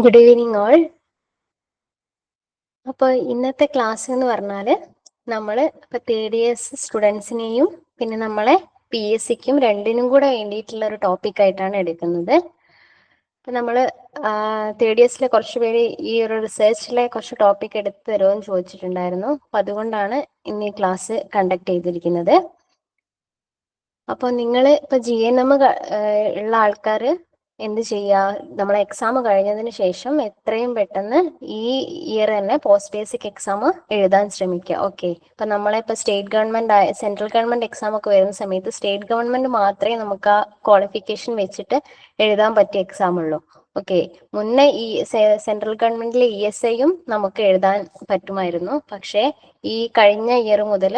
Good evening all. അപ്പോൾ ഇന്നത്തെ class എന്ന് പറഞ്ഞാൽ നമ്മൾ ഇപ്പോൾ തേർഡ് ഇയേഴ്സ് സ്റ്റുഡൻസിനെയും പിന്നെ നമ്മളെ PSCക്കും രണ്ടിനും കൂടെ വേണ്ടിയിട്ടുള്ള ഒരു ടോപ്പിക് ആയിട്ടാണ് എടുക്കുന്നത്. അപ്പം നമ്മൾ തേർഡ് ഇയേഴ്സിലെ കുറച്ച് പേര് ഈ ഒരു റിസർച്ചിലെ കുറച്ച് ടോപ്പിക് എടുത്ത് തരുമെന്ന് ചോദിച്ചിട്ടുണ്ടായിരുന്നു. അപ്പം അതുകൊണ്ടാണ് ഇന്ന് ഈ ക്ലാസ് കണ്ടക്ട് ചെയ്തിരിക്കുന്നത്. അപ്പോൾ നിങ്ങൾ ഇപ്പോൾ GNM ഉള്ള ആൾക്കാർ എന്ത് ചെയ്യുക, നമ്മളെ എക്സാം കഴിഞ്ഞതിന് ശേഷം എത്രയും പെട്ടെന്ന് ഈ ഇയർ തന്നെ പോസ്റ്റ് ബേസിക് എക്സാം എഴുതാൻ ശ്രമിക്കുക. ഓക്കെ, ഇപ്പം നമ്മളെ ഇപ്പോൾ state government central government exam ഒക്കെ വരുന്ന സമയത്ത് സ്റ്റേറ്റ് ഗവൺമെൻറ് മാത്രമേ നമുക്ക് ആ ക്വാളിഫിക്കേഷൻ വെച്ചിട്ട് എഴുതാൻ പറ്റിയ എക്സാം ഉള്ളൂ. ഓക്കെ, മുന്നേ ഈ സെൻട്രൽ ഗവൺമെൻറ്റിലെ ESIയും നമുക്ക് എഴുതാൻ പറ്റുമായിരുന്നു. പക്ഷേ ഈ കഴിഞ്ഞ ഇയർ മുതൽ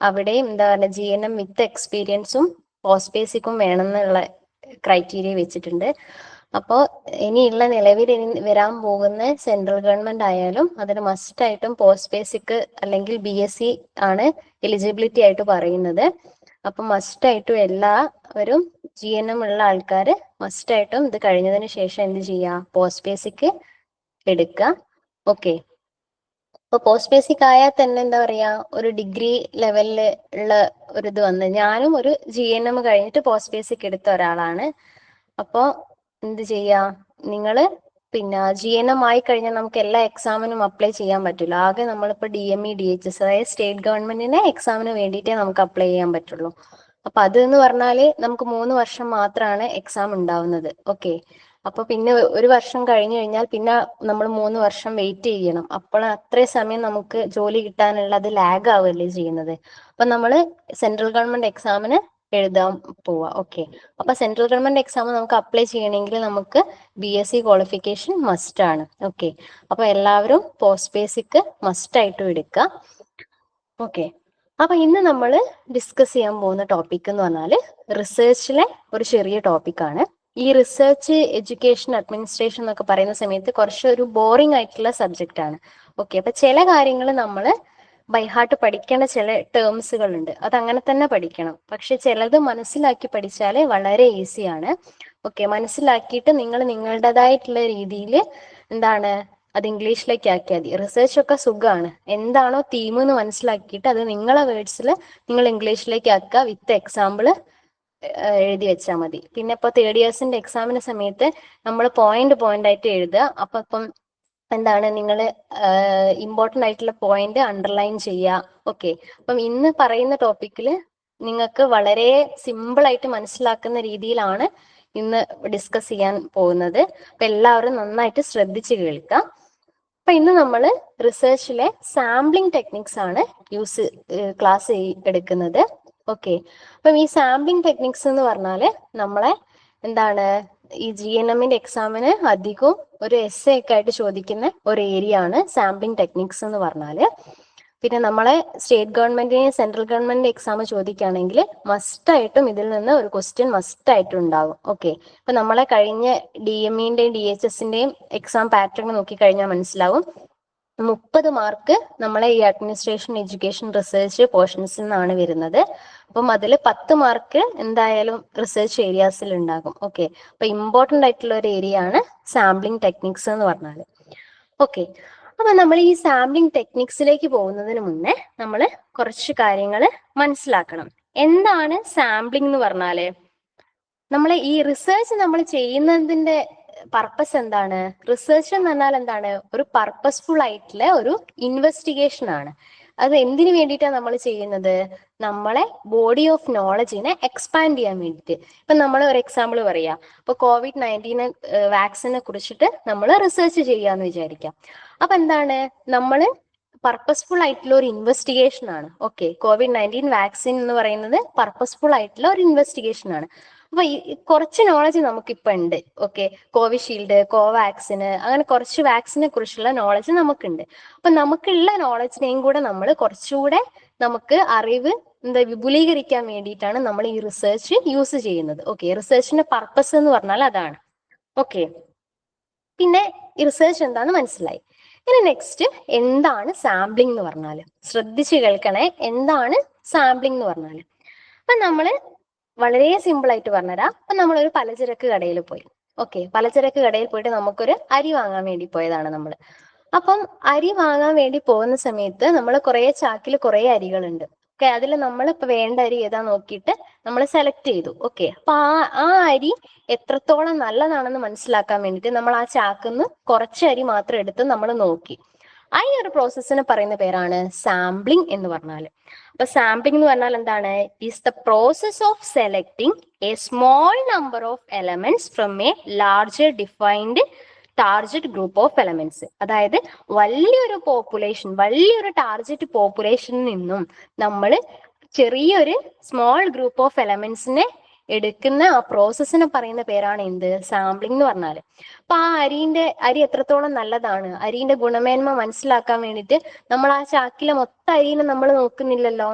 അവിടെയും എന്താ പറയുക GNM വിത്ത് എക്സ്പീരിയൻസും പോസ്റ്റ് ബേസിക്കും വേണമെന്നുള്ള ക്രൈറ്റീരിയ വെച്ചിട്ടുണ്ട്. അപ്പോൾ ഇനിയുള്ള നിലവിൽ വരാൻ പോകുന്ന സെൻട്രൽ ഗവൺമെന്റ് ആയാലും അതിന് മസ്റ്റായിട്ടും പോസ്റ്റ് ബേസിക് അല്ലെങ്കിൽ BSc ആണ് എലിജിബിലിറ്റി ആയിട്ട് പറയുന്നത്. അപ്പം മസ്റ്റായിട്ടും എല്ലാവരും GNM ഉള്ള ആൾക്കാർ മസ്റ്റായിട്ടും ഇത് കഴിഞ്ഞതിന് ശേഷം എന്ത് ചെയ്യുക, പോസ്റ്റ് ബേസിക് എടുക്കുക. ഓക്കെ, ഇപ്പൊ പോസ്റ്റ് ബേസിക് ആയാൽ തന്നെ എന്താ പറയാ, ഒരു ഡിഗ്രി ലെവലിൽ ഉള്ള ഒരു ഇത് വന്ന് ഞാനും ഒരു GNM കഴിഞ്ഞിട്ട് പോസ്റ്റ് ബേസിക് എടുത്ത ഒരാളാണ്. അപ്പോൾ എന്ത് ചെയ്യാ, നിങ്ങള് പിന്നെ GNM ആയി കഴിഞ്ഞാൽ നമുക്ക് എല്ലാ എക്സാമിനും അപ്ലൈ ചെയ്യാൻ പറ്റില്ല. ആകെ നമ്മളിപ്പോൾ DME DHS അതായത് സ്റ്റേറ്റ് ഗവൺമെന്റിന്റെ എക്സാമിന് വേണ്ടിയിട്ടേ നമുക്ക് അപ്ലൈ ചെയ്യാൻ പറ്റുള്ളൂ. അപ്പൊ അത് എന്ന് പറഞ്ഞാല് നമുക്ക് 3 വർഷം മാത്രമാണ് എക്സാം ഉണ്ടാവുന്നത്. ഓക്കെ, അപ്പൊ പിന്നെ ഒരു വർഷം കഴിഞ്ഞു കഴിഞ്ഞാൽ പിന്നെ നമ്മൾ 3 വർഷം വെയിറ്റ് ചെയ്യണം. അപ്പോൾ അത്രയും സമയം നമുക്ക് ജോലി കിട്ടാനുള്ള അത് ലാഗ് ആവുകയല്ലേ ചെയ്യുന്നത്. അപ്പൊ നമ്മൾ സെൻട്രൽ ഗവൺമെന്റ് എക്സാമിന് എഴുതാൻ പോവാ. ഓക്കെ, അപ്പൊ സെൻട്രൽ ഗവൺമെന്റ് എക്സാം നമുക്ക് അപ്ലൈ ചെയ്യണമെങ്കിൽ നമുക്ക് BSc ക്വാളിഫിക്കേഷൻ മസ്റ്റ് ആണ്. ഓക്കെ, അപ്പൊ എല്ലാവരും പോസ്റ്റ് ബേസിക് മസ്റ്റ് ആയിട്ടും എടുക്കുക. ഓക്കെ, അപ്പൊ ഇന്ന് നമ്മൾ ഡിസ്കസ് ചെയ്യാൻ പോകുന്ന ടോപ്പിക് എന്ന് പറഞ്ഞാൽ റിസർച്ചിലെ ഒരു ചെറിയ ടോപ്പിക്കാണ്. ഈ റിസർച്ച് എഡ്യൂക്കേഷൻ അഡ്മിനിസ്ട്രേഷൻ എന്നൊക്കെ പറയുന്ന സമയത്ത് കുറച്ചൊരു ബോറിംഗ് ആയിട്ടുള്ള സബ്ജക്റ്റ് ആണ്. ഓക്കെ, അപ്പൊ ചില കാര്യങ്ങൾ നമ്മൾ ബൈഹാർട്ട് പഠിക്കേണ്ട ചില ടേംസുകൾ ഉണ്ട്, അത് അങ്ങനെ തന്നെ പഠിക്കണം. പക്ഷെ ചിലത് മനസ്സിലാക്കി പഠിച്ചാൽ വളരെ ഈസിയാണ്. ഓക്കെ, മനസ്സിലാക്കിയിട്ട് നിങ്ങൾ നിങ്ങളുടേതായിട്ടുള്ള രീതിയിൽ എന്താണ് അത് ഇംഗ്ലീഷിലേക്ക് ആക്കിയാൽ മതി. റിസർച്ച് ഒക്കെ സുഖമാണ്, എന്താണോ തീം എന്ന് മനസ്സിലാക്കിയിട്ട് അത് നിങ്ങളെ വേർഡ്സിൽ നിങ്ങൾ ഇംഗ്ലീഷിലേക്ക് ആക്കുക, വിത്ത് എക്സാമ്പിൾ എഴുതി വെച്ചാൽ മതി. പിന്നെ ഇപ്പോൾ തേർഡ് ഇയേഴ്സിന്റെ എക്സാമിന് സമയത്ത് നമ്മൾ പോയിന്റ് ആയിട്ട് എഴുതുക. അപ്പൊ ഇപ്പം എന്താണ് നിങ്ങൾ ഇമ്പോർട്ടൻ്റ് ആയിട്ടുള്ള പോയിന്റ് അണ്ടർലൈൻ ചെയ്യുക. ഓക്കെ, അപ്പം ഇന്ന് പറയുന്ന ടോപ്പിക്കിൽ നിങ്ങൾക്ക് വളരെ സിമ്പിൾ ആയിട്ട് മനസ്സിലാക്കുന്ന രീതിയിലാണ് ഇന്ന് ഡിസ്കസ് ചെയ്യാൻ പോകുന്നത്. അപ്പൊ എല്ലാവരും നന്നായിട്ട് ശ്രദ്ധിച്ച് കേൾക്കാം. അപ്പൊ ഇന്ന് നമ്മൾ റിസർച്ചിലെ സാമ്പിളിംഗ് ടെക്നിക്സ് ആണ് ക്ലാസ് എടുക്കുന്നത്. ഓക്കെ, അപ്പം ഈ സാമ്പിളിംഗ് ടെക്നിക്സ് എന്ന് പറഞ്ഞാൽ നമ്മളെ എന്താണ് ഈ GNMന്റെ എക്സാമിന് അധികവും ഒരു essay ഒക്കെ ആയിട്ട് ചോദിക്കുന്ന ഒരു ഏരിയ ആണ് സാമ്പിളിംഗ് ടെക്നിക്സ് എന്ന് പറഞ്ഞാല്. പിന്നെ നമ്മളെ സ്റ്റേറ്റ് ഗവൺമെന്റിനെയും സെൻട്രൽ ഗവൺമെന്റിന്റെ എക്സാം ചോദിക്കുകയാണെങ്കിൽ മസ്റ്റായിട്ടും ഇതിൽ നിന്ന് ഒരു ക്വസ്റ്റ്യൻ മസ്റ്റായിട്ടും ഉണ്ടാവും. ഓക്കെ, ഇപ്പൊ നമ്മളെ കഴിഞ്ഞ DMEന്റെയും DHSന്റെയും എക്സാം പാറ്റേൺ നോക്കിക്കഴിഞ്ഞാൽ മനസ്സിലാവും. 30 മാർക്ക് നമ്മളെ ഈ അഡ്മിനിസ്ട്രേഷൻ എഡ്യൂക്കേഷൻ റിസർച്ച് പോർഷൻസിൽ നിന്നാണ് വരുന്നത്. അപ്പം അതിൽ 10 മാർക്ക് എന്തായാലും റിസർച്ച് ഏരിയാസിൽ ഉണ്ടാകും. ഓക്കെ, അപ്പൊ ഇമ്പോർട്ടൻ്റ് ആയിട്ടുള്ള ഒരു ഏരിയ ആണ് സാമ്പിളിംഗ് ടെക്നിക്സ് എന്ന് പറഞ്ഞാൽ. ഓക്കെ, അപ്പൊ നമ്മൾ ഈ സാമ്പിളിംഗ് ടെക്നിക്സിലേക്ക് പോകുന്നതിന് മുന്നേ നമ്മൾ കുറച്ച് കാര്യങ്ങൾ മനസ്സിലാക്കണം. എന്താണ് സാമ്പിളിംഗ് എന്ന് പറഞ്ഞാല്? നമ്മളെ ഈ റിസർച്ച് നമ്മൾ ചെയ്യുന്നതിന്റെ പർപ്പസ് എന്താണ്? റിസർച്ച് എന്ന് പറഞ്ഞാൽ എന്താണ്? ഒരു പർപ്പസ്ഫുൾ ആയിട്ടുള്ള ഒരു ഇൻവെസ്റ്റിഗേഷൻ ആണ്. അത് എന്തിനു വേണ്ടിയിട്ടാണ് നമ്മൾ ചെയ്യുന്നത്? നമ്മളെ ബോഡി ഓഫ് നോളജിനെ എക്സ്പാൻഡ് ചെയ്യാൻ വേണ്ടിയിട്ട്. ഇപ്പൊ നമ്മൾ ഒരു എക്സാമ്പിൾ പറയാം, ഇപ്പൊ COVID-19 വാക്സിനെ കുറിച്ചിട്ട് നമ്മൾ റിസർച്ച് ചെയ്യാന്ന് വിചാരിക്കാം. അപ്പൊ എന്താണ്, നമ്മൾ പർപ്പസ്ഫുൾ ആയിട്ടുള്ള ഒരു ഇൻവെസ്റ്റിഗേഷൻ ആണ്. ഓക്കെ, COVID-19 വാക്സിൻ എന്ന് പറയുന്നത് പർപ്പസ്ഫുൾ ആയിട്ടുള്ള ഒരു ഇൻവെസ്റ്റിഗേഷൻ ആണ്. അപ്പൊ ഈ കുറച്ച് നോളജ് നമുക്കിപ്പോൾ ഉണ്ട്. ഓക്കെ, കോവിഷീൽഡ്, കോവാക്സിന്, അങ്ങനെ കുറച്ച് വാക്സിനെ കുറിച്ചുള്ള നോളജ് നമുക്കുണ്ട്. അപ്പൊ നമുക്കുള്ള നോളജിനെയും കൂടെ നമ്മൾ കുറച്ചുകൂടെ നമുക്ക് അറിവ് വിപുലീകരിക്കാൻ വേണ്ടിയിട്ടാണ് നമ്മൾ ഈ റിസർച്ച് യൂസ് ചെയ്യുന്നത്. ഓക്കെ, റിസർച്ചിന്റെ പർപ്പസ് എന്ന് പറഞ്ഞാൽ അതാണ്. ഓക്കെ, പിന്നെ ഈ റിസർച്ച് എന്താന്ന് മനസ്സിലായി. ഇനി നെക്സ്റ്റ് എന്താണ് സാമ്പിളിംഗ് എന്ന് പറഞ്ഞാല്? ശ്രദ്ധിച്ചു കേൾക്കണേ, എന്താണ് സാമ്പിളിംഗ് എന്ന് പറഞ്ഞാല്? അപ്പൊ നമ്മള് വളരെ സിമ്പിൾ ആയിട്ട് പറഞ്ഞുതരാം. അപ്പൊ നമ്മളൊരു പലചരക്ക് കടയിൽ പോയി. ഓക്കെ, പലചരക്ക് കടയിൽ പോയിട്ട് നമുക്കൊരു അരി വാങ്ങാൻ വേണ്ടി പോയതാണ് നമ്മൾ. അപ്പം അരി വാങ്ങാൻ വേണ്ടി പോകുന്ന സമയത്ത് നമ്മൾ കുറേ ചാക്കിൽ കുറേ അരികളുണ്ട്. ഓക്കെ, അതിൽ നമ്മൾ ഇപ്പൊ വേണ്ട അരി ഏതാ നോക്കിയിട്ട് നമ്മൾ സെലക്ട് ചെയ്തു. ഓക്കെ, അപ്പൊ ആ അരി എത്രത്തോളം നല്ലതാണെന്ന് മനസ്സിലാക്കാൻ വേണ്ടിയിട്ട് നമ്മൾ ആ ചാക്കിന്ന് കുറച്ച് അരി മാത്രം എടുത്ത് നമ്മൾ നോക്കി. ഈ ഒരു പ്രോസസ്സിന് പറയുന്ന പേരാണ് സാമ്പിളിംഗ് എന്ന് പറഞ്ഞാൽ. അപ്പൊ സാമ്പിളിംഗ് എന്ന് പറഞ്ഞാൽ എന്താണ്? Is the process of selecting A small number of elements from A larger defined target group of elements. അതായത് വലിയൊരു പോപ്പുലേഷൻ, വലിയൊരു ടാർജറ്റ് പോപ്പുലേഷനിൽ നിന്നും നമ്മൾ ചെറിയൊരു സ്മോൾ ഗ്രൂപ്പ് ഓഫ് എലമെന്റ്സിനെ എടുക്കുന്ന ആ പ്രോസസ്സിനെ പറയുന്ന പേരാണ് എന്ത്? സാമ്പിളിംഗ് എന്ന് പറഞ്ഞാല്. അപ്പൊ ആ അരി എത്രത്തോളം നല്ലതാണ്, അരിന്റെ ഗുണമേന്മ മനസ്സിലാക്കാൻ വേണ്ടിയിട്ട് നമ്മൾ ആ ചാക്കിലെ മൊത്തം അരിനെ നമ്മൾ നോക്കുന്നില്ലല്ലോ,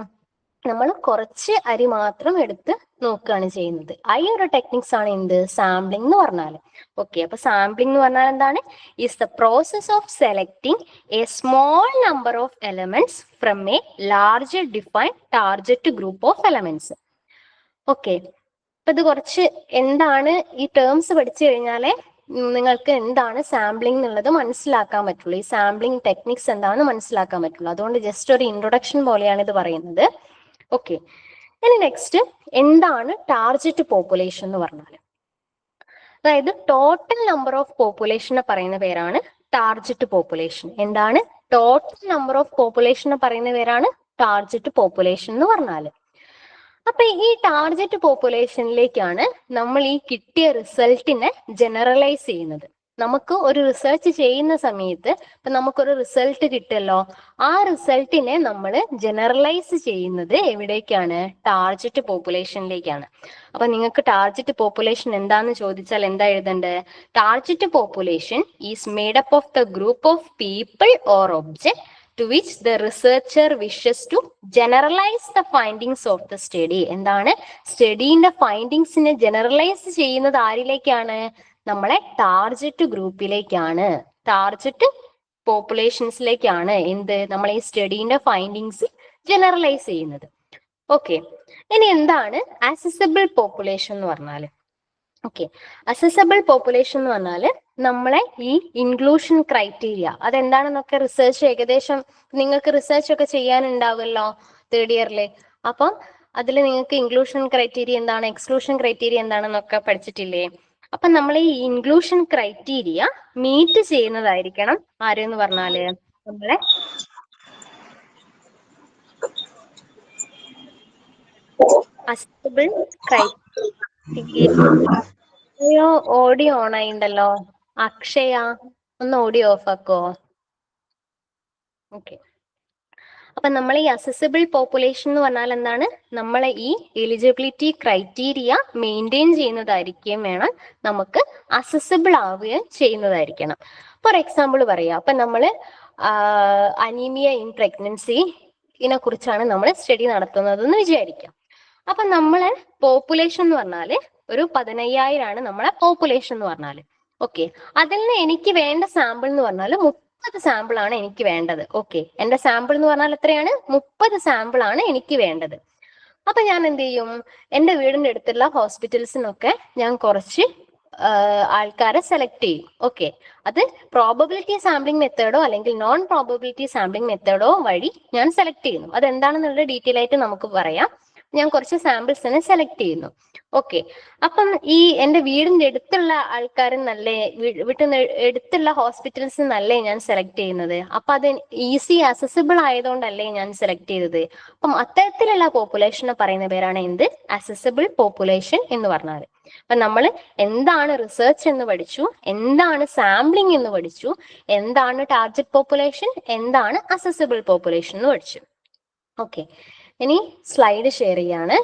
നമ്മൾ കുറച്ച് അരി മാത്രം എടുത്ത് നോക്കുകയാണ് ചെയ്യുന്നത്. ഈ ഒരു ടെക്നിക്സ് ആണ് എന്ത്? സാമ്പിളിംഗ് എന്ന് പറഞ്ഞാല്. ഓക്കെ, അപ്പൊ സാമ്പിളിംഗ് എന്ന് പറഞ്ഞാൽ എന്താണ്? Is the process of selecting A small number of elements from A large defined target group of elements. Okay, അപ്പൊ ഇത് കുറച്ച് എന്താണ് ഈ ടേംസ് പഠിച്ചു കഴിഞ്ഞാലേ നിങ്ങൾക്ക് എന്താണ് സാമ്പിളിംഗ് എന്നുള്ളത് മനസ്സിലാക്കാൻ പറ്റുള്ളൂ, ഈ സാമ്പിളിംഗ് ടെക്നിക്സ് എന്താണെന്ന് മനസ്സിലാക്കാൻ പറ്റുള്ളൂ. അതുകൊണ്ട് ജസ്റ്റ് ഒരു ഇൻട്രൊഡക്ഷൻ പോലെയാണ് ഇത് പറയുന്നത്. ഓക്കെ, ഇനി നെക്സ്റ്റ് എന്താണ് ടാർജറ്റ് പോപ്പുലേഷൻ എന്ന് പറഞ്ഞാൽ? അതായത് ടോട്ടൽ നമ്പർ ഓഫ് പോപ്പുലേഷനെ പറയുന്ന പേരാണ് ടാർജറ്റ് പോപ്പുലേഷൻ. എന്താണ്? ടോട്ടൽ നമ്പർ ഓഫ് പോപ്പുലേഷനെ പറയുന്ന പേരാണ് ടാർജറ്റ് പോപ്പുലേഷൻ എന്ന് പറഞ്ഞാല്. അപ്പൊ ഈ ടാർജറ്റ് പോപ്പുലേഷനിലേക്കാണ് നമ്മൾ ഈ കിട്ടിയ റിസൾട്ടിനെ ജനറലൈസ് ചെയ്യുന്നത്. നമുക്ക് ഒരു റിസർച്ച് ചെയ്യുന്ന സമയത്ത് ഇപ്പൊ നമുക്കൊരു റിസൾട്ട് കിട്ടുമല്ലോ, ആ റിസൾട്ടിനെ നമ്മൾ ജനറലൈസ് ചെയ്യുന്നത് എവിടേക്കാണ്? ടാർജറ്റ് പോപ്പുലേഷനിലേക്കാണ്. അപ്പൊ നിങ്ങൾക്ക് ടാർജറ്റ് പോപ്പുലേഷൻ എന്താന്ന് ചോദിച്ചാൽ എന്താ എഴുതേണ്ടത്? Target population is made up of the group of people or object to which the researcher wishes to generalize the findings of the study. എന്താണ്? സ്റ്റഡിന്റെ ഫൈൻഡിങ്സിനെ ജനറലൈസ് ചെയ്യുന്നത് ആരിലേക്കാണ്? നമ്മളെ ടാർജറ്റ് ഗ്രൂപ്പിലേക്കാണ്, ടാർജറ്റ് പോപ്പുലേഷൻസിലേക്കാണ് എന്ത്? നമ്മൾ ഈ സ്റ്റഡിന്റെ ഫൈൻഡിങ്സ് ജനറലൈസ് ചെയ്യുന്നത്. ഓക്കെ, ഇനി എന്താണ് അക്സസിബിൾ പോപ്പുലേഷൻ എന്ന് പറഞ്ഞാല്? ഓക്കെ, അക്സസിബിൾ പോപ്പുലേഷൻ എന്ന് പറഞ്ഞാല് നമ്മളെ ഈ ഇൻക്ലൂഷൻ ക്രൈറ്റീരിയ അതെന്താണെന്നൊക്കെ റിസർച്ച് ഏകദേശം നിങ്ങൾക്ക് റിസർച്ച് ഒക്കെ ചെയ്യാനുണ്ടാവുമല്ലോ തേർഡ് ഇയറിൽ. അപ്പം അതിൽ നിങ്ങൾക്ക് ഇൻക്ലൂഷൻ ക്രൈറ്റീരിയ എന്താണ്, എക്സ്ക്ലൂഷൻ ക്രൈറ്റീരിയ എന്താണെന്നൊക്കെ പഠിച്ചിട്ടില്ലേ? അപ്പൊ നമ്മൾ ഈ ഇൻക്ലൂഷൻ ക്രൈറ്റീരിയ മീറ്റ് ചെയ്യുന്നതായിരിക്കണം ആരെന്ന് പറഞ്ഞാല് നമ്മളെ അക്സസിബിൾ ക്രൈറ്റീരിയ. അയ്യോ, ഓഡിയോ ഓൺ ആയിണ്ടല്ലോ. അക്ഷയ, ഒന്ന് ഓഡിയോ ഓഫ് ആക്കോ? ഓക്കെ, അപ്പൊ നമ്മൾ ഈ അക്സസിബിൾ പോപ്പുലേഷൻ എന്ന് പറഞ്ഞാൽ എന്താണ്? നമ്മളെ ഈ എലിജിബിലിറ്റി ക്രൈറ്റീരിയ മെയിൻറ്റെയിൻ ചെയ്യുന്നതായിരിക്കും വേണം നമുക്ക് അക്സസിബിൾ ആവുകയും ചെയ്യുന്നതായിരിക്കണം. ഫോർ എക്സാമ്പിൾ പറയാം, അപ്പൊ നമ്മള് അനീമിയ ഇൻ പ്രഗ്നൻസി ഇതിനെ കുറിച്ചാണ് നമ്മൾ സ്റ്റഡി നടത്തുന്നതെന്ന് വിചാരിക്കാം. അപ്പൊ നമ്മളെ പോപ്പുലേഷൻ എന്ന് പറഞ്ഞാല് ഒരു 15,000 നമ്മളെ പോപ്പുലേഷൻ എന്ന് പറഞ്ഞാല്. ഓക്കെ, അതിൽ നിന്ന് എനിക്ക് വേണ്ട സാമ്പിൾ എന്ന് പറഞ്ഞാൽ 30 സാമ്പിൾ ആണ് എനിക്ക് വേണ്ടത്. ഓക്കെ, എന്റെ സാമ്പിൾ എന്ന് പറഞ്ഞാൽ എത്രയാണ്? 30 സാമ്പിൾ ആണ് എനിക്ക് വേണ്ടത്. അപ്പൊ ഞാൻ എന്ത് ചെയ്യും? എന്റെ വീടിന്റെ അടുത്തുള്ള ഹോസ്പിറ്റൽസിനൊക്കെ ഞാൻ കുറച്ച് ആൾക്കാരെ സെലക്ട് ചെയ്യും. ഓക്കെ, അത് പ്രോബബിലിറ്റി സാമ്പിളിംഗ് മെത്തേഡോ അല്ലെങ്കിൽ നോൺ പ്രോബബിലിറ്റി സാമ്പിളിംഗ് മെത്തേഡോ വഴി ഞാൻ സെലക്ട് ചെയ്യുന്നു. അതെന്താണെന്നുള്ള ഡീറ്റെയിൽ ആയിട്ട് നമുക്ക് പറയാം. ഞാൻ കുറച്ച് സാമ്പിൾസിനെ സെലക്ട് ചെയ്യുന്നു. ഓക്കെ, അപ്പം ഈ എന്റെ വീടിന്റെ അടുത്തുള്ള ആൾക്കാരും നല്ല വീട്ടിൽ എടുത്തുള്ള ഹോസ്പിറ്റൽസ് നല്ലേ ഞാൻ സെലക്ട് ചെയ്യുന്നത്. അപ്പൊ അത് ഈസി അക്സസിബിൾ ആയതുകൊണ്ടല്ലേ ഞാൻ സെലക്ട് ചെയ്തത്. അപ്പം അത്തരത്തിലുള്ള പോപ്പുലേഷനെ പറയുന്ന പേരാണ് എന്ത്? അക്സസിബിൾ പോപ്പുലേഷൻ എന്ന് പറഞ്ഞാൽ. അപ്പൊ നമ്മൾ എന്താണ് റിസർച്ച് എന്ന് പഠിച്ചു, എന്താണ് സാമ്പിളിംഗ് എന്ന് പഠിച്ചു, എന്താണ് ടാർഗറ്റ് പോപ്പുലേഷൻ, എന്താണ് അക്സസിബിൾ പോപ്പുലേഷൻ എന്ന് പഠിച്ചു. ഓക്കെ, ഇനി സ്ലൈഡ് ഷെയർ ചെയ്യാണ്.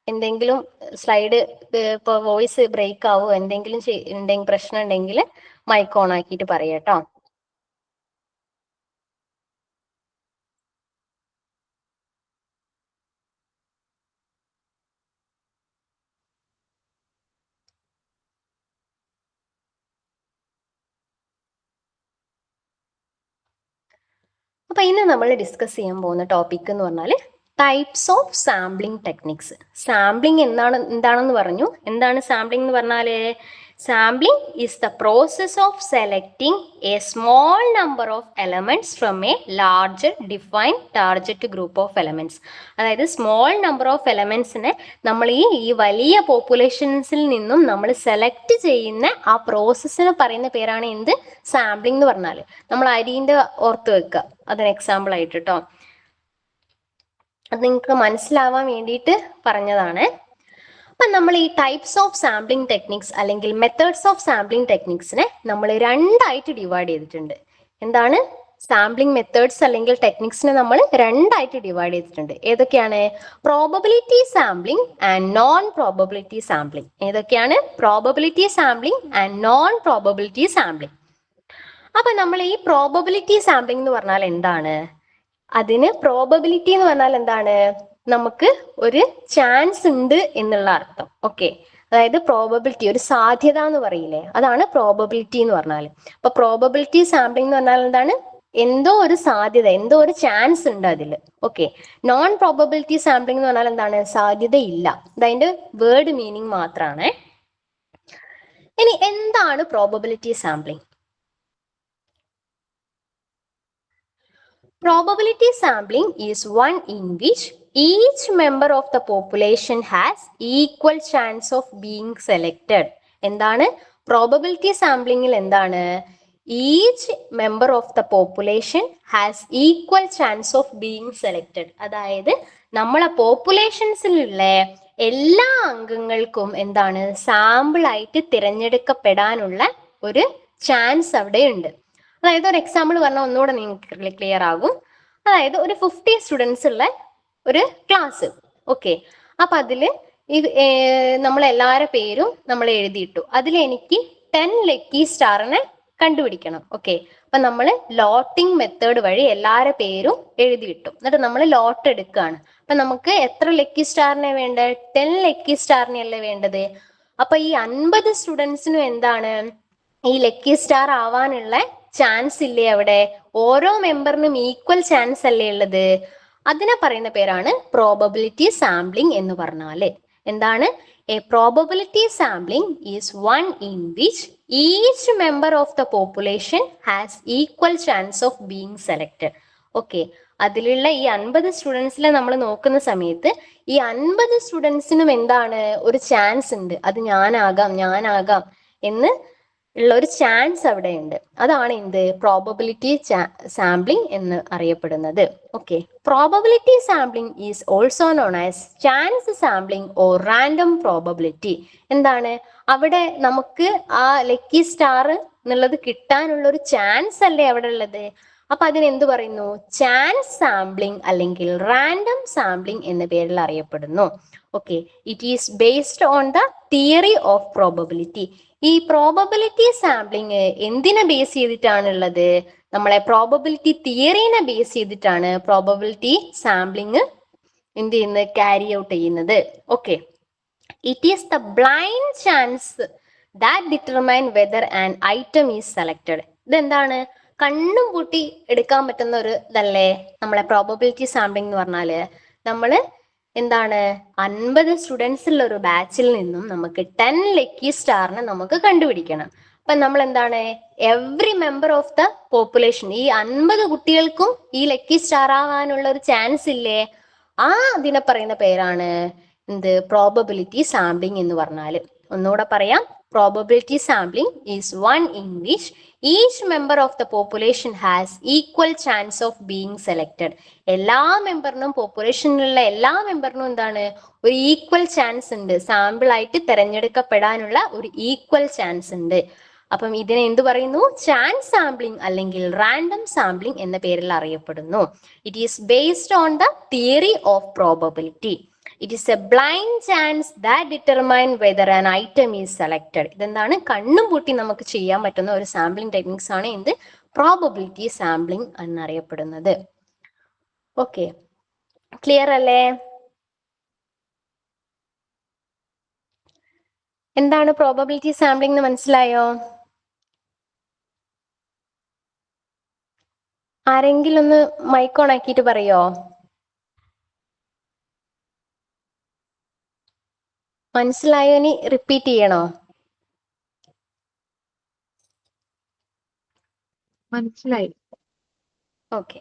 എന്തെങ്കിലും സ്ലൈഡ് ഇപ്പൊ വോയിസ് ബ്രേക്ക് ആവോ എന്തെങ്കിലും പ്രശ്നം ഉണ്ടെങ്കിൽ മൈക്ക് ഓൺ ആക്കിയിട്ട് പറയാട്ടോ. അപ്പൊ ഇന്ന് നമ്മൾ ഡിസ്കസ് ചെയ്യാൻ പോകുന്ന ടോപ്പിക് എന്ന് പറഞ്ഞാൽ types of sampling techniques. Sampling എന്താണെന്ന് പറഞ്ഞു. എന്താണ് സാമ്പിളിംഗ് എന്ന് പറഞ്ഞാല്? Sampling is the process of selecting a small number of elements from a larger defined target group of elements. അതായത് സ്മോൾ നമ്പർ ഓഫ് എലമെന്റ്സിനെ നമ്മൾ ഈ വലിയ പോപ്പുലേഷൻസിൽ നിന്നും നമ്മൾ സെലക്ട് ചെയ്യുന്ന ആ പ്രോസസ്സിന് പറയുന്ന പേരാണ് എന്ത്? സാമ്പിളിംഗ് എന്ന് പറഞ്ഞാൽ. നമ്മൾ അരിന്റെ ഓർത്ത് വെക്കുക, അതിന് എക്സാമ്പിൾ ആയിട്ട് കേട്ടോ. അത് നിങ്ങൾക്ക് മനസ്സിലാവാൻ വേണ്ടിയിട്ട് പറഞ്ഞതാണ്. അപ്പൊ നമ്മൾ ഈ ടൈപ്സ് ഓഫ് സാമ്പിളിംഗ് ടെക്നിക്സ് അല്ലെങ്കിൽ മെത്തേഡ്സ് ഓഫ് സാമ്പിളിംഗ് ടെക്നിക്സിനെ നമ്മൾ രണ്ടായിട്ട് ഡിവൈഡ് ചെയ്തിട്ടുണ്ട്. എന്താണ്? സാമ്പിളിംഗ് മെത്തേഡ്സ് അല്ലെങ്കിൽ ടെക്നിക്സിനെ നമ്മൾ രണ്ടായിട്ട് ഡിവൈഡ് ചെയ്തിട്ടുണ്ട്. ഏതൊക്കെയാണ്? Probability sampling and non probability sampling. ഏതൊക്കെയാണ്? Probability sampling and non probability sampling. അപ്പൊ നമ്മൾ ഈ പ്രോബബിലിറ്റി സാമ്പിളിംഗ് എന്ന് പറഞ്ഞാൽ എന്താണ്? അതിന് പ്രോബബിലിറ്റി എന്ന് പറഞ്ഞാൽ എന്താണ്? നമുക്ക് ഒരു ചാൻസ് ഉണ്ട് എന്നുള്ള അർത്ഥം. ഓക്കെ, അതായത് പ്രോബബിലിറ്റി, ഒരു സാധ്യത എന്ന് പറയില്ലേ, അതാണ് പ്രോബബിലിറ്റി എന്ന് പറഞ്ഞാൽ. അപ്പൊ പ്രോബബിലിറ്റി സാമ്പിളിംഗ് എന്ന് പറഞ്ഞാൽ എന്താണ്? എന്തോ ഒരു സാധ്യത, എന്തോ ഒരു ചാൻസ് ഉണ്ട് അതിൽ. ഓക്കെ. നോൺ പ്രോബബിലിറ്റി സാമ്പിളിംഗ് എന്ന് പറഞ്ഞാൽ എന്താണ്? സാധ്യത ഇല്ല. അതതിന്റെ വേർഡ് മീനിങ് മാത്രമാണ്. ഇനി എന്താണ് probability sampling? Probability sampling is one in which each member of the population has equal chance of being selected. എന്താണ് പ്രോബബിലിറ്റി സാമ്പിളിംഗിൽ? എന്താണ്? Each member of the population has equal chance of being selected. അതായത് നമ്മളെ പോപ്പുലേഷൻസിലുള്ള എല്ലാ അംഗങ്ങൾക്കും എന്താണ്? Sample ആയിട്ട് തിരഞ്ഞെടുക്കപ്പെടാനുള്ള ഒരു chance അവിടെ ഉണ്ട്. അതായത് ഒരു എക്സാമ്പിൾ പറഞ്ഞാൽ ഒന്നുകൂടെ നിങ്ങൾക്ക് ക്ലിയർ ആകും. അതായത് ഒരു 50 സ്റ്റുഡൻസ് ഉള്ള ഒരു ക്ലാസ്. ഓക്കെ, അപ്പൊ അതില് നമ്മൾ എല്ലാവരുടെ പേരും നമ്മൾ എഴുതിയിട്ടു. അതിൽ എനിക്ക് 10 ലക്കി സ്റ്റാറിനെ കണ്ടുപിടിക്കണം. ഓക്കെ, അപ്പൊ നമ്മൾ ലോട്ടിംഗ് മെത്തേഡ് വഴി എല്ലാവരുടെ പേരും എഴുതിയിട്ടു. എന്നിട്ട് നമ്മൾ ലോട്ട് എടുക്കുകയാണ്. അപ്പൊ നമുക്ക് എത്ര ലക്കി സ്റ്റാറിനെ വേണ്ടത്? 10 ലക്കി സ്റ്റാറിനെ അല്ലേ വേണ്ടത്? അപ്പൊ ഈ 50 സ്റ്റുഡൻസിനും എന്താണ്? ഈ ലക്കി സ്റ്റാർ ആവാനുള്ള ചാൻസ് ഇല്ലേ അവിടെ? ഓരോ മെമ്പറിനും ഈക്വൽ ചാൻസ് അല്ലേ ഉള്ളത്? അതിനെ പറയുന്ന പേരാണ് പ്രോബബിലിറ്റി സാമ്പിളിംഗ് എന്ന് പറഞ്ഞാല്. എന്താണ്? A probability sampling is one in which each member of the population has equal chance of being selected. Okay, അതിലുള്ള ഈ 50 സ്റ്റുഡൻസിലെ നമ്മൾ നോക്കുന്ന സമയത്ത് ഈ 50 സ്റ്റുഡൻസിനും എന്താണ്? ഒരു ചാൻസ് ഉണ്ട്. അത് ഞാനാകാം എന്ന് ഉള്ള ഒരു ചാൻസ് അവിടെ ഉണ്ട്. അതാണ് എന്ത്? പ്രോബബിലിറ്റി സാമ്പിളിംഗ് എന്ന് അറിയപ്പെടുന്നത്. Okay, probability sampling is also known as chance sampling or random probability. എന്താണ്? അവിടെ നമുക്ക് ആ ലക്കി സ്റ്റാർ എന്നുള്ളത് കിട്ടാനുള്ള ഒരു ചാൻസ് അല്ലേ അവിടെ ഉള്ളത്? അപ്പൊ അതിനെന്ത് പറയുന്നു? ചാൻസ് സാമ്പിളിംഗ് അല്ലെങ്കിൽ റാൻഡം സാമ്പിളിംഗ് എന്ന പേരിൽ അറിയപ്പെടുന്നു. Okay, it is based on the theory of probability. ഈ പ്രോബബിലിറ്റി സാമ്പിളിംഗ് എന്തിനെ ബേസ് ചെയ്തിട്ടാണുള്ളത്? നമ്മളെ പ്രോബബിലിറ്റി തിയറിനെ ബേസ് ചെയ്തിട്ടാണ് പ്രോബബിലിറ്റി സാമ്പിളിംഗ് എന്ത് ചെയ്യുന്നത്? ക്യാരി ഔട്ട് ചെയ്യുന്നത്. Okay, it is the blind chance that determine whether an item is selected. ഇതെന്താണ്? കണ്ണും പൂട്ടി എടുക്കാൻ പറ്റുന്ന ഒരു ഇതല്ലേ നമ്മളെ പ്രോബബിലിറ്റി സാമ്പിളിംഗ് എന്ന് പറഞ്ഞാല്. നമ്മള് എന്താണ്? 50 സ്റ്റുഡൻസ് ഉള്ള ഒരു ബാച്ചിൽ നിന്നും നമുക്ക് 10 ലക്കി സ്റ്റാറിനെ നമുക്ക് കണ്ടുപിടിക്കണം. അപ്പൊ നമ്മൾ എന്താണ്? Every member of the population, ഈ 50 കുട്ടികൾക്കും ഈ ലക്കി സ്റ്റാർ ആവാനുള്ള ഒരു ചാൻസ് ഇല്ലേ? അതിനെ പറയുന്ന പേരാണ് എന്ത്? പ്രോബബിലിറ്റി സാമ്പിളിംഗ് എന്ന് പറഞ്ഞാല്. ഒന്നുകൂടെ പറയാം. Probability sampling is one in which each member of the population has equal chance of being selected. എല്ലാ മെമ്പറിനും, പോപ്പുലേഷനിലുള്ള എല്ലാ മെമ്പറിനും എന്താണ്? ഒരു ഈക്വൽ ചാൻസ് ഉണ്ട്. സാമ്പിൾ ആയിട്ട് തിരഞ്ഞെടുക്കപ്പെടാനുള്ള ഒരു ഈക്വൽ ചാൻസ് ഉണ്ട്. അപ്പം ഇതിനെ എന്ത് പറയുന്നു? ചാൻസ് സാമ്പിളിംഗ് അല്ലെങ്കിൽ റാൻഡം സാമ്പിളിംഗ് എന്ന പേരിൽ അറിയപ്പെടുന്നു. It is based on the theory of probability. It is a blind chance that determine whether an item is selected. ഇതെന്താണ്? കണ്ണും പൂട്ടി നമുക്ക് ചെയ്യാൻ പറ്റുന്ന ഒരു സാമ്പിളിംഗ് ടെക്നിക്സ് ആണ് എന്ത്? പ്രോബബിലിറ്റി സാമ്പിളിംഗ് എന്നറിയപ്പെടുന്നത്. ഓക്കെ, ക്ലിയർ അല്ലേ? എന്താണ് പ്രോബബിലിറ്റി സാമ്പിളിംഗ് എന്ന് മനസ്സിലായോ? ആരെങ്കിലും ഒന്ന് മൈക്ക് ഓൺ ആക്കിയിട്ട് പറയോ? മനസ്സിലായോ? ഇനി റിപ്പീറ്റ് ചെയ്യണോ? മനസ്സിലായി. ഓക്കെ.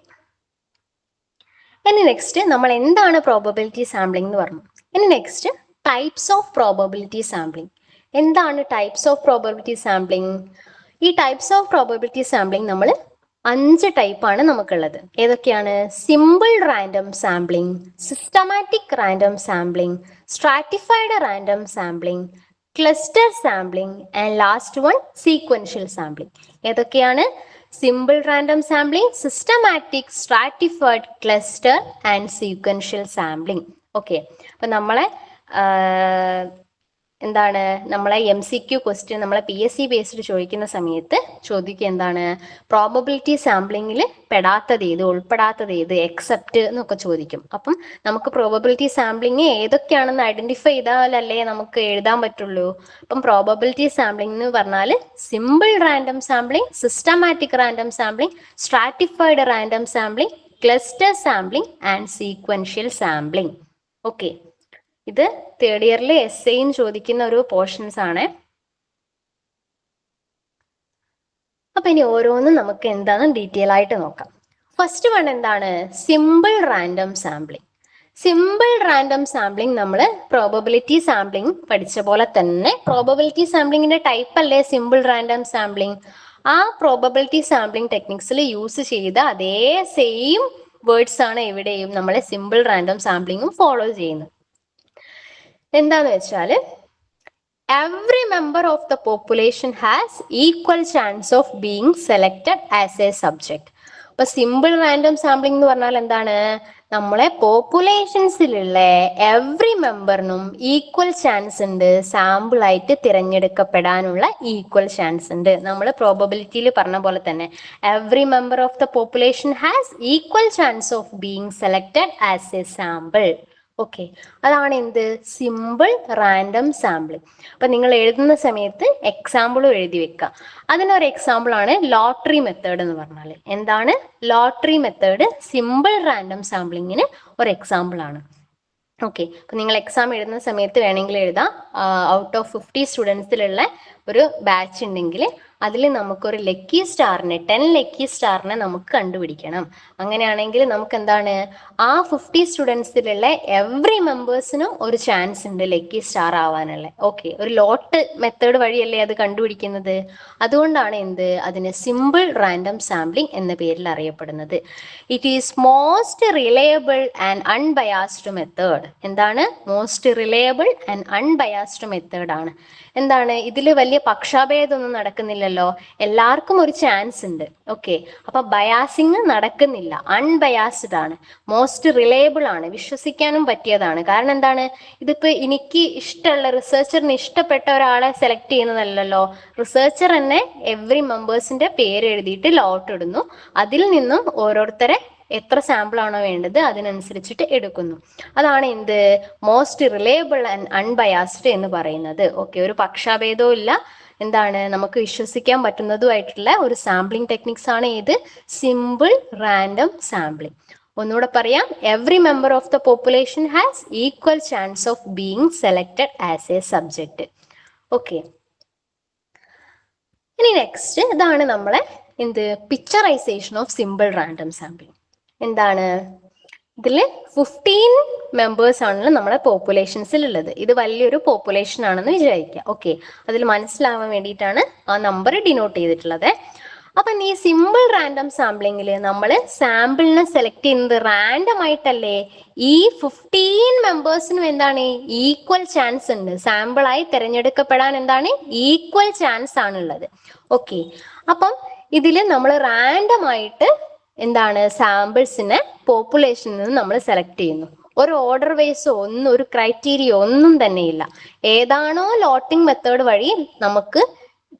ഇനി നെക്സ്റ്റ് നമ്മൾ എന്താണ് പ്രോബബിലിറ്റി സാമ്പിളിംഗ് എന്ന് പറഞ്ഞു. ഇനി next types of probability sampling. എന്താണ് ടൈപ്സ് ഓഫ് പ്രോബബിലിറ്റി സാമ്പിളിംഗ്? ഈ ടൈപ്സ് ഓഫ് പ്രോബബിലിറ്റി സാമ്പിളിംഗ് നമ്മൾ 5 ടൈപ്പാണ് നമുക്കുള്ളത്. ഏതൊക്കെയാണ്? Simple random sampling, systematic random sampling, stratified random sampling, cluster sampling and last one sequential sampling. ഏതൊക്കെയാണ്? Simple random sampling, systematic, stratified, cluster and sequential sampling. Okay. അപ്പൊ നമ്മളെ എന്താണ് നമ്മളെ MCQ ക്വസ്റ്റ്യൻ നമ്മളെ PSC ബേസ്ഡ് ചോദിക്കുന്ന സമയത്ത് ചോദിക്കുക എന്താണ്? പ്രോബബിലിറ്റി സാമ്പിളിങ്ങിൽ പെടാത്തത് ഏത്, ഉൾപ്പെടാത്തത് ഏത്, എക്സെപ്റ്റ് എന്നൊക്കെ ചോദിക്കും. അപ്പം നമുക്ക് പ്രോബബിലിറ്റി സാമ്പിളിങ് ഏതൊക്കെയാണെന്ന് ഐഡന്റിഫൈ ചെയ്താലല്ലേ നമുക്ക് എഴുതാൻ പറ്റുള്ളൂ. അപ്പം പ്രോബബിലിറ്റി സാമ്പിളിംഗ് എന്ന് പറഞ്ഞാൽ simple random sampling, systematic random sampling, stratified random sampling, cluster sampling and sequential sampling. Okay. ഇത് തേർഡ് ഇയറിൽ എസ്സേയും ചോദിക്കുന്ന ഒരു പോർഷൻസ് ആണ്. അപ്പൊ ഇനി ഓരോന്നും നമുക്ക് എന്താണെന്ന് ഡീറ്റെയിൽ ആയിട്ട് നോക്കാം. ഫസ്റ്റ് വൺ എന്താണ്? Simple random sampling. Simple random sampling നമ്മൾ പ്രോബബിലിറ്റി സാമ്പിളിംഗ് പഠിച്ച പോലെ തന്നെ പ്രോബബിലിറ്റി സാമ്പിളിംഗിന്റെ ടൈപ്പ് അല്ലേ സിമ്പിൾ റാൻഡം സാമ്പിളിംഗ്. ആ പ്രോബബിലിറ്റി സാമ്പിളിംഗ് ടെക്നിക്സിൽ യൂസ് ചെയ്ത അതേ സെയിം വേർഡ്സ് ആണ് എവിടെയും നമ്മളെ സിമ്പിൾ റാൻഡം സാമ്പിളിംഗും ഫോളോ ചെയ്യുന്നത്. എന്താന്ന് വെച്ചാൽ every member of the population has equal chance of being selected as a subject. അപ്പൊ സിമ്പിൾ റാൻഡം സാമ്പിളിംഗ് എന്ന് പറഞ്ഞാൽ എന്താണ്? നമ്മളെ പോപ്പുലേഷൻസിലുള്ള എവറി മെമ്പറിനും ഈക്വൽ ചാൻസ് ഉണ്ട് സാമ്പിൾ ആയിട്ട് തിരഞ്ഞെടുക്കപ്പെടാനുള്ള ഈക്വൽ ചാൻസ് ഉണ്ട്. നമ്മൾ പ്രോബബിലിറ്റിയിൽ പറഞ്ഞ പോലെ തന്നെ every member of the population has equal chance of being selected as A sample. Okay. അതാണ് എന്ത്? Simple random sampling. അപ്പൊ നിങ്ങൾ എഴുതുന്ന സമയത്ത് എക്സാമ്പിളും എഴുതി വെക്കുക. അതിനൊരു എക്സാമ്പിൾ ആണ് ലോട്ടറി മെത്തേഡ് എന്ന് പറഞ്ഞാൽ. എന്താണ് ലോട്ടറി മെത്തേഡ്? സിമ്പിൾ റാൻഡം സാമ്പിളിങ്ങിന് ഒരു എക്സാമ്പിൾ ആണ്. ഓക്കെ. അപ്പൊ നിങ്ങൾ എക്സാം എഴുതുന്ന സമയത്ത് വേണമെങ്കിൽ എഴുതാം, ഔട്ട് ഓഫ് 50 സ്റ്റുഡൻസിലുള്ള ഒരു ബാച്ച് ഉണ്ടെങ്കിൽ അതിൽ നമുക്കൊരു ലക്കി സ്റ്റാറിനെ 10 ലക്കി സ്റ്റാറിനെ നമുക്ക് കണ്ടുപിടിക്കണം. അങ്ങനെയാണെങ്കിൽ നമുക്ക് എന്താണ്? ആ 50 സ്റ്റുഡൻസിലുള്ള എവറി മെമ്പേഴ്സിനും ഒരു ചാൻസ് ഉണ്ട് ലക്കി സ്റ്റാർ ആവാനുള്ള. ഓക്കെ. ഒരു ലോട്ട് മെത്തേഡ് വഴിയല്ലേ അത് കണ്ടുപിടിക്കുന്നത്. അതുകൊണ്ടാണ് എന്ത് അതിന് സിമ്പിൾ റാൻഡം സാമ്പിളിംഗ് എന്ന പേരിൽ അറിയപ്പെടുന്നത്. It is most reliable and unbiased method. എന്താണ്? Most reliable and unbiased method ആണ്. എന്താണ്? ഇതിൽ വലിയ പക്ഷാഭേദമൊന്നും നടക്കുന്നില്ലല്ലോ, എല്ലാവർക്കും ഒരു ചാൻസ് ഉണ്ട്. ഓക്കെ. അപ്പൊ ബയാസിങ് നടക്കുന്നില്ല, അൺബയാസ്ഡ് ആണ്, മോസ്റ്റ് റിലയബിൾ ആണ്, വിശ്വസിക്കാനും പറ്റിയതാണ്. കാരണം എന്താണ്? ഇതിപ്പോ എനിക്ക് ഇഷ്ടമുള്ള റിസർച്ചറിന് ഇഷ്ടപ്പെട്ട ഒരാളെ സെലക്ട് ചെയ്യുന്നതല്ലല്ലോ. റിസർച്ചർ തന്നെ എവറി മെമ്പേഴ്സിന്റെ പേര് എഴുതിയിട്ട് ലോട്ട് ഇടുന്നു. അതിൽ നിന്നും ഓരോരുത്തരെ എത്ര സാമ്പിൾ ആണോ വേണ്ടത് അതിനനുസരിച്ചിട്ട് എടുക്കുന്നു. അതാണ് എന്ത്? മോസ്റ്റ് റിലയബിൾ ആൻഡ് അൺബയാസ്ഡ് എന്ന് പറയുന്നത്. ഓക്കെ. ഒരു പക്ഷാഭേദവും ഇല്ല, എന്താണ് നമുക്ക് വിശ്വസിക്കാൻ പറ്റുന്നതുമായിട്ടുള്ള ഒരു സാമ്പിളിംഗ് ടെക്നിക്സ് ആണ് ഇത് സിമ്പിൾ റാൻഡം സാമ്പിളിംഗ്. ഒന്നുകൂടെ പറയാം, every member of the population has equal chance of being selected as A subject. Okay. ഇനി നെക്സ്റ്റ് ഇതാണ് നമ്മളെ എന്ത് picturisation of simple random sampling. എന്താണ്? ഇതിൽ 15 മെമ്പേഴ്സ് ആണല്ലോ നമ്മുടെ പോപ്പുലേഷൻസിൽ ഉള്ളത്. ഇത് വലിയൊരു പോപ്പുലേഷൻ ആണെന്ന് വിചാരിക്കുക. ഓക്കെ. അതിൽ മനസ്സിലാവാൻ വേണ്ടിയിട്ടാണ് ആ നമ്പർ ഡിനോട്ട് ചെയ്തിട്ടുള്ളത്. അപ്പം ഈ സിമ്പിൾ റാൻഡം സാമ്പിളിങ്ങിൽ നമ്മൾ സാമ്പിളിനെ സെലക്ട് ചെയ്യുന്നത് റാൻഡം ആയിട്ടല്ലേ. ഈ 15 മെമ്പേഴ്സിനും എന്താണ്? ഈക്വൽ ചാൻസ് ഉണ്ട്, സാമ്പിളായി തിരഞ്ഞെടുക്കപ്പെടാൻ എന്താണ്? ഈക്വൽ ചാൻസ് ആണുള്ളത്. ഓക്കെ. അപ്പം ഇതിൽ നമ്മൾ റാൻഡം ആയിട്ട് എന്താണ് സാമ്പിൾസിനെ പോപ്പുലേഷനിൽ നിന്ന് നമ്മൾ സെലക്ട് ചെയ്യുന്നു. ഒരു ഓർഡർ വൈസോ ഒന്നും ഒരു ക്രൈറ്റീരിയ ഒന്നും തന്നെ ഇല്ല. ഏതാണോ ലോട്ടിംഗ് മെത്തേഡ് വഴി നമുക്ക്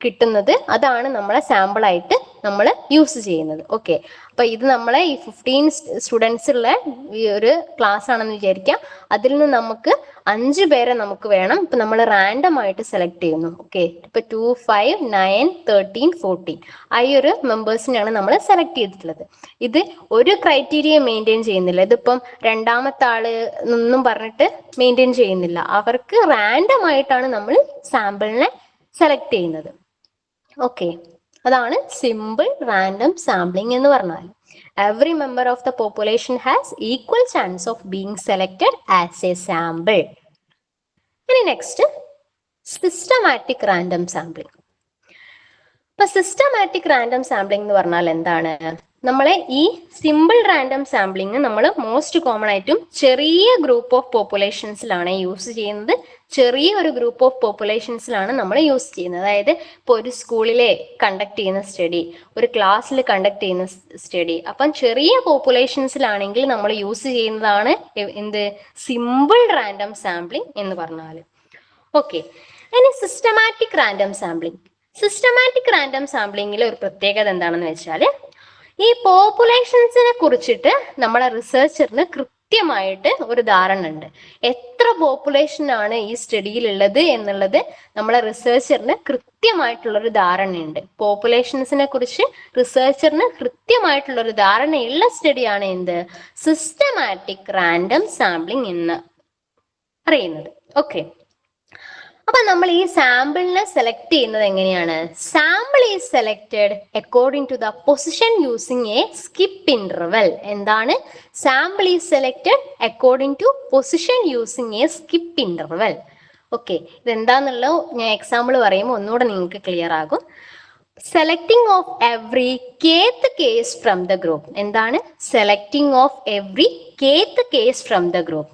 കിട്ടുന്നത് അതാണ് നമ്മളെ സാമ്പിൾ ആയിട്ട് നമ്മൾ യൂസ് ചെയ്യുന്നത്. ഓക്കെ. അപ്പൊ ഇത് നമ്മളെ ഈ 15 സ്റ്റുഡൻസ് ഉള്ള ഈ ഒരു ക്ലാസ് ആണെന്ന് വിചാരിക്കാം. അതിൽ നിന്ന് നമുക്ക് 5 പേരെ നമുക്ക് വേണം. ഇപ്പൊ നമ്മൾ റാൻഡം ആയിട്ട് സെലക്ട് ചെയ്യുന്നു. ഓക്കെ. ഇപ്പൊ 2, 5, 9, 13, 14 ആ ഈ ഒരു മെമ്പേഴ്സിനെയാണ് നമ്മൾ സെലക്ട് ചെയ്തിട്ടുള്ളത്. ഇത് ഒരു ക്രൈറ്റീരിയ മെയിൻറ്റെയിൻ ചെയ്യുന്നില്ല. ഇതിപ്പം രണ്ടാമത്തെ ആള് എന്നൊന്നും പറഞ്ഞിട്ട് മെയിൻറ്റെയിൻ ചെയ്യുന്നില്ല. അവർക്ക് റാൻഡം ആയിട്ടാണ് നമ്മൾ സാമ്പിളിനെ സെലക്ട് ചെയ്യുന്നത്. ഓക്കെ. അതാണ് സിമ്പിൾ റാൻഡം സാമ്പിളിംഗ് എന്ന് പറഞ്ഞാൽ. Every member of the population has equal chance of being selected as A sample. ഇനി നെക്സ്റ്റ് സിസ്റ്റമാറ്റിക് റാൻഡം സാമ്പിളിംഗ്. അപ്പൊ സിസ്റ്റമാറ്റിക് റാൻഡം സാമ്പിളിംഗ് എന്ന് പറഞ്ഞാൽ എന്താണ്? നമ്മളെ ഈ സിമ്പിൾ റാൻഡം സാമ്പിളിംഗ് നമ്മൾ മോസ്റ്റ് കോമൺ ആയിട്ടും ചെറിയ ഗ്രൂപ്പ് ഓഫ് പോപ്പുലേഷൻസിലാണ് യൂസ് ചെയ്യുന്നത്. ചെറിയ ഒരു ഗ്രൂപ്പ് ഓഫ് പോപ്പുലേഷൻസിലാണ് നമ്മൾ യൂസ് ചെയ്യുന്നത്. അതായത് ഇപ്പോൾ ഒരു സ്കൂളിലെ കണ്ടക്ട് ചെയ്യുന്ന സ്റ്റഡി, ഒരു ക്ലാസ്സിൽ കണ്ടക്ട് ചെയ്യുന്ന സ്റ്റഡി, അപ്പം ചെറിയ പോപ്പുലേഷൻസിലാണെങ്കിൽ നമ്മൾ യൂസ് ചെയ്യുന്നതാണ് എന്ത്? സിമ്പിൾ റാൻഡം സാമ്പിളിംഗ് എന്ന് പറഞ്ഞാൽ. ഓക്കെ, ഇനി systematic random sampling. Systematic random സാമ്പിളിംഗിൽ ഒരു പ്രത്യേകത എന്താണെന്ന് വെച്ചാൽ, ഈ പോപ്പുലേഷൻസിനെ കുറിച്ചിട്ട് നമ്മളെ റിസർച്ചറിന് കൃത്യമായിട്ട് ഒരു ധാരണ ഉണ്ട്. എത്ര പോപ്പുലേഷൻ ആണ് ഈ സ്റ്റഡിയിൽ ഉള്ളത് എന്നുള്ളത് നമ്മളെ റിസർച്ചറിന് കൃത്യമായിട്ടുള്ളൊരു ധാരണയുണ്ട്. പോപ്പുലേഷൻസിനെ കുറിച്ച് റിസർച്ചറിന് കൃത്യമായിട്ടുള്ളൊരു ധാരണയുള്ള സ്റ്റഡിയാണ് എന്ത്? സിസ്റ്റമാറ്റിക് റാൻഡം സാമ്പിളിംഗ് എന്ന് അറിയുന്നത്. ഓക്കെ, അപ്പൊ നമ്മൾ ഈ സാമ്പിളിനെ സെലക്ട് ചെയ്യുന്നത് എങ്ങനെയാണ്? Sample is selected according to the position using a skip interval. എന്താണ്? Sample is selected according to position using a skip interval. Okay, ഇതെന്താന്നുള്ളത് ഞാൻ എക്സാമ്പിൾ പറയുമ്പോൾ ഒന്നുകൂടെ നിങ്ങൾക്ക് ക്ലിയർ ആകും. Selecting of every kth case from the group. എന്താണ്? Selecting of every kth case from the group.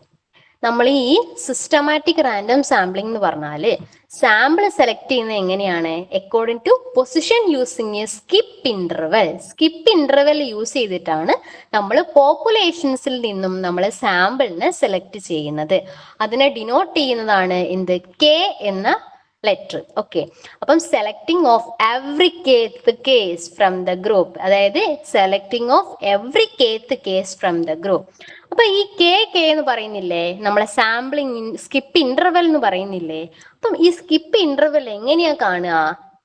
നമ്മൾ ഈ സിസ്റ്റമാറ്റിക് റാൻഡം സാമ്പിളിംഗ് എന്ന് പറഞ്ഞാല് സാമ്പിൾ സെലക്ട് ചെയ്യുന്നത് എങ്ങനെയാണ്? According to position using a skip interval. Skip interval use ചെയ്തിട്ടാണ് നമ്മൾ പോപ്പുലേഷൻസിൽ നിന്നും നമ്മൾ സാമ്പിളിനെ സെലക്ട് ചെയ്യുന്നത്. അതിനെ ഡിനോട്ട് ചെയ്യുന്നതാണ് എന്ത്? കെ എന്ന ലെറ്റർ. ഓക്കെ, അപ്പം selecting of every kth case from the group, അതായത് selecting of every kth case from the group. അപ്പൊ ഈ കെ എന്ന് പറയുന്നില്ലേ, നമ്മളെ സാമ്പിളിംഗ് സ്കിപ്പ് ഇന്റർവെൽ എന്ന് പറയുന്നില്ലേ? അപ്പം ഈ സ്കിപ്പ് ഇന്റർവെൽ എങ്ങനെയാ കാണുക?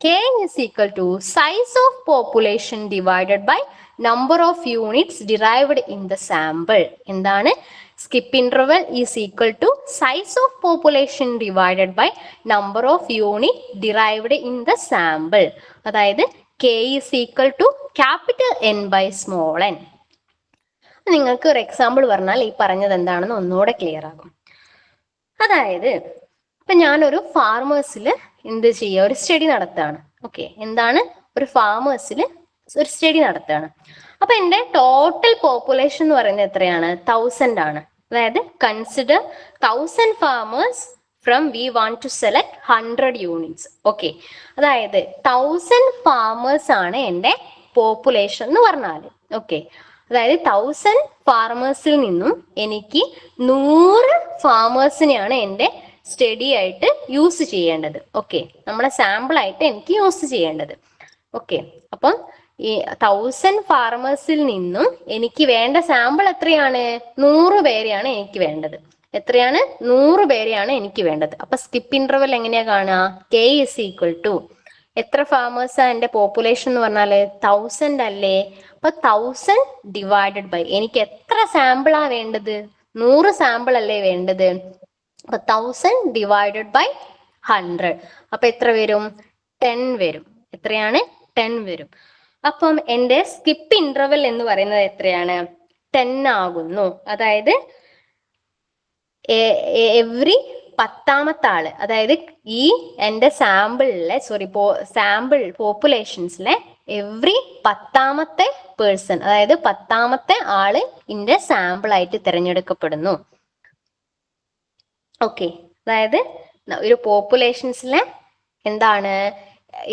K is equal to size of population divided by number of units derived in the sample. എന്താണ്? skip interval is equal to size of population divided by number of unit derived in the sample. അതായത് k is equal to capital N by small n. നിങ്ങൾക്ക് ഒരു example പറഞ്ഞാൽ ഈ പറഞ്ഞത് എന്താണെന്ന് ഒന്നുകൂടെ clear ആകും. അതായത് ഇപ്പൊ ഞാനൊരു ഫാർമേഴ്സിൽ എന്ത് ചെയ്യുക? ഒരു സ്റ്റഡി നടത്തുകയാണ്. ഓക്കെ, എന്താണ്? ഒരു ഫാർമേഴ്സിൽ ഒരു സ്റ്റഡി നടത്തുകയാണ്. അപ്പൊ എൻ്റെ ടോട്ടൽ പോപ്പുലേഷൻ എന്ന് പറയുന്നത് എത്രയാണ്? 1000 ആണ്. അതായത് consider 1000 farmers from we want to select 100 units. Okay, അതായത് 1000 ഫാമേഴ്സ് ആണ് എൻ്റെ പോപ്പുലേഷൻ എന്ന് പറഞ്ഞാൽ. ഓക്കെ, അതായത് 1000 ഫാർമേഴ്സിൽ നിന്നും എനിക്ക് 100 ഫാമേഴ്സിനെയാണ് എൻ്റെ സ്റ്റഡി ആയിട്ട് യൂസ് ചെയ്യേണ്ടത്. ഓക്കെ, നമ്മളെ സാമ്പിൾ ആയിട്ട് എനിക്ക് യൂസ് ചെയ്യേണ്ടത്. ഓക്കെ, അപ്പം ഈ 1000 ഫാർമേഴ്സിൽ നിന്നും എനിക്ക് വേണ്ട സാമ്പിൾ എത്രയാണ്? 100 പേരെയാണ് എനിക്ക് വേണ്ടത്. എത്രയാണ്? 100 പേരെയാണ് എനിക്ക് വേണ്ടത്. അപ്പൊ സ്കിപ്പ് ഇന്റർവെൽ എങ്ങനെയാ കാണുക? കെ ഇസ് ഈക്വൽ ടു എത്ര ഫാമേഴ്സാ എൻ്റെ പോപ്പുലേഷൻ എന്ന് പറഞ്ഞാല് 1000 അല്ലേ? അപ്പൊ 1000 ഡിവൈഡഡ് ബൈ എനിക്ക് എത്ര സാമ്പിളാ വേണ്ടത്? 100 സാമ്പിൾ അല്ലേ വേണ്ടത്? അപ്പൊ 1000 ഡിവൈഡഡ് ബൈ 100. അപ്പൊ എത്ര വരും? 10 വരും. എത്രയാണ്? 10 വരും. അപ്പം എൻ്റെ സ്കിപ്പ് ഇന്റർവെൽ എന്ന് പറയുന്നത് എത്രയാണ്? 10 ആകുന്നു. അതായത് എവറി 10ാമത്തെ ആള്, അതായത് ഈ എൻ്റെ സാമ്പിളിലെ സാമ്പിൾ പോപ്പുലേഷൻസിലെ എവറി 10ാമത്തെ പേഴ്സൺ, അതായത് 10ാമത്തെ ആള് ഇതിന്റെ സാമ്പിൾ ആയിട്ട് തിരഞ്ഞെടുക്കപ്പെടുന്നു. ഓക്കെ, അതായത് ഒരു പോപ്പുലേഷൻസിലെ എന്താണ്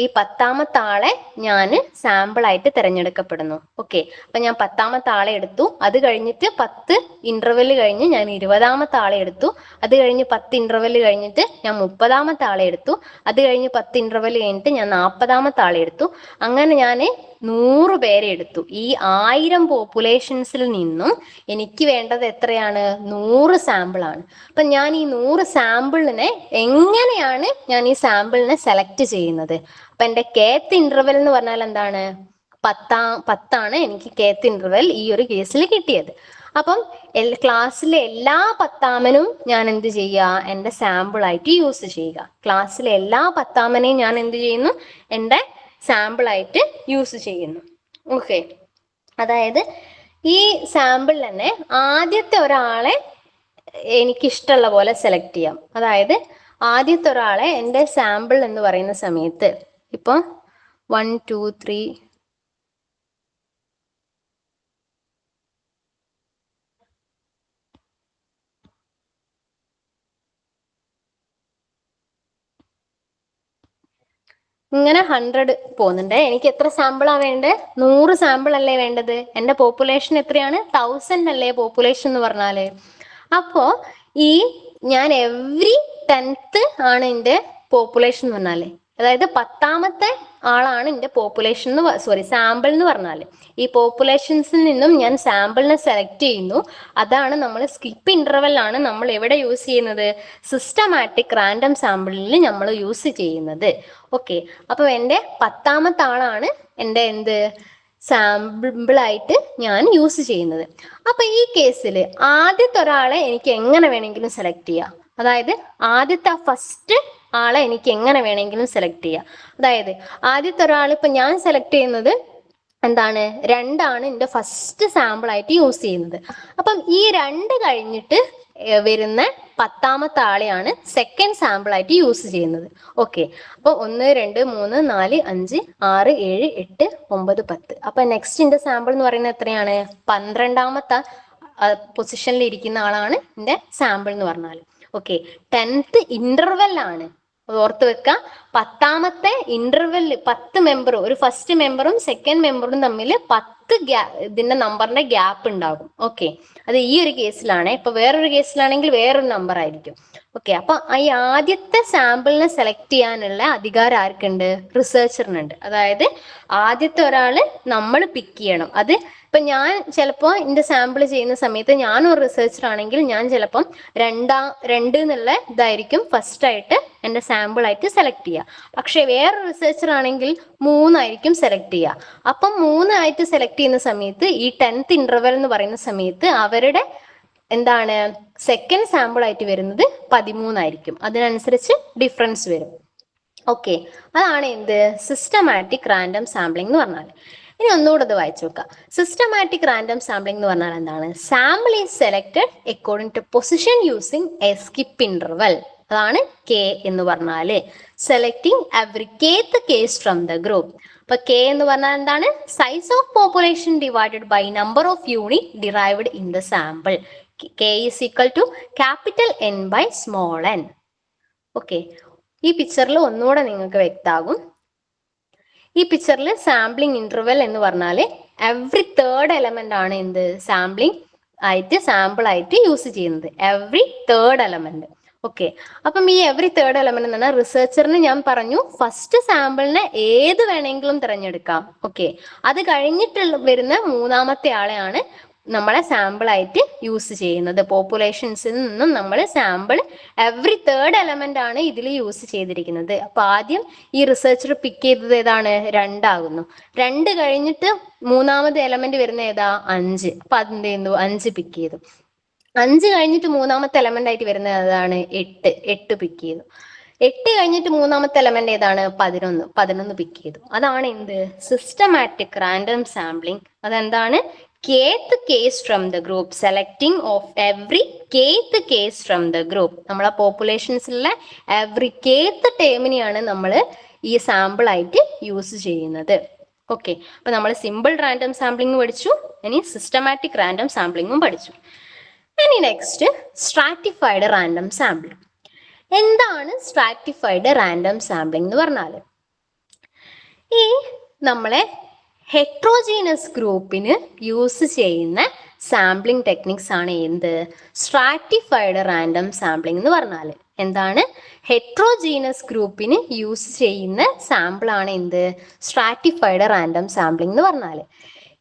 ഈ 10ാമത്തെ ആളെ ഞാൻ സാമ്പിൾ ആയിട്ട് തിരഞ്ഞെടുക്കപ്പെടുന്നു. ഓക്കെ, അപ്പൊ ഞാൻ 10ാമത്തെ ആളെ എടുത്തു. അത് കഴിഞ്ഞിട്ട് 10 ഇന്റർവെല് കഴിഞ്ഞ് ഞാൻ 20ാമത്തെ ആളെ എടുത്തു. അത് കഴിഞ്ഞ് 10 ഇന്റർവെല് കഴിഞ്ഞിട്ട് ഞാൻ 30ാമത്തെ ആളെ എടുത്തു. അത് കഴിഞ്ഞ് 10 ഇന്റർവെല് കഴിഞ്ഞിട്ട് ഞാൻ 40ാമത്തെ ആളെ എടുത്തു. അങ്ങനെ ഞാൻ 100 പേരെ എടുത്തു. ഈ 1000 പോപ്പുലേഷൻസിൽ നിന്നും എനിക്ക് വേണ്ടത് എത്രയാണ്? 100 സാമ്പിൾ ആണ്. അപ്പൊ ഞാൻ ഈ 100 സാമ്പിളിനെ എങ്ങനെയാണ് ഞാൻ ഈ സാമ്പിളിനെ സെലക്ട് ചെയ്യുന്നത്? അപ്പൊ എൻ്റെ kth ഇന്റർവെൽ എന്ന് പറഞ്ഞാൽ എന്താണ്? 10 എനിക്ക് kth ഇന്റർവെൽ ഈ ഒരു കേസിൽ കിട്ടിയത്. അപ്പം ക്ലാസ്സിലെ എല്ലാ 10ാമനും ഞാൻ എന്ത് ചെയ്യുക? എൻ്റെ സാമ്പിൾ ആയിട്ട് യൂസ് ചെയ്യുക. ക്ലാസ്സിലെ എല്ലാ 10ാമനെയും ഞാൻ എന്ത് ചെയ്യുന്നു? എൻ്റെ സാമ്പിൾ ആയിട്ട് യൂസ് ചെയ്യുന്നു. ഓക്കെ, അതായത് ഈ സാമ്പിൾ തന്നെ ആദ്യത്തെ ഒരാളെ എനിക്കിഷ്ടമുള്ള പോലെ സെലക്ട് ചെയ്യാം. അതായത് ആദ്യത്തെ ഒരാളെ എൻ്റെ സാമ്പിൾ എന്ന് പറയുന്ന സമയത്ത് ഇപ്പം 1 2 3 ഇങ്ങനെ 100 പോകുന്നുണ്ട്. എനിക്ക് എത്ര സാമ്പിളാ വേണ്ടത്? 100 സാമ്പിൾ അല്ലേ വേണ്ടത്? എൻ്റെ പോപ്പുലേഷൻ എത്രയാണ്? 1000 അല്ലേ പോപ്പുലേഷൻ എന്ന് പറഞ്ഞാല്. അപ്പോ ഈ ഞാൻ എവറി 10th ആണ് എൻ്റെ പോപ്പുലേഷൻ എന്ന് പറഞ്ഞാല്, അതായത് 10ാമത്തെ ആളാണ് എൻ്റെ പോപ്പുലേഷൻ സാമ്പിൾ എന്ന് പറഞ്ഞാല്. ഈ പോപ്പുലേഷൻസിൽ നിന്നും ഞാൻ സാമ്പിളിനെ സെലക്ട് ചെയ്യുന്നു. അതാണ് നമ്മൾ സ്കിപ്പ് ഇന്റർവെൽ നമ്മൾ എവിടെ യൂസ് ചെയ്യുന്നത്? സിസ്റ്റമാറ്റിക് റാൻഡം സാമ്പിളിൽ നമ്മൾ യൂസ് ചെയ്യുന്നത്. ഓക്കെ, അപ്പൊ എൻ്റെ 10ാമത്തെ ആളാണ് എൻ്റെ സാമ്പിളായിട്ട് ഞാൻ യൂസ് ചെയ്യുന്നത്. അപ്പൊ ഈ കേസിൽ ആദ്യത്തെ ഒരാളെ എനിക്ക് എങ്ങനെ വേണമെങ്കിലും സെലക്ട് ചെയ്യാം. അതായത് ആദ്യത്തെ ഫസ്റ്റ് ആളെ എനിക്ക് എങ്ങനെ വേണമെങ്കിലും സെലക്ട് ചെയ്യാം. അതായത് ആദ്യത്തെ ഒരാൾ ഇപ്പൊ ഞാൻ സെലക്ട് ചെയ്യുന്നത് എന്താണ്? 2 ആണ് എൻ്റെ ഫസ്റ്റ് സാമ്പിൾ ആയിട്ട് യൂസ് ചെയ്യുന്നത്. അപ്പം ഈ 2 കഴിഞ്ഞിട്ട് വരുന്ന 10ാമത്തെ ആളെയാണ് സെക്കൻഡ് സാമ്പിൾ ആയിട്ട് യൂസ് ചെയ്യുന്നത്. ഓക്കെ, അപ്പൊ 1 2 3 4 5 6 7 8 9 10. അപ്പൊ നെക്സ്റ്റ് സാമ്പിൾ എന്ന് പറയുന്നത് എത്രയാണ്? 12ാമത്തെ പൊസിഷനിൽ ഇരിക്കുന്ന ആളാണ് എൻ്റെ സാമ്പിൾ എന്ന് പറഞ്ഞാൽ. ഓക്കെ, 10th ഇന്റർവെൽ ആണ്. ഓർത്ത് വെക്കുക, 10ാമത്തെ ഇന്റർവെൽ 10 മെമ്പർ, ഒരു ഫസ്റ്റ് മെമ്പറും സെക്കൻഡ് മെമ്പറും തമ്മിൽ 10 ഇതിന്റെ നമ്പറിന്റെ ഗ്യാപ്പ് ഉണ്ടാകും. ഓക്കെ, അത് ഈ ഒരു കേസിലാണ്. ഇപ്പൊ വേറൊരു കേസിലാണെങ്കിൽ വേറൊരു നമ്പർ ആയിരിക്കും. ഓക്കെ, അപ്പൊ ഈ ആദ്യത്തെ സാമ്പിളിനെ സെലക്ട് ചെയ്യാനുള്ള അധികാരം ആർക്കുണ്ട്? റിസർച്ചറിനുണ്ട്. അതായത് ആദ്യത്തെ ഒരാള് നമ്മൾ പിക്ക് ചെയ്യണം. അത് ഇപ്പൊ ഞാൻ ചിലപ്പോൾ എൻ്റെ സാമ്പിൾ ചെയ്യുന്ന സമയത്ത് ഞാനൊരു റിസർച്ചർ ആണെങ്കിൽ ഞാൻ ചിലപ്പം 2 എന്നുള്ള ഇതായിരിക്കും ഫസ്റ്റ് ആയിട്ട് എൻ്റെ സാമ്പിൾ ആയിട്ട് സെലക്ട് ചെയ്യുക. പക്ഷെ വേറൊരു റിസർച്ചർ ആണെങ്കിൽ 3 ആയിരിക്കും സെലക്ട് ചെയ്യുക. അപ്പം 3 ആയിട്ട് സെലക്ട് ചെയ്യുന്ന സമയത്ത് ഈ 10th ഇന്റർവെൽ എന്ന് പറയുന്ന സമയത്ത് അവരുടെ സെക്കൻഡ് സാമ്പിൾ ആയിട്ട് വരുന്നത് 13 ആയിരിക്കും. അതിനനുസരിച്ച് ഡിഫറൻസ് വരും. ഓക്കെ, അതാണ് സിസ്റ്റമാറ്റിക് റാൻഡം സാമ്പിളിംഗ് എന്ന് പറഞ്ഞാൽ. ഇനി ഒന്നുകൂടെ അത് വായിച്ചു നോക്കാം. സിസ്റ്റമാറ്റിക് റാൻഡം സാമ്പിളിംഗ് എന്ന് പറഞ്ഞാൽ എന്താണ്? Sample is selected according to position using a skip interval. അതാണ് കെ എന്ന് പറഞ്ഞാല്. Selecting every kth case from the group. അപ്പൊ കെ എന്ന് പറഞ്ഞാൽ എന്താണ്? Size of population divided by number of unit derived in the sample. K is equal to capital N by small n. Okay, ഈ പിക്ചറിൽ ഒന്നുകൂടെ നിങ്ങൾക്ക് വ്യക്തമാകും. ഈ പിക്ചറിൽ സാമ്പിളിംഗ് ഇന്റർവെൽ എന്ന് പറഞ്ഞാൽ എവറി 3rd എലമെന്റ് ആണ് സാമ്പിൾ ആയിട്ട് യൂസ് ചെയ്യുന്നത്. Every 3rd element. ഓക്കെ, അപ്പം ഈ എവറി 3rd എലമെന്റ് എന്ന് പറഞ്ഞാൽ റിസർച്ചറിന് ഞാൻ പറഞ്ഞു ഫസ്റ്റ് സാമ്പിളിനെ ഏത് വേണമെങ്കിലും തിരഞ്ഞെടുക്കാം. ഓക്കെ, അത് കഴിഞ്ഞിട്ട് വരുന്ന 3ാമത്തെ ആളെയാണ് നമ്മളെ സാമ്പിൾ ആയിട്ട് യൂസ് ചെയ്യുന്നത്. പോപ്പുലേഷൻസിൽ നിന്നും നമ്മൾ സാമ്പിൾ എവറി 3rd എലമെന്റ് ആണ് ഇതിൽ യൂസ് ചെയ്തിരിക്കുന്നത്. അപ്പൊ ആദ്യം ഈ റിസർച്ചർ പിക്ക് ചെയ്തത് ഏതാണ്? 2 ആകുന്നു. 2 കഴിഞ്ഞിട്ട് 3ാമത് എലമെന്റ് വരുന്ന ഏതാ? 5. അപ്പൊ അതെന്ത് ചെയ്യുന്നു? 5 പിക്ക് ചെയ്തു. 5 കഴിഞ്ഞിട്ട് 3ാമത്തെ എലമെന്റ് ആയിട്ട് വരുന്നത് ഏതാണ്? 8 പിക്ക് ചെയ്തു. 8 കഴിഞ്ഞിട്ട് 3ാമത്തെ എലമെന്റ് ഏതാണ്? 11 പിക്ക് ചെയ്തു. അതാണ് സിസ്റ്റമാറ്റിക് റാൻഡം സാമ്പിളിംഗ്. അതെന്താണ്? kth case from the group, selecting of every kth case from the group. നമ്മളെ പോപ്പുലേഷൻസിലെ എവറി kth ടേമിനെയാണ് നമ്മൾ ഈ സാമ്പിൾ ആയിട്ട് യൂസ് ചെയ്യുന്നത്. ഓക്കെ, അപ്പൊ നമ്മൾ സിമ്പിൾ റാൻഡം സാമ്പിളിംഗ് പഠിച്ചു. ഇനി സിസ്റ്റമാറ്റിക് റാൻഡം സാമ്പിളിംഗും പഠിച്ചു. ഇനി നെക്സ്റ്റ് സ്ട്രാറ്റിഫൈഡ് റാൻഡം സാമ്പിളിംഗ്. എന്താണ് സ്ട്രാറ്റിഫൈഡ് റാൻഡം സാമ്പിളിംഗ് എന്ന് പറഞ്ഞാൽ? ഈ നമ്മളെ ഹെട്രോജീനസ് ഗ്രൂപ്പിന് യൂസ് ചെയ്യുന്ന സാമ്പിളിംഗ് ടെക്നിക്സ് ആണ് സ്ട്രാറ്റിഫൈഡ് റാൻഡം സാമ്പിളിംഗ് എന്ന് പറഞ്ഞാൽ. എന്താണ്? ഹെട്രോജീനസ് ഗ്രൂപ്പിന് യൂസ് ചെയ്യുന്ന സാമ്പിൾ ആണ് സ്ട്രാറ്റിഫൈഡ് റാൻഡം സാമ്പിളിംഗ് എന്ന് പറഞ്ഞാൽ.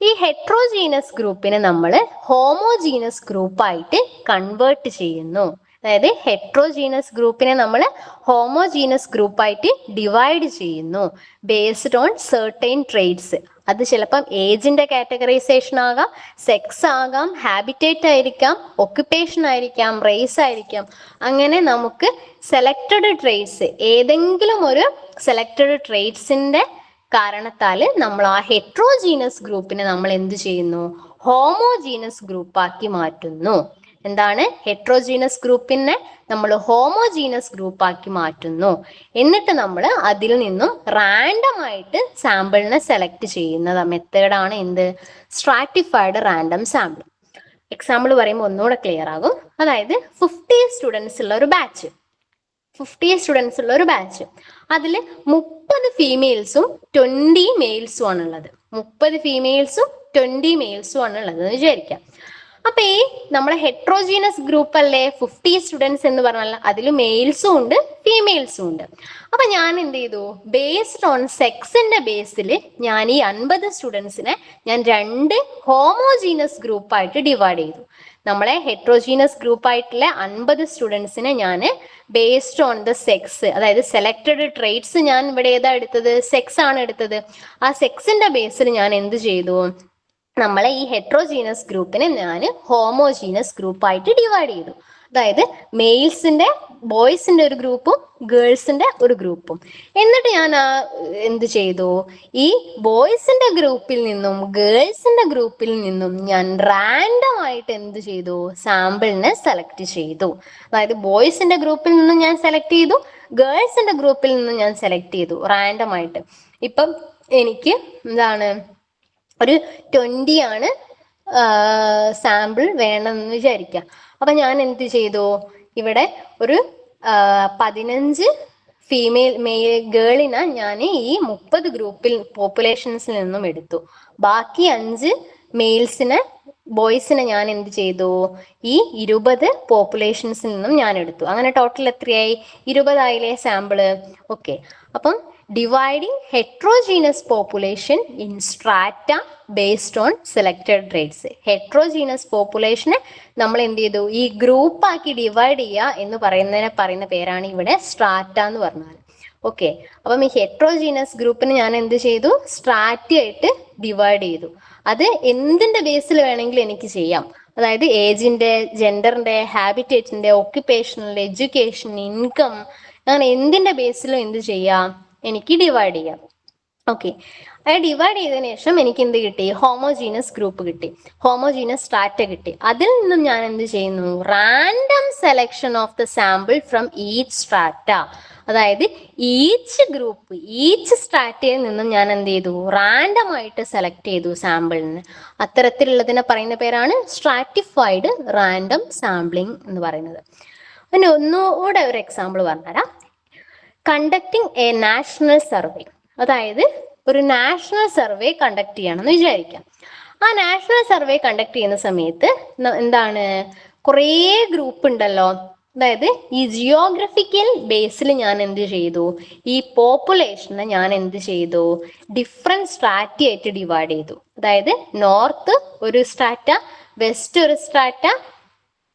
ഈ ഹെട്രോജീനസ് ഗ്രൂപ്പിനെ നമ്മൾ ഹോമോജീനസ് ഗ്രൂപ്പായിട്ട് കൺവേർട്ട് ചെയ്യുന്നു. അതായത് ഹെട്രോജീനസ് ഗ്രൂപ്പിനെ നമ്മൾ ഹോമോജീനസ് ഗ്രൂപ്പായിട്ട് ഡിവൈഡ് ചെയ്യുന്നു ബേസ്ഡ് ഓൺ സെർട്ടൈൻ ട്രേറ്റ്സ്. അത് ചിലപ്പം ഏജിന്റെ കാറ്റഗറൈസേഷൻ ആകാം, സെക്സ് ആകാം, ഹാബിറ്റേറ്റ് ആയിരിക്കാം, ഒക്യുപ്പേഷൻ ആയിരിക്കാം, റേസ് ആയിരിക്കാം. അങ്ങനെ നമുക്ക് സെലക്റ്റഡ് ട്രേറ്റ്സ്, ഏതെങ്കിലും ഒരു സെലക്റ്റഡ് ട്രേറ്റ്സിന്റെ കാരണത്താൽ നമ്മൾ ആ ഹെട്രോജീനസ് ഗ്രൂപ്പിനെ നമ്മൾ എന്ത് ചെയ്യുന്നു? ഹോമോജീനസ് ഗ്രൂപ്പാക്കി മാറ്റുന്നു. എന്താണ്? ഹെട്രോജീനസ് ഗ്രൂപ്പിനെ നമ്മൾ ഹോമോജീനസ് ഗ്രൂപ്പാക്കി മാറ്റുന്നു. എന്നിട്ട് നമ്മൾ അതിൽ നിന്നും റാൻഡം ആയിട്ട് സാമ്പിളിനെ സെലക്ട് ചെയ്യുന്ന മെത്തേഡാണ് എന്ത്? Stratified random sample. എക്സാമ്പിൾ പറയുമ്പോൾ ഒന്നുകൂടെ ക്ലിയർ ആകും. അതായത് 50 സ്റ്റുഡൻസ് ഉള്ള ഒരു ബാച്ച്, 50 സ്റ്റുഡൻസ് ഉള്ള ഒരു ബാച്ച്, അതിൽ 30 ഫീമെയിൽസും 20 മെയിൽസും ആണുള്ളത്. 30 ഫീമെയിൽസും 20 മെയിൽസും ആണുള്ളത് എന്ന് വിചാരിക്കാം. അപ്പൊ ഈ നമ്മളെ ഹെട്രോജീനസ് ഗ്രൂപ്പ് അല്ലേ 50 സ്റ്റുഡൻസ് എന്ന് പറഞ്ഞാൽ അതിൽ മെയിൽസും ഉണ്ട് ഫീമെയിൽസും ഉണ്ട്. അപ്പൊ ഞാൻ എന്ത് ചെയ്തു? ബേസ്ഡ് ഓൺ സെക്സിന്റെ ബേസിൽ ഞാൻ ഈ 50 സ്റ്റുഡൻസിനെ ഞാൻ 2 ഹോമോജീനസ് ഗ്രൂപ്പായിട്ട് ഡിവൈഡ് ചെയ്തു. നമ്മളെ ഹെട്രോജീനസ് ഗ്രൂപ്പായിട്ടുള്ള 50 സ്റ്റുഡൻസിനെ ഞാൻ ബേസ്ഡ് ഓൺ ദ സെക്സ്, അതായത് സെലക്ടഡ് ട്രേറ്റ്സ്, ഞാൻ ഇവിടെ ഏതാ എടുത്തത്? സെക്സ് ആണ് എടുത്തത്. ആ സെക്സിന്റെ ബേസിൽ ഞാൻ എന്ത് ചെയ്തു? നമ്മളെ ഈ ഹെട്രോജീനസ് ഗ്രൂപ്പിനെ ഞാൻ ഹോമോജീനസ് ഗ്രൂപ്പായിട്ട് ഡിവൈഡ് ചെയ്തു. അതായത് മെയിൽസിന്റെ, ബോയ്സിന്റെ ഒരു ഗ്രൂപ്പും ഗേൾസിന്റെ ഒരു ഗ്രൂപ്പും. എന്നിട്ട് ഞാൻ എന്ത് ചെയ്തു? ഈ ബോയ്സിന്റെ ഗ്രൂപ്പിൽ നിന്നും ഗേൾസിന്റെ ഗ്രൂപ്പിൽ നിന്നും ഞാൻ റാൻഡം ആയിട്ട് എന്ത് ചെയ്തു? സാമ്പിളിനെ സെലക്ട് ചെയ്തു. അതായത് ബോയ്സിന്റെ ഗ്രൂപ്പിൽ നിന്നും ഞാൻ സെലക്ട് ചെയ്തു, ഗേൾസിന്റെ ഗ്രൂപ്പിൽ നിന്നും ഞാൻ സെലക്ട് ചെയ്തു റാൻഡം ആയിട്ട്. ഇപ്പം എനിക്ക് എന്താണ്, ഒരു 20 ആണ് സാമ്പിൾ വേണമെന്ന് വിചാരിക്കാം. അപ്പൊ ഞാൻ എന്ത് ചെയ്തു? ഇവിടെ ഒരു 15 ഗേളിനെ ഞാൻ ഈ 30 ഗ്രൂപ്പിൽ പോപ്പുലേഷൻസിൽ നിന്നും എടുത്തു. ബാക്കി 5 മെയിൽസിനെ, ബോയ്സിനെ ഞാൻ എന്ത് ചെയ്തു? ഈ 20 പോപ്പുലേഷൻസിൽ നിന്നും ഞാൻ എടുത്തു. അങ്ങനെ ടോട്ടൽ എത്രയായി? 20 ആയില്ലേ സാമ്പിള്? ഓക്കെ. അപ്പം dividing heterogeneous population in strata based on selected traits. Heterogeneous പോപ്പുലേഷനെ നമ്മൾ എന്ത് ചെയ്തു? ഈ ഗ്രൂപ്പാക്കി ഡിവൈഡ് ചെയ്യുക എന്ന് പറയുന്ന പേരാണ് ഇവിടെ സ്ട്രാറ്റ എന്ന് പറഞ്ഞാൽ. ഓക്കെ. അപ്പം ഈ ഹെട്രോജീനസ് ഗ്രൂപ്പിനെ ഞാൻ എന്ത് ചെയ്തു? സ്ട്രാറ്റ ആയിട്ട് ഡിവൈഡ് ചെയ്തു. അത് എന്തിന്റെ ബേസിൽ വേണമെങ്കിലും എനിക്ക് ചെയ്യാം. അതായത് ഏജിന്റെ, ജെൻഡറിന്റെ, ഹാബിറ്റേറ്റിന്റെ, ഓക്യുപ്പേഷണൽ, എഡ്യൂക്കേഷൻ, ഇൻകം, അങ്ങനെ എന്തിന്റെ ബേസിലും എന്ത് ചെയ്യാം? എനിക്ക് ഡിവൈഡ് ചെയ്യാം. ഓക്കെ. അത് ഡിവൈഡ് ചെയ്തതിനു ശേഷം എനിക്ക് എന്ത് കിട്ടി? ഹോമോജീനസ് ഗ്രൂപ്പ് കിട്ടി, ഹോമോജീനസ് സ്ട്രാറ്റ കിട്ടി. അതിൽ നിന്നും ഞാൻ എന്ത് ചെയ്യുന്നു? Random selection of the sample from each strata. അതായത് ഈച്ച് ഗ്രൂപ്പ്, ഈച്ച് സ്ട്രാറ്റയിൽ നിന്നും ഞാൻ എന്ത് ചെയ്തു? റാൻഡം ആയിട്ട് സെലക്ട് ചെയ്തു സാമ്പിളിന്. അത്തരത്തിലുള്ളതിനെ പറയുന്ന പേരാണ് സ്ട്രാറ്റിഫൈഡ് റാൻഡം സാമ്പിളിംഗ് എന്ന് പറയുന്നത്. പിന്നെ ഒന്നുകൂടെ ഒരു എക്സാമ്പിൾ പറഞ്ഞുതരാം. Conducting A national survey. അതായത് ഒരു നാഷണൽ സർവേ കണ്ടക്ട് ചെയ്യണമെന്ന് വിചാരിക്കാം. ആ നാഷണൽ സർവേ കണ്ടക്ട് ചെയ്യുന്ന സമയത്ത് എന്താണ്, കുറേ ഗ്രൂപ്പ് ഉണ്ടല്ലോ. അതായത് ഈ ജിയോഗ്രഫിക്കൽ ബേസിൽ ഞാൻ എന്ത് ചെയ്തു? ഈ പോപ്പുലേഷനെ ഞാൻ എന്ത് ചെയ്തു? ഡിഫറെന്റ് സ്ട്രാറ്റ ആയിട്ട് ഡിവൈഡ് ചെയ്തു. അതായത് നോർത്ത് ഒരു സ്ട്രാറ്റ, വെസ്റ്റ് ഒരു സ്ട്രാറ്റ,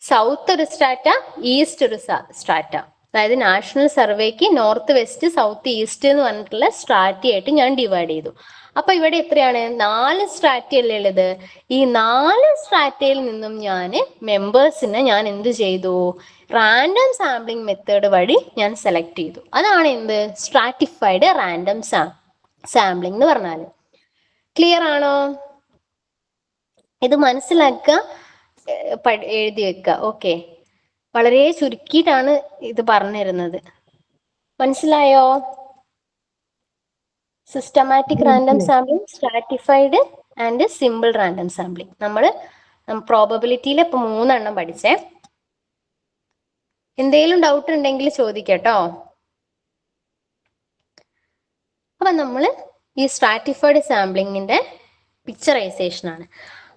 സൗത്ത് ഒരു സ്ട്രാറ്റ, ഈസ്റ്റ് ഒരു സ്ട്രാറ്റ. അതായത് നാഷണൽ സർവേക്ക് നോർത്ത്, വെസ്റ്റ്, സൗത്ത്, ഈസ്റ്റ് എന്ന് പറഞ്ഞിട്ടുള്ള സ്ട്രാറ്റ ആയിട്ട് ഞാൻ ഡിവൈഡ് ചെയ്തു. അപ്പൊ ഇവിടെ എത്രയാണ്? 4 സ്ട്രാറ്റ അല്ലേ ഉള്ളത്. ഈ 4 സ്ട്രാറ്റയിൽ നിന്നും ഞാൻ മെമ്പേഴ്സിനെ ഞാൻ എന്ത് ചെയ്തു? റാൻഡം സാമ്പിളിംഗ് മെത്തേഡ് വഴി ഞാൻ സെലക്ട് ചെയ്തു. അതാണ് എന്ത്? സ്ട്രാറ്റിഫൈഡ് റാൻഡം സാമ്പിളിംഗ് എന്ന് പറഞ്ഞാൽ. ക്ലിയർ ആണോ? ഇത് മനസ്സിലാക്കുക, എഴുതി വെക്കുക. ഓക്കെ. വളരെ ചുരുക്കിയിട്ടാണ് ഇത് പറഞ്ഞിരുന്നത്. മനസ്സിലായോ? Systematic random sampling, stratified and simple random sampling. നമ്മൾ പ്രോബബിലിറ്റിയിൽ ഇപ്പൊ 3 എണ്ണം പഠിച്ചേ. എന്തെങ്കിലും ഡൗട്ട് ഉണ്ടെങ്കിൽ ചോദിക്കട്ടോ. അപ്പൊ നമ്മൾ ഈ സ്ട്രാറ്റിഫൈഡ് സാമ്പിളിങ്ങിന്റെ പിക്ചറൈസേഷൻ ആണ്.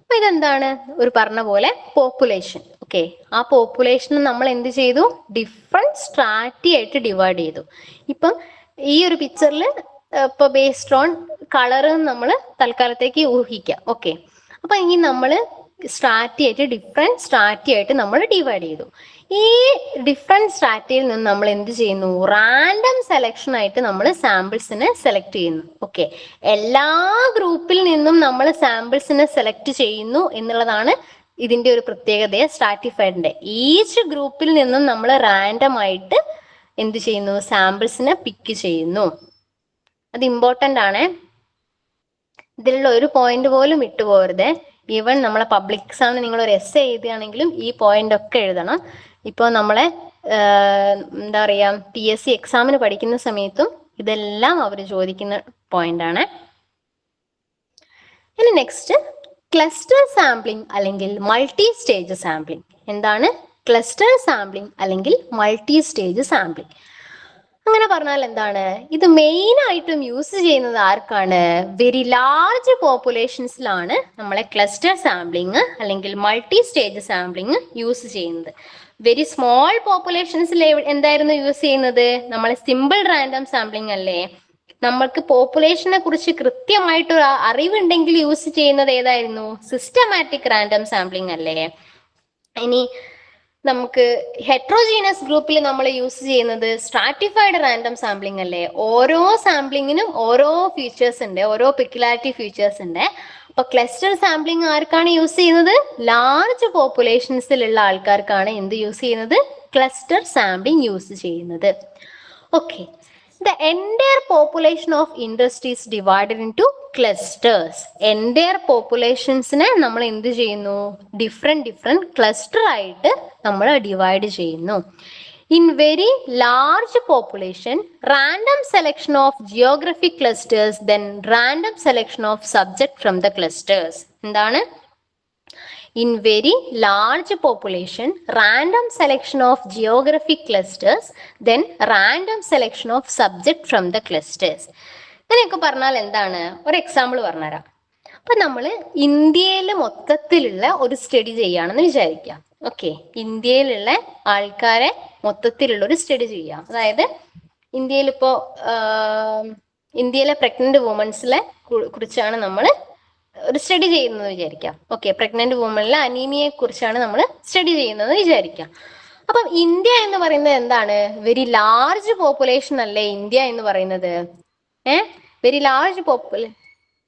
അപ്പൊ ഇതെന്താണ്? ഒരു പറഞ്ഞ പോലെ പോപ്പുലേഷൻ. ഓക്കെ. ആ പോപ്പുലേഷൻ നമ്മൾ എന്ത് ചെയ്തു? ഡിഫറെന്റ് സ്ട്രാറ്റി ആയിട്ട് ഡിവൈഡ് ചെയ്തു. ഇപ്പം ഈ ഒരു പിക്ചറിൽ ഇപ്പൊ ബേസ്ഡ് ഓൺ കളർ നമ്മൾ തൽക്കാലത്തേക്ക് ഊഹിക്കാം. ഓക്കെ. അപ്പൊ ഇനി നമ്മൾ സ്ട്രാറ്റി ആയിട്ട്, ഡിഫറെന്റ് സ്ട്രാറ്റി ആയിട്ട് നമ്മൾ ഡിവൈഡ് ചെയ്തു. ഈ ഡിഫറെന്റ് സ്ട്രാറ്റയിൽ നിന്ന് നമ്മൾ എന്ത് ചെയ്യുന്നു? റാൻഡം സെലക്ഷൻ ആയിട്ട് നമ്മൾ സാമ്പിൾസിനെ സെലക്ട് ചെയ്യുന്നു. ഓക്കെ. എല്ലാ ഗ്രൂപ്പിൽ നിന്നും നമ്മൾ സാമ്പിൾസിനെ സെലക്ട് ചെയ്യുന്നു എന്നുള്ളതാണ് ഇതിന്റെ ഒരു പ്രത്യേകത സ്ട്രാറ്റിഫൈഡിന്റെ. ഈച്ച് ഗ്രൂപ്പിൽ നിന്നും നമ്മൾ റാൻഡം ആയിട്ട് എന്ത് ചെയ്യുന്നു? സാമ്പിൾസിനെ പിക്ക് ചെയ്യുന്നു. അത് ഇമ്പോർട്ടൻ്റ് ആണ്. ഇതിലുള്ള ഒരു പോയിന്റ് പോലും വിട്ടുപോകരുത്. ഈവൻ നമ്മളെ പബ്ലിക് എക്സാമിന് നിങ്ങൾ ഒരു എസ് എഴുതുകയാണെങ്കിലും ഈ പോയിന്റ് ഒക്കെ എഴുതണം. ഇപ്പോൾ നമ്മളെ എന്താ പറയാ PSC എക്സാമിന് പഠിക്കുന്ന സമയത്തും ഇതെല്ലാം അവർ ചോദിക്കുന്ന പോയിന്റ് ആണ്. ഇനി നെക്സ്റ്റ് ക്ലസ്റ്റർ സാമ്പിളിംഗ് അല്ലെങ്കിൽ മൾട്ടി സ്റ്റേജ് സാമ്പിളിംഗ്. എന്താണ് ക്ലസ്റ്റർ സാമ്പിളിംഗ് അല്ലെങ്കിൽ മൾട്ടി സ്റ്റേജ് സാമ്പിളിംഗ്? അങ്ങനെ പറഞ്ഞാൽ എന്താണ്? ഇത് മെയിൻ ആയിട്ടും യൂസ് ചെയ്യുന്നത് ആർക്കാണ്? വെരി ലാർജ് പോപ്പുലേഷൻസിലാണ് നമ്മളെ ക്ലസ്റ്റർ സാമ്പിളിംഗ് അല്ലെങ്കിൽ മൾട്ടി സ്റ്റേജ് സാമ്പിളിംഗ് യൂസ് ചെയ്യുന്നത്. വെരി സ്മോൾ പോപ്പുലേഷൻസിൽ എന്തായിരുന്നു യൂസ് ചെയ്യുന്നത്? നമ്മളെ സിമ്പിൾ റാൻഡം സാമ്പിളിംഗ് അല്ലേ? നമ്മൾക്ക് പോപ്പുലേഷനെ കുറിച്ച് കൃത്യമായിട്ട് അറിവുണ്ടെങ്കിൽ യൂസ് ചെയ്യുന്നത് ഏതായിരുന്നു? സിസ്റ്റമാറ്റിക് റാൻഡം സാമ്പിളിംഗ് അല്ലേ? ഇനി നമുക്ക് ഹെട്രോജീനസ് ഗ്രൂപ്പിൽ നമ്മൾ യൂസ് ചെയ്യുന്നത് സ്ട്രാറ്റിഫൈഡ് റാൻഡം സാമ്പിളിംഗ് അല്ലേ? ഓരോ സാമ്പിളിങ്ങിനും ഓരോ ഫീച്ചേഴ്സ് ഉണ്ട്, ഓരോ പെക്യുലാരിറ്റി ഫീച്ചേഴ്സ് ഉണ്ട്. അപ്പൊ ക്ലസ്റ്റർ സാമ്പിളിംഗ് ആർക്കാണ് യൂസ് ചെയ്യുന്നത്? ലാർജ് പോപ്പുലേഷൻസിലുള്ള ആൾക്കാർക്കാണ് എന്ത് യൂസ് ചെയ്യുന്നത്? ക്ലസ്റ്റർ സാമ്പിളിംഗ് യൂസ് ചെയ്യുന്നത്. Okay, the entire population of interest is divided into clusters. Entire populationsനെ നമ്മൾ എന്ത് ചെയ്യുന്നു? ഡിഫറെന്റ് ക്ലസ്റ്റർ ആയിട്ട് നമ്മൾ ഡിവൈഡ് ചെയ്യുന്നു. In very large population, random selection of geographic clusters, then random selection of subject from the clusters. എന്താണ്? In very large population, random selection of geographic clusters, then random selection of subject from the clusters. ഇങ്ങനെയൊക്കെ പറഞ്ഞാൽ എന്താണ്? ഒരു example പറഞ്ഞുതരാം. അപ്പൊ നമ്മൾ ഇന്ത്യയിൽ മൊത്തത്തിലുള്ള ഒരു സ്റ്റഡി ചെയ്യുകയാണെന്ന് വിചാരിക്കാം. ഓക്കെ, ഇന്ത്യയിലുള്ള ആൾക്കാരെ മൊത്തത്തിലുള്ള ഒരു സ്റ്റഡി ചെയ്യാം. അതായത് ഇന്ത്യയിലിപ്പോ ഇന്ത്യയിലെ പ്രഗ്നന്റ് വുമൻസിലെ കുറിച്ചാണ് നമ്മൾ ഒരു സ്റ്റഡി ചെയ്യുന്നത് വിചാരിക്കാം. ഓക്കെ, പ്രഗ്നന്റ് വുമണിലെ അനീമിയയെ കുറിച്ചാണ് നമ്മൾ സ്റ്റഡി ചെയ്യുന്നത് വിചാരിക്കാം. അപ്പം ഇന്ത്യ എന്ന് പറയുന്നത് എന്താണ്? വെരി ലാർജ് പോപ്പുലേഷൻ അല്ലേ ഇന്ത്യ എന്ന് പറയുന്നത്? വെരി ലാർജ്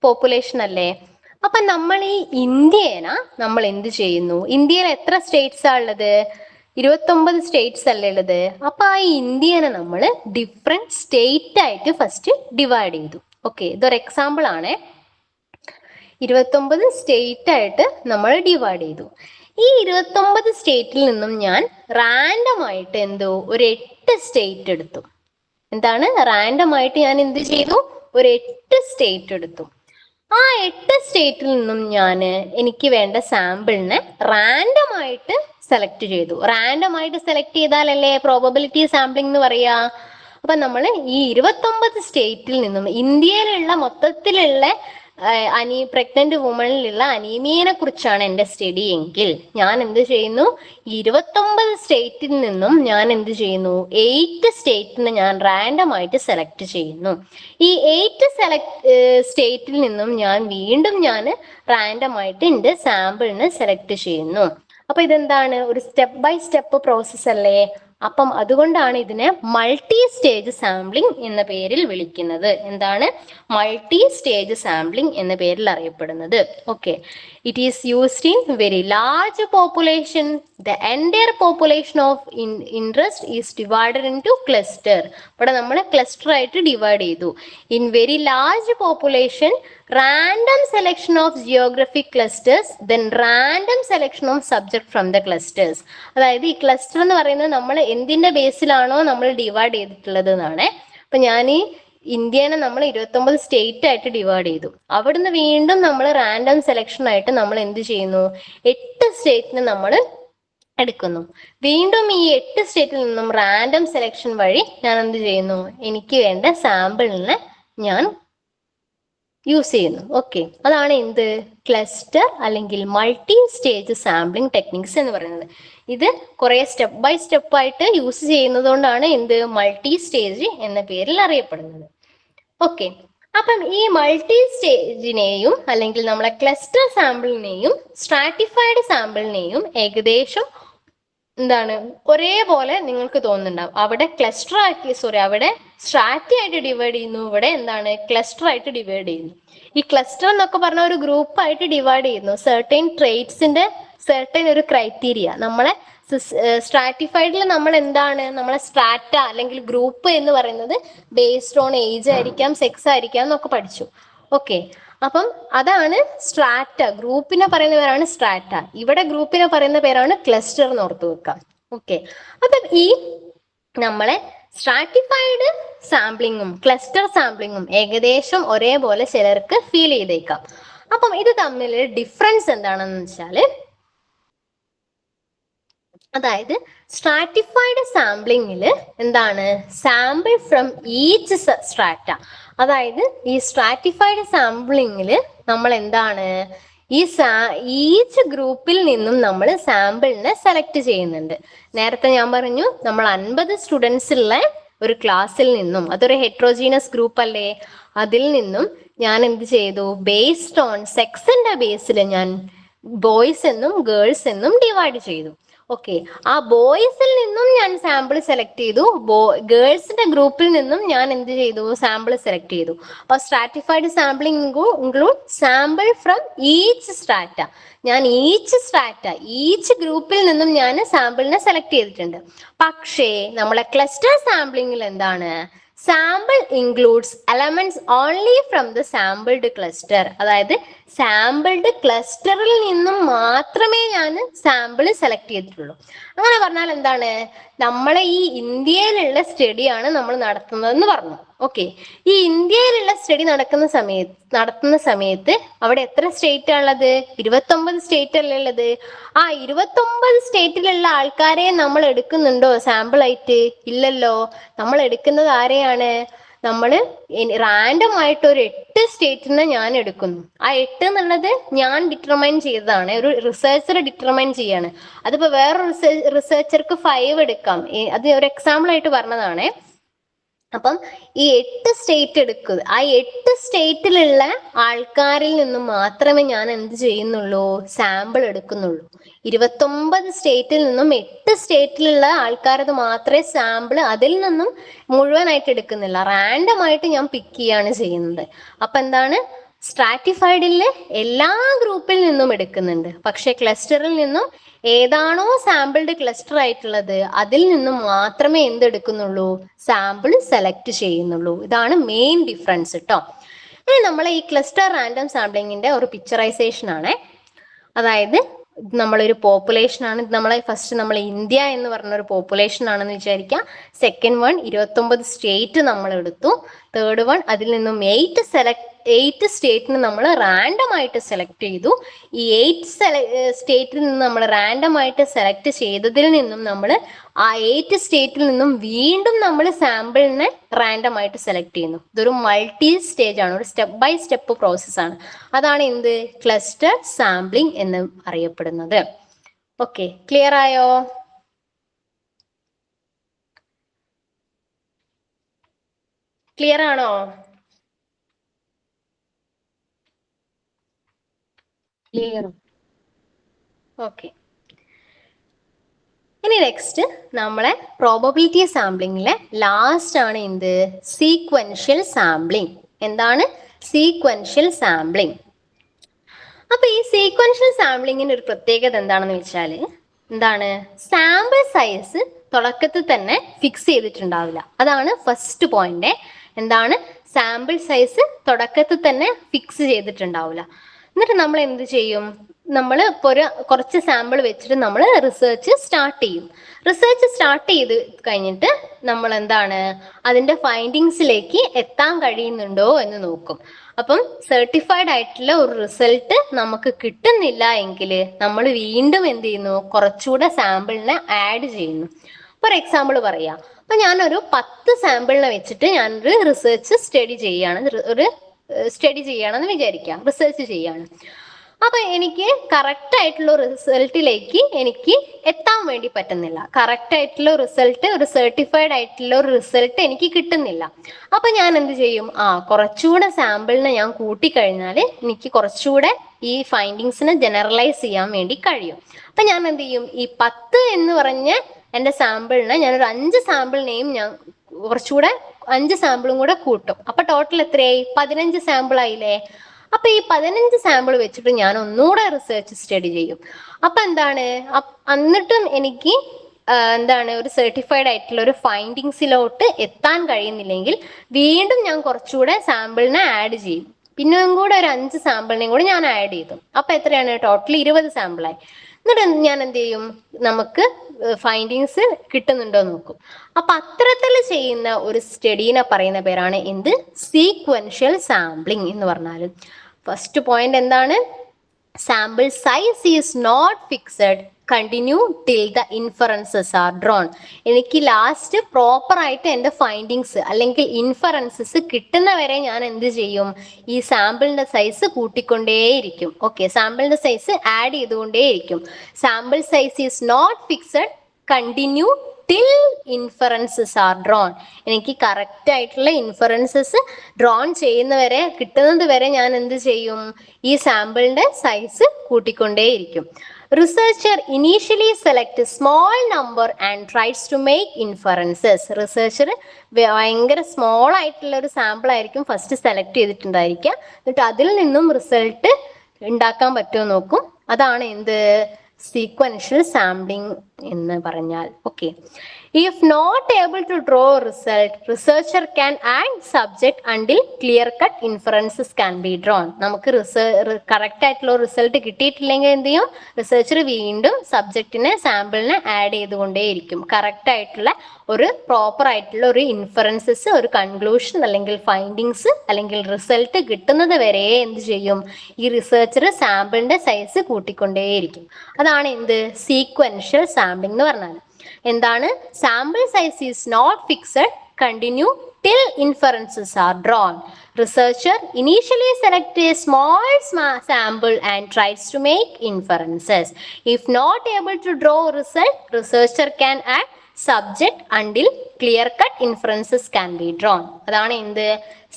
പോപ്പുലേഷൻ അല്ലേ? അപ്പൊ നമ്മൾ ഈ ഇന്ത്യനെ നമ്മൾ എന്ത് ചെയ്യുന്നു? ഇന്ത്യയിൽ എത്ര സ്റ്റേറ്റ്സാ ഉള്ളത്? 29 സ്റ്റേറ്റ്സ് അല്ലേ ഉള്ളത്? അപ്പൊ ആ ഇന്ത്യനെ നമ്മൾ ഡിഫറെന്റ് സ്റ്റേറ്റ് ആയിട്ട് ഫസ്റ്റ് ഡിവൈഡ് ചെയ്തു. ഓക്കെ, ഇതൊരു എക്സാമ്പിൾ ആണ്. 29 സ്റ്റേറ്റ് ആയിട്ട് നമ്മൾ ഡിവൈഡ് ചെയ്തു. ഈ 29 സ്റ്റേറ്റിൽ നിന്നും ഞാൻ റാൻഡം ആയിട്ട് ഒരു 8 സ്റ്റേറ്റ് എടുത്തു. എന്താണ്? റാൻഡം ആയിട്ട് ഞാൻ എന്ത് ചെയ്തു? ഒരു 8 സ്റ്റേറ്റ് എടുത്തു. ആ 8 സ്റ്റേറ്റിൽ നിന്നും ഞാൻ എനിക്ക് വേണ്ട സാമ്പിളിനെ റാൻഡം ആയിട്ട് സെലക്ട് ചെയ്തു. റാൻഡം ആയിട്ട് സെലക്ട് ചെയ്താലല്ലേ പ്രോബബിലിറ്റി സാമ്പിളിംഗ് എന്ന് പറയാ. അപ്പൊ നമ്മൾ ഈ 29 സ്റ്റേറ്റിൽ നിന്നും ഇന്ത്യയിലുള്ള മൊത്തത്തിലുള്ള പ്രഗ്നന്റ് വുമണിലുള്ള അനീമിയനെ കുറിച്ചാണ് എൻ്റെ സ്റ്റഡി എങ്കിൽ ഞാൻ എന്ത് ചെയ്യുന്നു? 29 സ്റ്റേറ്റിൽ നിന്നും ഞാൻ എന്ത് ചെയ്യുന്നു? 8 സ്റ്റേറ്റിനെ ഞാൻ റാൻഡം ആയിട്ട് സെലക്ട് ചെയ്യുന്നു. ഈ 8 സ്റ്റേറ്റിൽ നിന്നും ഞാൻ വീണ്ടും റാൻഡം ആയിട്ട് എൻ്റെ സാമ്പിളിനെ സെലക്ട് ചെയ്യുന്നു. അപ്പൊ ഇതെന്താണ്? ഒരു സ്റ്റെപ്പ് ബൈ സ്റ്റെപ്പ് പ്രോസസ് അല്ലേ? അപ്പം അതുകൊണ്ടാണ് ഇതിനെ മൾട്ടി സ്റ്റേജ് സാമ്പിളിംഗ് എന്ന പേരിൽ വിളിക്കുന്നത്. എന്താണ്? മൾട്ടി സ്റ്റേജ് സാമ്പിളിംഗ് എന്ന പേരിൽ അറിയപ്പെടുന്നത്. Okay, it is used in very large population. The entire population of interest is divided into cluster. ഇവിടെ നമ്മൾ ക്ലസ്റ്റർ ആയിട്ട് ഡിവൈഡ് ചെയ്തു. In very large population, random selection of geographic clusters, then random selection of subject from the clusters. അതായത് ഈ cluster എന്ന് പറയുന്നത് നമ്മൾ എന്തിന്റെ ബേസിലാണോ നമ്മൾ ഡിവൈഡ് ചെയ്തിട്ടുള്ളത് എന്നാണ്. അപ്പൊ ഞാൻ ഈ ഇന്ത്യനെ നമ്മൾ 29 സ്റ്റേറ്റ് ആയിട്ട് ഡിവൈഡ് ചെയ്തു. അവിടുന്ന് വീണ്ടും നമ്മൾ റാൻഡം സെലക്ഷൻ ആയിട്ട് നമ്മൾ എന്ത് ചെയ്യുന്നു? 8 സ്റ്റേറ്റിനെ നമ്മൾ എടുക്കുന്നു. വീണ്ടും ഈ 8 സ്റ്റേറ്റിൽ നിന്നും റാൻഡം സെലക്ഷൻ വഴി ഞാൻ എന്ത് ചെയ്യുന്നു? എനിക്ക് വേണ്ട സാമ്പിളിനെ ഞാൻ യൂസ് ചെയ്യുന്നു. ഓക്കെ, അതാണ് എന്ത്? ക്ലസ്റ്റർ അല്ലെങ്കിൽ മൾട്ടി സ്റ്റേജ് സാമ്പിളിംഗ് ടെക്നിക്സ് എന്ന് പറയുന്നത്. ഇത് കുറെ സ്റ്റെപ്പ് ബൈ സ്റ്റെപ്പ് ആയിട്ട് യൂസ് ചെയ്യുന്നത് കൊണ്ടാണ് മൾട്ടി സ്റ്റേജ് എന്ന പേരിൽ അറിയപ്പെടുന്നത്. ഓക്കെ, അപ്പം ഈ മൾട്ടി സ്റ്റേജിനെയും അല്ലെങ്കിൽ നമ്മളെ ക്ലസ്റ്റർ സാമ്പിളിനെയും സ്ട്രാറ്റിഫൈഡ് സാമ്പിളിനെയും ഏകദേശം ഒരേപോലെ നിങ്ങൾക്ക് തോന്നുന്നുണ്ടാവും. അവിടെ അവിടെ സ്ട്രാറ്റി ആയിട്ട് ഡിവൈഡ് ചെയ്യുന്നു, ഇവിടെ ക്ലസ്റ്റർ ആയിട്ട് ഡിവൈഡ് ചെയ്യുന്നു. ഈ ക്ലസ്റ്റർ എന്നൊക്കെ പറഞ്ഞ ഒരു ഗ്രൂപ്പ് ആയിട്ട് ഡിവൈഡ് ചെയ്യുന്നു. സെർട്ടൈൻ ട്രേറ്റ്സിന്റെ ഒരു ക്രൈറ്റീരിയ. നമ്മളെ സ്ട്രാറ്റിഫൈഡിൽ നമ്മളെ സ്ട്രാറ്റ അല്ലെങ്കിൽ ഗ്രൂപ്പ് എന്ന് പറയുന്നത് ബേസ്ഡ് ഓൺ ഏജ് ആയിരിക്കാം, സെക്സ് ആയിരിക്കാം എന്നൊക്കെ പഠിച്ചു. ഓക്കെ, അപ്പം അതാണ് സ്ട്രാറ്റ. ഗ്രൂപ്പിനെ പറയുന്ന പേരാണ് സ്ട്രാറ്റ. ഇവിടെ ഗ്രൂപ്പിനെ പറയുന്ന പേരാണ് ക്ലസ്റ്റർ എന്ന് ഓർത്ത് വെക്കാം. ഓക്കെ, അപ്പം ഈ നമ്മളെ സ്ട്രാറ്റിഫൈഡ് സാമ്പിളിങ്ങും ക്ലസ്റ്റർ സാമ്പിളിങ്ങും ഏകദേശം ഒരേപോലെ ചിലർക്ക് ഫീൽ ചെയ്തേക്കാം. അപ്പം ഇത് തമ്മിൽ ഡിഫറൻസ് എന്താണെന്ന് വെച്ചാല്, അതായത് സ്ട്രാറ്റിഫൈഡ് സാമ്പിളിങ്ങിൽ എന്താണ്, സാമ്പിൾ ഫ്രം ഈച്ച് സ്ട്രാറ്റ. അതായത് ഈ സ്ട്രാറ്റിഫൈഡ് സാമ്പിളിങ്ങിൽ നമ്മൾ എന്താണ്, ഈച്ച് ഗ്രൂപ്പിൽ നിന്നും നമ്മൾ സാമ്പിളിനെ സെലക്ട് ചെയ്യുന്നുണ്ട്. നേരത്തെ ഞാൻ പറഞ്ഞു നമ്മൾ 50 സ്റ്റുഡൻസ് ഉള്ള ഒരു ക്ലാസ്സിൽ നിന്നും, അതൊരു ഹെട്രോജീനസ് ഗ്രൂപ്പ് അല്ലേ, അതിൽ നിന്നും ഞാൻ എന്ത് ചെയ്തു, ബേസ്ഡ് ഓൺ സെക്സിന്റെ ബേസിൽ ഞാൻ ബോയ്സ് എന്നും ഗേൾസ് എന്നും ഡിവൈഡ് ചെയ്തു. ഓക്കെ, ആ ബോയ്സിൽ നിന്നും ഞാൻ സാമ്പിൾ സെലക്ട് ചെയ്തു, ഗേൾസിന്റെ ഗ്രൂപ്പിൽ നിന്നും ഞാൻ എന്ത് ചെയ്തു, സാമ്പിൾ സെലക്ട് ചെയ്തു. അപ്പൊ stratified sampling include sample from each strata. ഞാൻ ഈച്ച് ഗ്രൂപ്പിൽ നിന്നും ഞാൻ സാമ്പിളിനെ സെലക്ട് ചെയ്തിട്ടുണ്ട്. പക്ഷേ നമ്മളെ ക്ലസ്റ്റർ സാമ്പിളിംഗിൽ എന്താണ്, sample includes elements only from the sampled cluster. അതായത് സാമ്പിൾഡ് ക്ലസ്റ്ററിൽ നിന്നും മാത്രമേ ഞാൻ സാമ്പിൾ സെലക്ട് ചെയ്തിട്ടുള്ളൂ. അങ്ങനെ പറഞ്ഞാൽ എന്താണ്, നമ്മളെ ഈ ഇന്ത്യയിലുള്ള സ്റ്റഡിയാണ് നമ്മൾ നടത്തുന്നതെന്ന് പറഞ്ഞു. ഓക്കെ, ഈ ഇന്ത്യയിലുള്ള സ്റ്റഡി നടത്തുന്ന സമയത്ത് അവിടെ എത്ര സ്റ്റേറ്റ് ഉള്ളത്, 29 സ്റ്റേറ്റ് അല്ലേ ഉള്ളത്. ആ 29 സ്റ്റേറ്റിലുള്ള ആൾക്കാരെ നമ്മൾ എടുക്കുന്നുണ്ടോ സാമ്പിൾ ആയിട്ട്? ഇല്ലല്ലോ. നമ്മൾ എടുക്കുന്നത് ആരെയാണ്, നമ്മൾ റാൻഡം ആയിട്ട് ഒരു 8 സ്റ്റേറ്റിനെ ഞാൻ എടുക്കുന്നു. ആ 8 എന്നുള്ളത് ഞാൻ ഡിറ്റർമൈൻ ചെയ്തതാണ്, ഒരു റിസർച്ചർ ഡിറ്റർമൈൻ ചെയ്യാണ്. അതിപ്പോ വേറൊരു റിസർച്ചർക്ക് 5 എടുക്കാം. അത് ഒരു എക്സാമ്പിൾ ആയിട്ട് പറഞ്ഞതാണ്. അപ്പം ഈ 8 സ്റ്റേറ്റ് എടുക്കുക, ആ 8 സ്റ്റേറ്റിലുള്ള ആൾക്കാരിൽ നിന്നും മാത്രമേ ഞാൻ എന്ത് ചെയ്യുന്നുള്ളൂ, സാമ്പിൾ എടുക്കുന്നുള്ളൂ. 29 സ്റ്റേറ്റിൽ നിന്നും 8 സ്റ്റേറ്റിലുള്ള ആൾക്കാരത് മാത്രമേ സാമ്പിൾ, അതിൽ നിന്നും മുഴുവനായിട്ട് എടുക്കുന്നില്ല, റാൻഡം ആയിട്ട് ഞാൻ പിക്ക് ചെയ്യാണ് ചെയ്യുന്നത്. അപ്പൊ എന്താണ്, സ്ട്രാറ്റിഫൈഡിൽ എല്ലാ ഗ്രൂപ്പിൽ നിന്നും എടുക്കുന്നുണ്ട്, പക്ഷെ ക്ലസ്റ്ററിൽ നിന്നും ഏതാണോ സാമ്പിൾഡ് ക്ലസ്റ്റർ ആയിട്ടുള്ളത് അതിൽ നിന്നും മാത്രമേ എന്തെടുക്കുന്നുള്ളൂ, സാമ്പിൾ സെലക്ട് ചെയ്യുന്നുള്ളൂ. ഇതാണ് മെയിൻ ഡിഫറൻസ് കേട്ടോ. ഇനി നമ്മളെ ഈ ക്ലസ്റ്റർ റാൻഡം സാമ്പിളിങ്ങിന്റെ ഒരു പിക്ചറൈസേഷൻ ആണ്. അതായത് നമ്മളൊരു പോപ്പുലേഷൻ ആണ്, നമ്മളെ ഫസ്റ്റ് നമ്മൾ ഇന്ത്യ എന്ന് പറഞ്ഞ ഒരു പോപ്പുലേഷൻ ആണെന്ന് വിചാരിക്കാം. സെക്കൻഡ് വൺ 29 സ്റ്റേറ്റ് നമ്മൾ എടുത്തു. തേർഡ് വൺ അതിൽ നിന്നും 8 സ്റ്റേറ്റിന് നമ്മൾ റാൻഡം ആയിട്ട് സെലക്ട് ചെയ്തു. ഈ 8 സ്റ്റേറ്റിൽ നിന്ന് നമ്മൾ റാൻഡം ആയിട്ട് സെലക്ട് ചെയ്തതിൽ നിന്നും നമ്മൾ ആ 8 സ്റ്റേറ്റിൽ നിന്നും വീണ്ടും നമ്മൾ സാമ്പിളിനെ റാൻഡം ആയിട്ട് സെലക്ട് ചെയ്യുന്നു. ഇതൊരു മൾട്ടി സ്റ്റേജ് ആണ്, ഒരു സ്റ്റെപ്പ് ബൈ സ്റ്റെപ്പ് പ്രോസസ് ആണ്. അതാണ് എന്ത്, ക്ലസ്റ്റർ സാമ്പിളിംഗ് എന്ന് അറിയപ്പെടുന്നത്. ഓക്കെ, ക്ലിയർ ആയോ? ക്ലിയർ ആണോ? ഓക്കെ, ഇനി നെക്സ്റ്റ് നമ്മളെ പ്രോബബിലിറ്റി സാമ്പിളിങ്ങിലെ ലാസ്റ്റ് ആണ് എന്ത്, സീക്വൻഷ്യൽ സാമ്പിളിംഗ്. എന്താണ് സീക്വൻഷ്യൽ സാമ്പിളിംഗ്? അപ്പൊ ഈ സീക്വൻഷ്യൽ സാമ്പിളിങ്ങിന്റെ ഒരു പ്രത്യേകത എന്താണെന്ന് വെച്ചാല്, എന്താണ്, സാമ്പിൾ സൈസ് തുടക്കത്തിൽ തന്നെ ഫിക്സ് ചെയ്തിട്ടുണ്ടാവില്ല. അതാണ് ഫസ്റ്റ് പോയിന്റ്. എന്താണ്, സാമ്പിൾ സൈസ് തുടക്കത്തിൽ തന്നെ ഫിക്സ് ചെയ്തിട്ടുണ്ടാവില്ല. എന്നിട്ട് നമ്മൾ എന്ത് ചെയ്യും, നമ്മൾ ഇപ്പോൾ കുറച്ച് സാമ്പിൾ വെച്ചിട്ട് നമ്മൾ റിസർച്ച് സ്റ്റാർട്ട് ചെയ്യും. റിസർച്ച് സ്റ്റാർട്ട് ചെയ്ത് കഴിഞ്ഞിട്ട് നമ്മൾ എന്താണ്, അതിന്റെ ഫൈൻഡിങ്സിലേക്ക് എത്താൻ കഴിയുന്നുണ്ടോ എന്ന് നോക്കും. അപ്പം സർട്ടിഫൈഡ് ആയിട്ടുള്ള ഒരു റിസൾട്ട് നമുക്ക് കിട്ടുന്നില്ല എങ്കിൽ നമ്മൾ വീണ്ടും എന്ത് ചെയ്യുന്നു, കുറച്ചുകൂടെ സാമ്പിളിനെ ആഡ് ചെയ്യുന്നു. ഫോർ എക്സാമ്പിൾ പറയാം, അപ്പൊ ഞാനൊരു 10 സാമ്പിളിനെ വെച്ചിട്ട് ഞാനൊരു റിസർച്ച് സ്റ്റഡി ചെയ്യാണെന്ന് വിചാരിക്കാം, റിസർച്ച് ചെയ്യാണ്. അപ്പൊ എനിക്ക് കറക്റ്റ് ആയിട്ടുള്ള റിസൾട്ടിലേക്ക് എനിക്ക് എത്താൻ വേണ്ടി പറ്റുന്നില്ല. കറക്റ്റ് ആയിട്ടുള്ള റിസൾട്ട്, ഒരു സർട്ടിഫൈഡ് ആയിട്ടുള്ള ഒരു റിസൾട്ട് എനിക്ക് കിട്ടുന്നില്ല. അപ്പൊ ഞാൻ എന്ത് ചെയ്യും, കുറച്ചുകൂടെ സാമ്പിളിനെ ഞാൻ കൂട്ടിക്കഴിഞ്ഞാൽ എനിക്ക് കുറച്ചുകൂടെ ഈ ഫൈൻഡിങ്സിനെ ജനറലൈസ് ചെയ്യാൻ വേണ്ടി കഴിയും. അപ്പൊ ഞാൻ എന്ത് ചെയ്യും, ഈ 10 എന്ന് പറഞ്ഞ എൻ്റെ സാമ്പിളിനെ ഞാനൊരു 5 സാമ്പിളിനെയും ഞാൻ കുറച്ചുകൂടെ 5 സാമ്പിളും കൂടെ കൂട്ടും. അപ്പൊ ടോട്ടൽ എത്രയായി, 15 സാമ്പിൾ ആയില്ലേ. അപ്പൊ ഈ 15 സാമ്പിൾ വെച്ചിട്ട് ഞാൻ ഒന്നുകൂടെ റിസർച്ച് സ്റ്റഡി ചെയ്യും. അപ്പൊ എന്താണ്, എന്നിട്ടും എനിക്ക് എന്താണ്, ഒരു സർട്ടിഫൈഡ് ആയിട്ടുള്ള ഒരു ഫൈൻഡിങ്സിലോട്ട് എത്താൻ കഴിയുന്നില്ലെങ്കിൽ വീണ്ടും ഞാൻ കുറച്ചുകൂടെ സാമ്പിളിനെ ആഡ് ചെയ്യും. പിന്നെയും കൂടെ ഒരു 5 സാമ്പിളിനെയും കൂടെ ഞാൻ ആഡ് ചെയ്തു. അപ്പൊ എത്രയാണ്? ടോട്ടൽ 20 സാമ്പിളായി. എന്നിട്ട് ഞാൻ എന്ത് ചെയ്യും? നമുക്ക് ഫൈൻഡിങ്സ് കിട്ടുന്നുണ്ടോ നോക്കും. അപ്പൊ അത്തരത്തിൽ ചെയ്യുന്ന ഒരു സ്റ്റഡീനെ പറയുന്ന പേരാണ് എന്ത്? സീക്വൻഷ്യൽ സാമ്പിളിംഗ് എന്ന് പറഞ്ഞാൽ. ഫസ്റ്റ് പോയിന്റ് എന്താണ്? Sample size is not fixed, continue till the inferences are drawn. എനിക്ക് ലാസ്റ്റ് പ്രോപ്പർ ആയിട്ട് എൻ്റെ ഫൈൻഡിങ്സ് അല്ലെങ്കിൽ ഇൻഫറൻസസ് കിട്ടുന്നവരെ ഞാൻ എന്ത് ചെയ്യും? ഈ സാമ്പിളിന്റെ സൈസ് കൂട്ടിക്കൊണ്ടേയിരിക്കും. ഓക്കെ, സാമ്പിളിന്റെ സൈസ് ആഡ് ചെയ്തുകൊണ്ടേയിരിക്കും. Sample size is not fixed, continue till inferences are drawn. എനിക്ക് കറക്റ്റ് ആയിട്ടുള്ള ഇൻഫറൻസസ് ഡ്രോൺ ചെയ്യുന്നവരെ, കിട്ടുന്നത് വരെ ഞാൻ എന്ത് ചെയ്യും? ഈ സാമ്പിളിന്റെ സൈസ് കൂട്ടിക്കൊണ്ടേയിരിക്കും. Researcher initially select small number and tries to make inferences. Researcher ഭയങ്കര സ്മോൾ ആയിട്ടുള്ള ഒരു സാമ്പിൾ ആയിരിക്കും ഫസ്റ്റ് സെലക്ട് ചെയ്തിട്ടുണ്ടായിരിക്കുക. എന്നിട്ട് അതിൽ നിന്നും റിസൾട്ട് ഉണ്ടാക്കാൻ പറ്റുമോ നോക്കും. അതാണ് എന്ത്? സീക്വൻഷ്യൽ സാമ്പിളിംഗ് എന്ന് പറഞ്ഞാൽ. Okay, if not able to draw result, researcher can add subject until clear cut inferences can be drawn. നമുക്ക് കറക്റ്റ് ആയിട്ടുള്ള റിസൾട്ട് കിട്ടിയിട്ടില്ലെങ്കിൽ എന്ത് ചെയ്യും? റിസർച്ചർ വീണ്ടും സബ്ജക്റ്റിനെ, സാമ്പിളിനെ ആഡ് ചെയ്തുകൊണ്ടേയിരിക്കും. കറക്റ്റ് ആയിട്ടുള്ള ഒരു പ്രോപ്പർ ആയിട്ടുള്ള ഒരു ഇൻഫറൻസസ്, ഒരു കൺക്ലൂഷൻ അല്ലെങ്കിൽ ഫൈൻഡിങ്സ് അല്ലെങ്കിൽ റിസൾട്ട് കിട്ടുന്നത് വരെ എന്ത് ചെയ്യും? ഈ റിസർച്ചർ സാമ്പിളിന്റെ സൈസ് കൂട്ടിക്കൊണ്ടേയിരിക്കും. അതാണ് എന്ത്? സീക്വൻഷ്യൽ സാമ്പിളിംഗ് എന്ന് പറഞ്ഞാൽ. എന്താണ്? Sample size is not fixed, continue till inferences are drawn. Researcher initially select a small sample and tries to make inferences. If not able to draw result, researcher can add subject until clear cut inferences can be drawn. അതാണ് എന്ത്?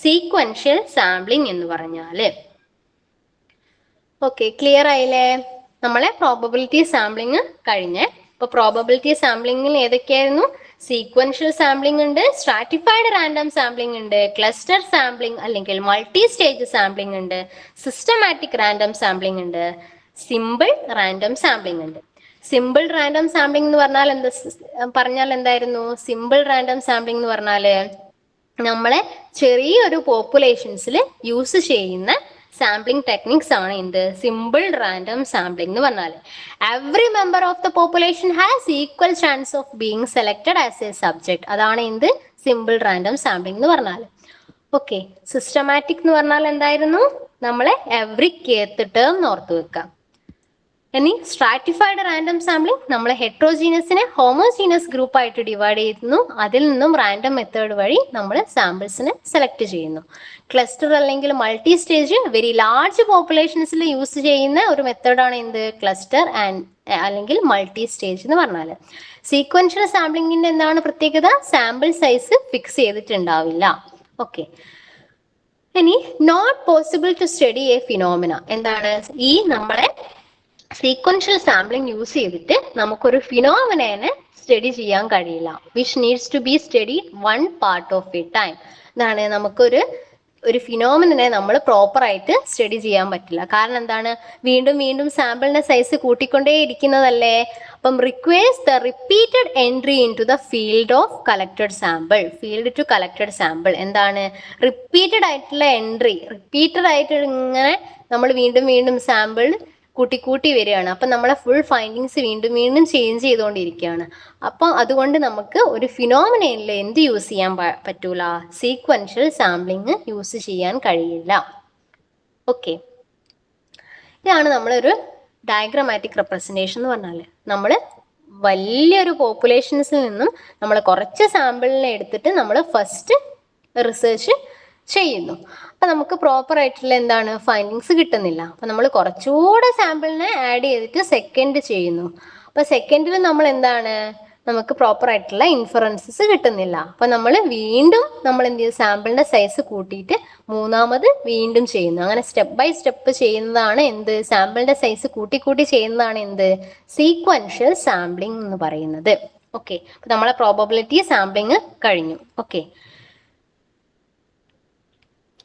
Sequential sampling എന്ന് പറഞ്ഞാല്. Okay, clear ആയില്ലേ? നമ്മളെ probability sampling കഴിഞ്ഞ്. ഇപ്പൊ probability സാമ്പിളിംഗിൽ ഏതൊക്കെയായിരുന്നു? Sequential sampling ഉണ്ട്, stratified random sampling ഉണ്ട്, ക്ലസ്റ്റർ സാമ്പിളിംഗ് അല്ലെങ്കിൽ മൾട്ടി സ്റ്റേജ് സാമ്പിളിംഗ് ഉണ്ട്, സിസ്റ്റമാറ്റിക് റാൻഡം സാമ്പിളിംഗ് ഉണ്ട്, സിമ്പിൾ റാൻഡം സാമ്പിളിംഗ് ഉണ്ട്. സിമ്പിൾ റാൻഡം സാമ്പിളിംഗ് എന്ന് പറഞ്ഞാൽ എന്തായിരുന്നു? സിമ്പിൾ റാൻഡം സാമ്പിളിംഗ് എന്ന് പറഞ്ഞാല് നമ്മളെ ചെറിയൊരു പോപ്പുലേഷൻസിൽ യൂസ് ചെയ്യുന്ന സാമ്പിളിംഗ് ടെക്നിക്സ് ആണ് എന്ത്? സിമ്പിൾ റാൻഡം സാമ്പിളിംഗ് എന്ന് പറഞ്ഞാൽ. Every member of the population has equal chance of being selected as A subject. അതാണ് എന്ത്? സിമ്പിൾ റാൻഡം സാമ്പിളിംഗ് എന്ന് പറഞ്ഞാൽ. ഓക്കെ, സിസ്റ്റമാറ്റിക് എന്ന് പറഞ്ഞാൽ എന്തായിരുന്നു? നമ്മളെ എവറി കേത്ത് ടേം ഓർത്ത് വെക്കാം. ഇനി സ്ട്രാറ്റിഫൈഡ് റാൻഡം സാമ്പിളിംഗ്, നമ്മളെ ഹെട്രോജീനസിനെ ഹോമോജീനസ് ഗ്രൂപ്പ് ആയിട്ട് ഡിവൈഡ് ചെയ്യുന്നു. അതിൽ നിന്നും റാൻഡം മെത്തേഡ് വഴി നമ്മൾ സാമ്പിൾസിനെ സെലക്ട് ചെയ്യുന്നു. ക്ലസ്റ്റർ അല്ലെങ്കിൽ മൾട്ടി സ്റ്റേജ് വെരി ലാർജ് പോപ്പുലേഷൻസിൽ യൂസ് ചെയ്യുന്ന ഒരു മെത്തേഡാണ് എന്ത്? ക്ലസ്റ്റർ ആൻഡ് അല്ലെങ്കിൽ മൾട്ടി സ്റ്റേജ് എന്ന് പറഞ്ഞാൽ. സീക്വൻഷ്യൽ സാമ്പിളിംഗിന്റെ എന്താണ് പ്രത്യേകത? സാമ്പിൾ സൈസ് ഫിക്സ് ചെയ്തിട്ടുണ്ടാവില്ല. ഓക്കെ, ഇനി not possible to study a phenomena. എന്താണ്? ഈ നമ്മളെ സീക്വൻഷ്യൽ സാമ്പിളിംഗ് യൂസ് ചെയ്തിട്ട് നമുക്കൊരു ഫിനോമിനയെ സ്റ്റഡി ചെയ്യാൻ കഴിയില്ല. Which needs to be studied one part of a time. എന്താണ്? നമുക്കൊരു ഫിനോമിനെ നമ്മൾ പ്രോപ്പർ ആയിട്ട് സ്റ്റഡി ചെയ്യാൻ പറ്റില്ല. കാരണം എന്താണ്? വീണ്ടും വീണ്ടും സാമ്പിളിന്റെ സൈസ് കൂട്ടിക്കൊണ്ടേ ഇരിക്കുന്നതല്ലേ. അപ്പം requires the repeated entry into the field of collected sample. Field to collected sample എന്താണ്? റിപ്പീറ്റഡ് ആയിട്ടുള്ള എൻട്രി. റിപ്പീറ്റഡ് ആയിട്ട് ഇങ്ങനെ നമ്മൾ വീണ്ടും വീണ്ടും സാമ്പിൾ കൂട്ടി വരികയാണ്. അപ്പം നമ്മളെ ഫുൾ ഫൈൻഡിങ്സ് വീണ്ടും വീണ്ടും ചേഞ്ച് ചെയ്തുകൊണ്ടിരിക്കുകയാണ്. അപ്പം അതുകൊണ്ട് നമുക്ക് ഒരു ഫിനോമിനയിൽ എന്ത് യൂസ് ചെയ്യാൻ പറ്റൂല? സീക്വൻഷ്യൽ സാമ്പിളിങ് യൂസ് ചെയ്യാൻ കഴിയില്ല. ഓക്കെ, ഇതാണ് നമ്മളൊരു ഡയഗ്രമാറ്റിക് റെപ്രസെൻറ്റേഷൻ എന്ന് പറഞ്ഞാൽ. നമ്മൾ വലിയൊരു പോപ്പുലേഷൻസിൽ നിന്നും നമ്മൾ കുറച്ച് സാമ്പിളിനെ എടുത്തിട്ട് നമ്മൾ ഫസ്റ്റ് റിസർച്ച് ചെയ്യുന്നു. അപ്പൊ നമുക്ക് പ്രോപ്പർ ആയിട്ടുള്ള എന്താണ് ഫൈൻഡിങ്സ് കിട്ടുന്നില്ല. അപ്പൊ നമ്മൾ കുറച്ചുകൂടെ സാമ്പിളിനെ ആഡ് ചെയ്തിട്ട് സെക്കൻഡ് ചെയ്യുന്നു. അപ്പൊ സെക്കൻഡിൽ നമ്മൾ എന്താണ്? നമുക്ക് പ്രോപ്പർ ആയിട്ടുള്ള ഇൻഫറൻസസ് കിട്ടുന്നില്ല. അപ്പൊ നമ്മൾ വീണ്ടും എന്ത് ചെയ്യും? സാമ്പിളിന്റെ സൈസ് കൂട്ടിയിട്ട് മൂന്നാമത് വീണ്ടും ചെയ്യുന്നു. അങ്ങനെ സ്റ്റെപ്പ് ബൈ സ്റ്റെപ്പ് ചെയ്യുന്നതാണ് എന്ത്? സാമ്പിളിന്റെ സൈസ് കൂട്ടി ചെയ്യുന്നതാണ് എന്ത്? സീക്വൻഷ്യൽ സാമ്പിളിംഗ് എന്ന് പറയുന്നത്. ഓക്കെ, അപ്പൊ നമ്മളെ പ്രോബബിലിറ്റി സാമ്പിളിംഗ് കഴിഞ്ഞു. ഓക്കെ,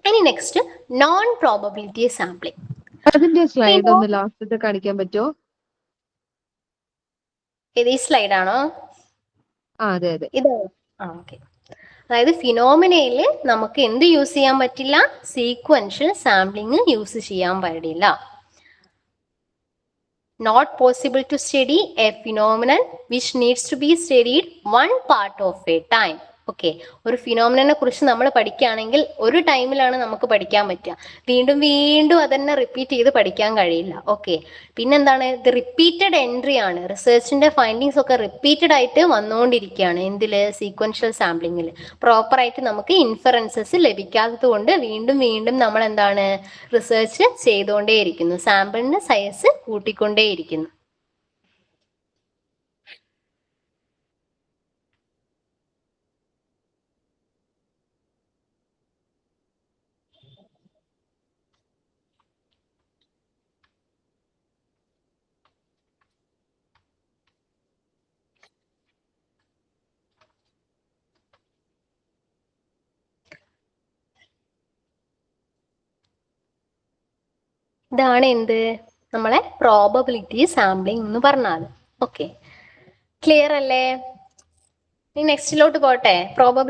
ഇനി നെക്സ്റ്റ് നോൺ പ്രോബബിലിറ്റി സാമ്പിളിംഗ്. അതിന്റെ സ്ലൈഡ് ഒന്ന് ലാസ്റ്റത്തെ കാണിക്കാൻ പറ്റുമോ? ഇത് ഈ സ്ലൈഡ് ആണോ? അതെ അതെ, ഇത്. ഓക്കെ, അതായത് ഫിനോമിനയിൽ നമുക്ക് എന്ത് യൂസ് ചെയ്യാൻ പറ്റില്ല? സീക്വൻഷ്യൽ സാമ്പിളിങ് യൂസ് ചെയ്യാൻ പാടില്ല. Not possible to study a phenomenon which needs to be studied one part of a time. Okay, ഒരു ഫിനോമിനെ കുറിച്ച് നമ്മൾ പഠിക്കുകയാണെങ്കിൽ ഒരു ടൈമിലാണ് നമുക്ക് പഠിക്കാൻ പറ്റുക. വീണ്ടും വീണ്ടും അതന്നെ റിപ്പീറ്റ് ചെയ്ത് പഠിക്കാൻ കഴിയില്ല. ഓക്കെ, പിന്നെന്താണ്? ഇത് റിപ്പീറ്റഡ് എൻട്രി ആണ്. റിസർച്ചിന്റെ ഫൈൻഡിങ്സ് ഒക്കെ റിപ്പീറ്റഡ് ആയിട്ട് വന്നുകൊണ്ടിരിക്കുകയാണ്. എന്തില്? സീക്വൻഷ്യൽ സാമ്പിളിങ്ങിൽ പ്രോപ്പറായിട്ട് നമുക്ക് ഇൻഫറൻസസ് ലഭിക്കാത്തത് കൊണ്ട് വീണ്ടും വീണ്ടും നമ്മൾ എന്താണ് റിസർച്ച് ചെയ്തുകൊണ്ടേയിരിക്കുന്നു. സാമ്പിളിന്റെ സൈസ് കൂട്ടിക്കൊണ്ടേയിരിക്കുന്നു. ഇതാണ് എന്ത്? നമ്മളെ പ്രോബബിലിറ്റി സാമ്പിളിംഗ് എന്ന് പറഞ്ഞാൽ. ഓക്കെ, ക്ലിയർ അല്ലേ? ഇനി നെക്സ്റ്റിലോട്ട് പോട്ടെ,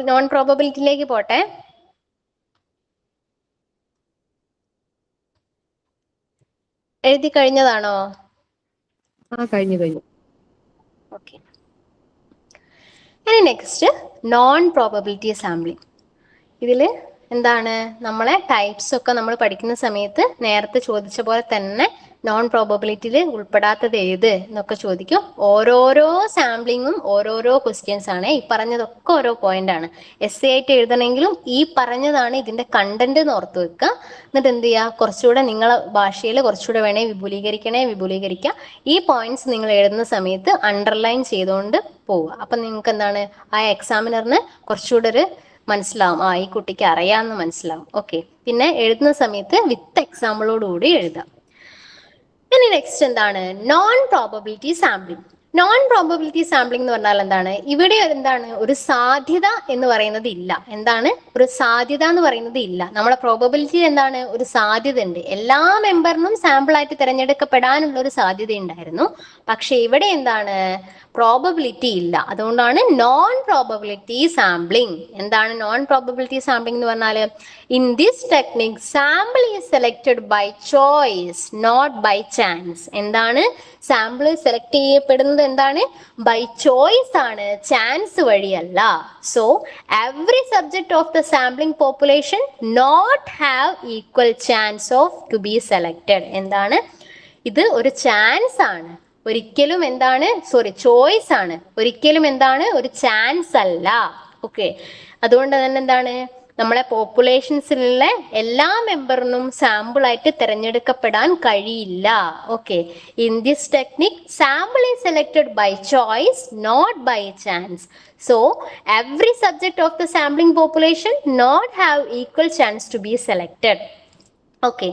നോൺ പ്രോബബിലിറ്റിയിലേക്ക് പോട്ടെ. എഴുതി കഴിഞ്ഞതാണോ? കഴിഞ്ഞു. ഓക്കെ, ഇനി നെക്സ്റ്റ് നോൺ പ്രോബബിലിറ്റി സാമ്പിളിംഗ്. ഇതില് എന്താണ്? നമ്മളെ ടൈപ്സ് ഒക്കെ നമ്മൾ പഠിക്കുന്ന സമയത്ത് നേരത്തെ ചോദിച്ച പോലെ തന്നെ നോൺ പ്രോബബിലിറ്റിയിൽ ഉൾപ്പെടാത്തത് ഏത് എന്നൊക്കെ ചോദിക്കും. ഓരോരോ സാമ്പിളിങ്ങും ഓരോരോ ക്വസ്റ്റ്യൻസ് ആണ്. ഈ പറഞ്ഞതൊക്കെ ഓരോ പോയിന്റ് ആണ്. എസ് ആയിട്ട് എഴുതണമെങ്കിലും ഈ പറഞ്ഞതാണ് ഇതിന്റെ കണ്ടന്റ് എന്ന് ഓർത്ത് വെക്കുക. എന്നിട്ട് എന്ത് ചെയ്യുക? കുറച്ചുകൂടെ നിങ്ങളെ ഭാഷയിൽ കുറച്ചുകൂടെ വേണേ വിപുലീകരിക്കുക. ഈ പോയിന്റ്സ് നിങ്ങൾ എഴുതുന്ന സമയത്ത് അണ്ടർലൈൻ ചെയ്തുകൊണ്ട് പോവുക. അപ്പൊ നിങ്ങൾക്ക് എന്താണ്? ആ എക്സാമിനറിന് കുറച്ചുകൂടെ ഒരു മനസ്സിലാവും. ഈ കുട്ടിക്ക് അറിയാമെന്ന് മനസ്സിലാവും. ഓക്കെ, പിന്നെ എഴുതുന്ന സമയത്ത് വിത്ത് എക്സാമ്പിളോടുകൂടി എഴുതാം. ഇനി നെക്സ്റ്റ് എന്താണ്? Non probability sampling. Non probability sampling എന്ന് പറഞ്ഞാൽ എന്താണ്? ഇവിടെ എന്താണ്? ഒരു സാധ്യത എന്ന് പറയുന്നത് ഇല്ല. എന്താണ്? ഒരു സാധ്യത എന്ന് പറയുന്നത് ഇല്ല. നമ്മളെ പ്രോബബിലിറ്റി എന്താണ്? ഒരു സാധ്യത ഉണ്ട്. എല്ലാ മെമ്പറിനും സാമ്പിൾ ആയിട്ട് തിരഞ്ഞെടുക്കപ്പെടാനുള്ള ഒരു സാധ്യത ഉണ്ടായിരുന്നു. പക്ഷെ ഇവിടെ എന്താണ്? പ്രോബബിലിറ്റി ഇല്ല. അതുകൊണ്ടാണ് നോൺ പ്രോബബിലിറ്റി സാമ്പിളിംഗ്. എന്താണ് നോൺ പ്രോബബിലിറ്റി സാമ്പിളിംഗ് എന്ന് പറഞ്ഞാൽ? In this technique sample is selected by choice not by chance. എന്താണ്? സാമ്പിൾ സെലക്ട് ചെയ്യപ്പെടുന്നത് എന്താണ്? ബൈ ചോയ്സ് ആണ്, ചാൻസ് വഴിയല്ല. So every subject of the sampling population not have equal chance of to be selected. എന്താണ്? ഇത് ഒരു ചാൻസ് ആണ്, ഒരിക്കലും എന്താണ്? ചോയ്സ് ആണ്, ഒരിക്കലും എന്താണ്? ഒരു ചാൻസ് അല്ല. ഓക്കെ, അതുകൊണ്ട് തന്നെ എന്താണ്? നമ്മളെ പോപ്പുലേഷൻസിലുള്ള എല്ലാ മെമ്പറിനും സാമ്പിൾ ആയിട്ട് തിരഞ്ഞെടുക്കപ്പെടാൻ കഴിയില്ല. Okay, in this technique sample is selected by choice not by chance. So every subject of the sampling population not have equal chance to be selected. Okay,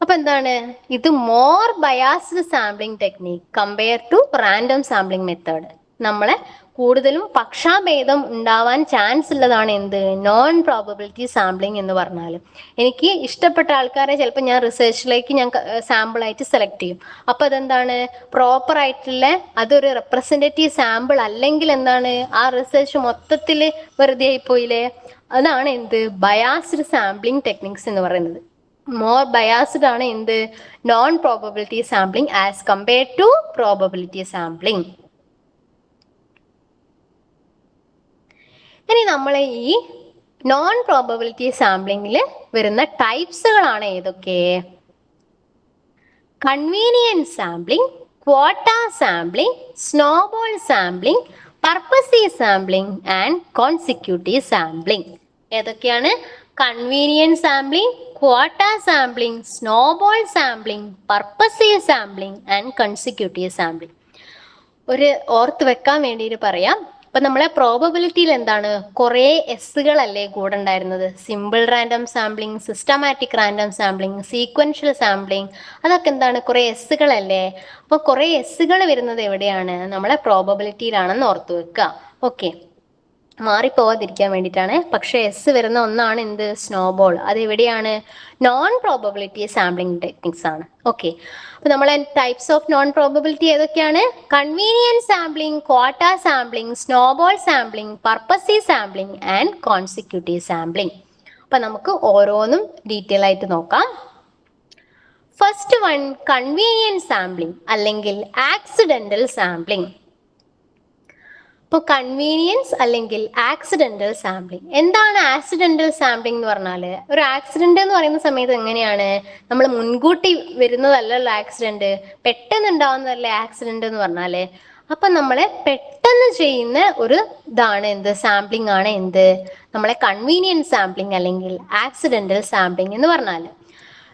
അപ്പൊ എന്താണ്? ഇത് more biased sampling technique compare to random sampling method. നമ്മളെ കൂടുതലും പക്ഷാഭേദം ഉണ്ടാവാൻ chance ഉള്ളതാണ് എന്ത്? Non probability sampling എന്ന് പറഞ്ഞാൽ. എനിക്ക് ഇഷ്ടപ്പെട്ട ആൾക്കാരെ ചിലപ്പോൾ ഞാൻ റിസർച്ചിലേക്ക് ഞാൻ സാമ്പിൾ ആയിട്ട് സെലക്ട് ചെയ്യും. അപ്പൊ അതെന്താണ്? പ്രോപ്പർ ആയിട്ടുള്ള അതൊരു റെപ്രസെന്റേറ്റീവ് സാമ്പിൾ അല്ലെങ്കിൽ എന്താണ്? ആ റിസർച്ച് മൊത്തത്തിൽ വെറുതെ ആയിപ്പോയില്ലേ? അതാണ് എന്ത്? ബയാസ്ഡ് സാമ്പിളിംഗ് ടെക്നിക്സ് എന്ന് പറയുന്നത്. മോർ ബയാസ്ഡ് ആണ് എന്ത്? Non probability sampling as compare to probability sampling. ഇനി നമ്മൾ ഈ നോൺ പ്രോബബിലിറ്റി സാമ്പിളിംഗിൽ വരുന്ന ടൈപ്സുകളാണ് ഏതൊക്കെ? Convenient sampling, quota sampling, snowball sampling, purposive sampling and consecutive sampling. ഏതൊക്കെയാണ്? Convenient sampling, quota sampling, snowball sampling, purposive sampling and consecutive sampling. ഒരു ഓർത്ത് വെക്കാൻ വേണ്ടിയിട്ട് പറയാം. ഇപ്പൊ നമ്മളെ പ്രോബബിലിറ്റിയിൽ എന്താണ്? കുറെ എസ്സുകളല്ലേ കൂടെ ഉണ്ടായിരുന്നത്? Simple random sampling, systematic random sampling, sequential sampling, അതൊക്കെ എന്താണ്? കുറെ എസ്സുകളല്ലേ. അപ്പൊ കുറെ എസ്സുകൾ വരുന്നത് എവിടെയാണ്? നമ്മളെ പ്രോബബിലിറ്റിയിലാണെന്ന് ഓർത്ത് വെക്കുക. ഓക്കെ, മാറിപ്പോവാതിരിക്കാൻ വേണ്ടിയിട്ടാണ്. പക്ഷെ എസ് വരുന്ന ഒന്നാണ് എന്ത്, സ്നോബോൾ. അത് എവിടെയാണ്, നോൺ പ്രോബബിലിറ്റി സാമ്പിളിംഗ് ടെക്നിക്സ് ആണ്. ഓക്കെ, അപ്പൊ നമ്മളെ ടൈപ്സ് ഓഫ് നോൺ പ്രോബബിലിറ്റി ഏതൊക്കെയാണ്? Convenience sampling, quota sampling, snowball sampling, purposive sampling and consecutive sampling. അപ്പൊ നമുക്ക് ഓരോന്നും ഡീറ്റെയിൽ ആയിട്ട് നോക്കാം. ഫസ്റ്റ് വൺ, കൺവീനിയൻസ് സാമ്പിളിംഗ് അല്ലെങ്കിൽ ആക്സിഡന്റൽ സാമ്പിളിംഗ്. ഇപ്പോൾ കൺവീനിയൻസ് അല്ലെങ്കിൽ ആക്സിഡന്റൽ സാമ്പിളിംഗ്. എന്താണ് ആക്സിഡന്റൽ സാമ്പിളിംഗ് എന്ന് പറഞ്ഞാൽ? ഒരു ആക്സിഡന്റ് എന്ന് പറയുന്ന സമയത്ത് എങ്ങനെയാണ്, നമ്മൾ മുൻകൂട്ടി വരുന്നതല്ലല്ലോ ആക്സിഡന്റ്, പെട്ടെന്ന് ഉണ്ടാവുന്നതല്ലേ ആക്സിഡന്റ് എന്ന് പറഞ്ഞാല്. അപ്പൊ നമ്മളെ പെട്ടെന്ന് ചെയ്യുന്ന ഒരു ഇതാണ് എന്ത്, സാമ്പിളിംഗ് ആണ് എന്ത്, നമ്മളെ കൺവീനിയൻസ് സാമ്പിളിംഗ് അല്ലെങ്കിൽ ആക്സിഡന്റൽ സാമ്പിളിംഗ് എന്ന് പറഞ്ഞാൽ.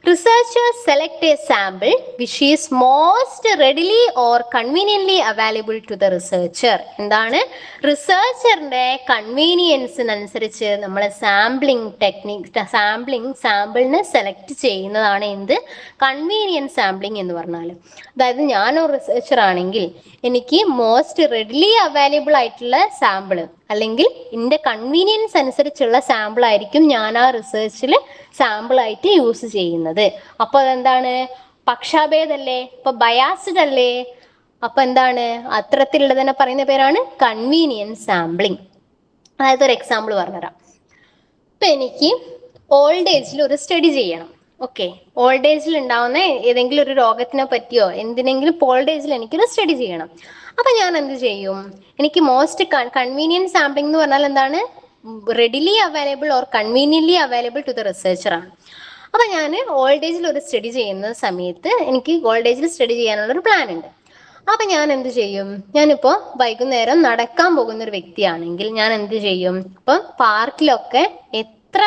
Researchers select a sample which is most readily or conveniently available to the researcher. എന്താണ്, റിസർച്ചറിന്റെ കൺവീനിയൻസിനനുസരിച്ച് നമ്മൾ സാമ്പിളിംഗ് ടെക്നിക്, സാമ്പിളിനെ സെലക്ട് ചെയ്യുന്നതാണ് എന്ത്, കൺവീനിയൻസ് സാമ്പിളിംഗ് എന്ന് പറഞ്ഞാൽ. അതായത് ഞാനൊരു റിസർച്ചർ ആണെങ്കിൽ എനിക്ക് മോസ്റ്റ് റെഡിലി അവൈലബിൾ ആയിട്ടുള്ള സാമ്പിള് അല്ലെങ്കിൽ എൻ്റെ കൺവീനിയൻസ് അനുസരിച്ചുള്ള സാമ്പിൾ ആയിരിക്കും ഞാൻ ആ റിസർച്ചിൽ സാമ്പിളായിട്ട് യൂസ് ചെയ്യുന്നത്. അപ്പൊ അതെന്താണ്, പക്ഷാഭേദല്ലേ, ഇപ്പൊ ബയാസ്ഡ് അല്ലേ. അപ്പൊ എന്താണ്, അത്തരത്തിലുള്ളതിനെ പറയുന്ന പേരാണ് കൺവീനിയൻസ് സാമ്പിളിംഗ്. അതായത് ഒരു എക്സാമ്പിൾ പറഞ്ഞുതരാം. ഇപ്പൊ എനിക്ക് ഓൾഡ് ഏജിൽ ഒരു സ്റ്റഡി ചെയ്യണം. ഓക്കെ, ഓൾഡ് ഏജിൽ ഉണ്ടാവുന്ന ഏതെങ്കിലും ഒരു രോഗത്തിനെ പറ്റിയോ എന്തിനെങ്കിലും ഓൾഡ് ഏജിൽ എനിക്കൊരു സ്റ്റഡി ചെയ്യണം. അപ്പൊ ഞാൻ എന്ത് ചെയ്യും, എനിക്ക് മോസ്റ്റ് കൺവീനിയൻറ്റ് സാമ്പിളിംഗ് എന്ന് പറഞ്ഞാൽ എന്താണ്, readily available or conveniently available to the researcher ആണ്. അപ്പൊ ഞാൻ ഓൾഡ് ഏജിൽ ഒരു സ്റ്റഡി ചെയ്യുന്ന സമയത്ത് എനിക്ക് ഓൾഡ് ഏജിൽ സ്റ്റഡി ചെയ്യാനുള്ളൊരു പ്ലാൻ ഉണ്ട്. അപ്പൊ ഞാൻ എന്ത് ചെയ്യും, ഞാനിപ്പോ വൈകുന്നേരം നടക്കാൻ പോകുന്ന ഒരു വ്യക്തിയാണെങ്കിൽ ഞാൻ എന്ത് ചെയ്യും, ഇപ്പൊ പാർക്കിലൊക്കെ എത്ര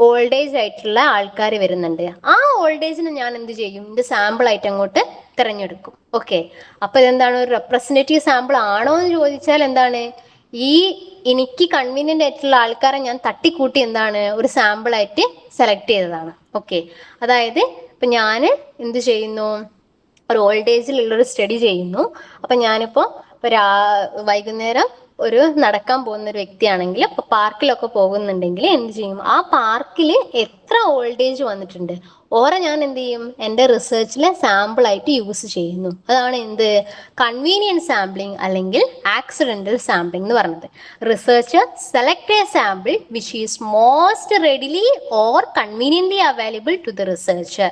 ഓൾഡ് ഏജ് ആയിട്ടുള്ള ആൾക്കാർ വരുന്നുണ്ട്, ആ ഓൾഡ് ഏജിന് ഞാൻ എന്ത് ചെയ്യും, ഇത് സാമ്പിൾ ആയിട്ട് അങ്ങോട്ട് തിരഞ്ഞെടുക്കും. ഓക്കെ, അപ്പൊ ഇതെന്താണ്, ഒരു റെപ്രസെന്റേറ്റീവ് സാമ്പിൾ ആണോ എന്ന് ചോദിച്ചാൽ എന്താണ്, ഈ എനിക്ക് കൺവീനിയന്റ് ആയിട്ടുള്ള ആൾക്കാരെ ഞാൻ തട്ടിക്കൂട്ടി എന്താണ് ഒരു സാമ്പിൾ ആയിട്ട് സെലക്ട് ചെയ്തതാണ്. ഓക്കെ, അതായത് ഇപ്പൊ ഞാൻ എന്ത് ചെയ്യുന്നു, ഒരു ഓൾഡ് ഏജിലുള്ളൊരു സ്റ്റഡി ചെയ്യുന്നു. അപ്പൊ ഞാനിപ്പോ വൈകുന്നേരം ഒരു നടക്കാൻ പോകുന്ന ഒരു വ്യക്തിയാണെങ്കിൽ ഇപ്പൊ പാർക്കിലൊക്കെ പോകുന്നുണ്ടെങ്കിൽ എന്ത് ചെയ്യും, ആ പാർക്കിൽ എത്ര ഓൾഡ് ഏജ് വന്നിട്ടുണ്ട് ഓരെ ഞാൻ എന്ത് ചെയ്യും, എൻ്റെ റിസർച്ചിലെ സാമ്പിൾ ആയിട്ട് യൂസ് ചെയ്യുന്നു. അതാണ് എന്ത്, കൺവീനിയൻറ്റ് സാമ്പിളിംഗ് അല്ലെങ്കിൽ ആക്സിഡന്റൽ സാമ്പിളിംഗ് എന്ന് പറഞ്ഞത്. Researcher select a sample which is most readily or conveniently available to the researcher.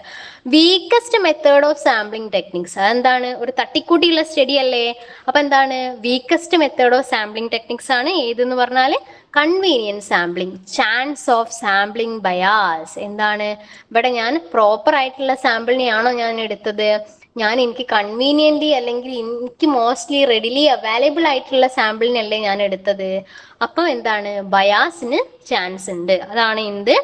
Weakest method of sampling techniques. അതെന്താണ്, ഒരു തട്ടിക്കൂട്ടിയുള്ള സ്റ്റഡി അല്ലേ. അപ്പൊ എന്താണ്, weakest method of sampling techniques ആണ് ഏതെന്ന് പറഞ്ഞാൽ convenient sampling. Chance of sampling bias. എന്താണ്, ഇവിടെ ഞാൻ പ്രോപ്പർ ആയിട്ടുള്ള സാമ്പിളിനെയാണോ ഞാൻ എടുത്തത്, എനിക്ക് കൺവീനിയൻ്റ്ലി അല്ലെങ്കിൽ എനിക്ക് മോസ്റ്റ്ലി റെഡിലി അവൈലബിൾ ആയിട്ടുള്ള സാമ്പിളിനല്ലേ ഞാൻ എടുത്തത്. അപ്പം എന്താണ്, ബയാസിന് ചാൻസ് ഉണ്ട്. അതാണ് എന്ത്,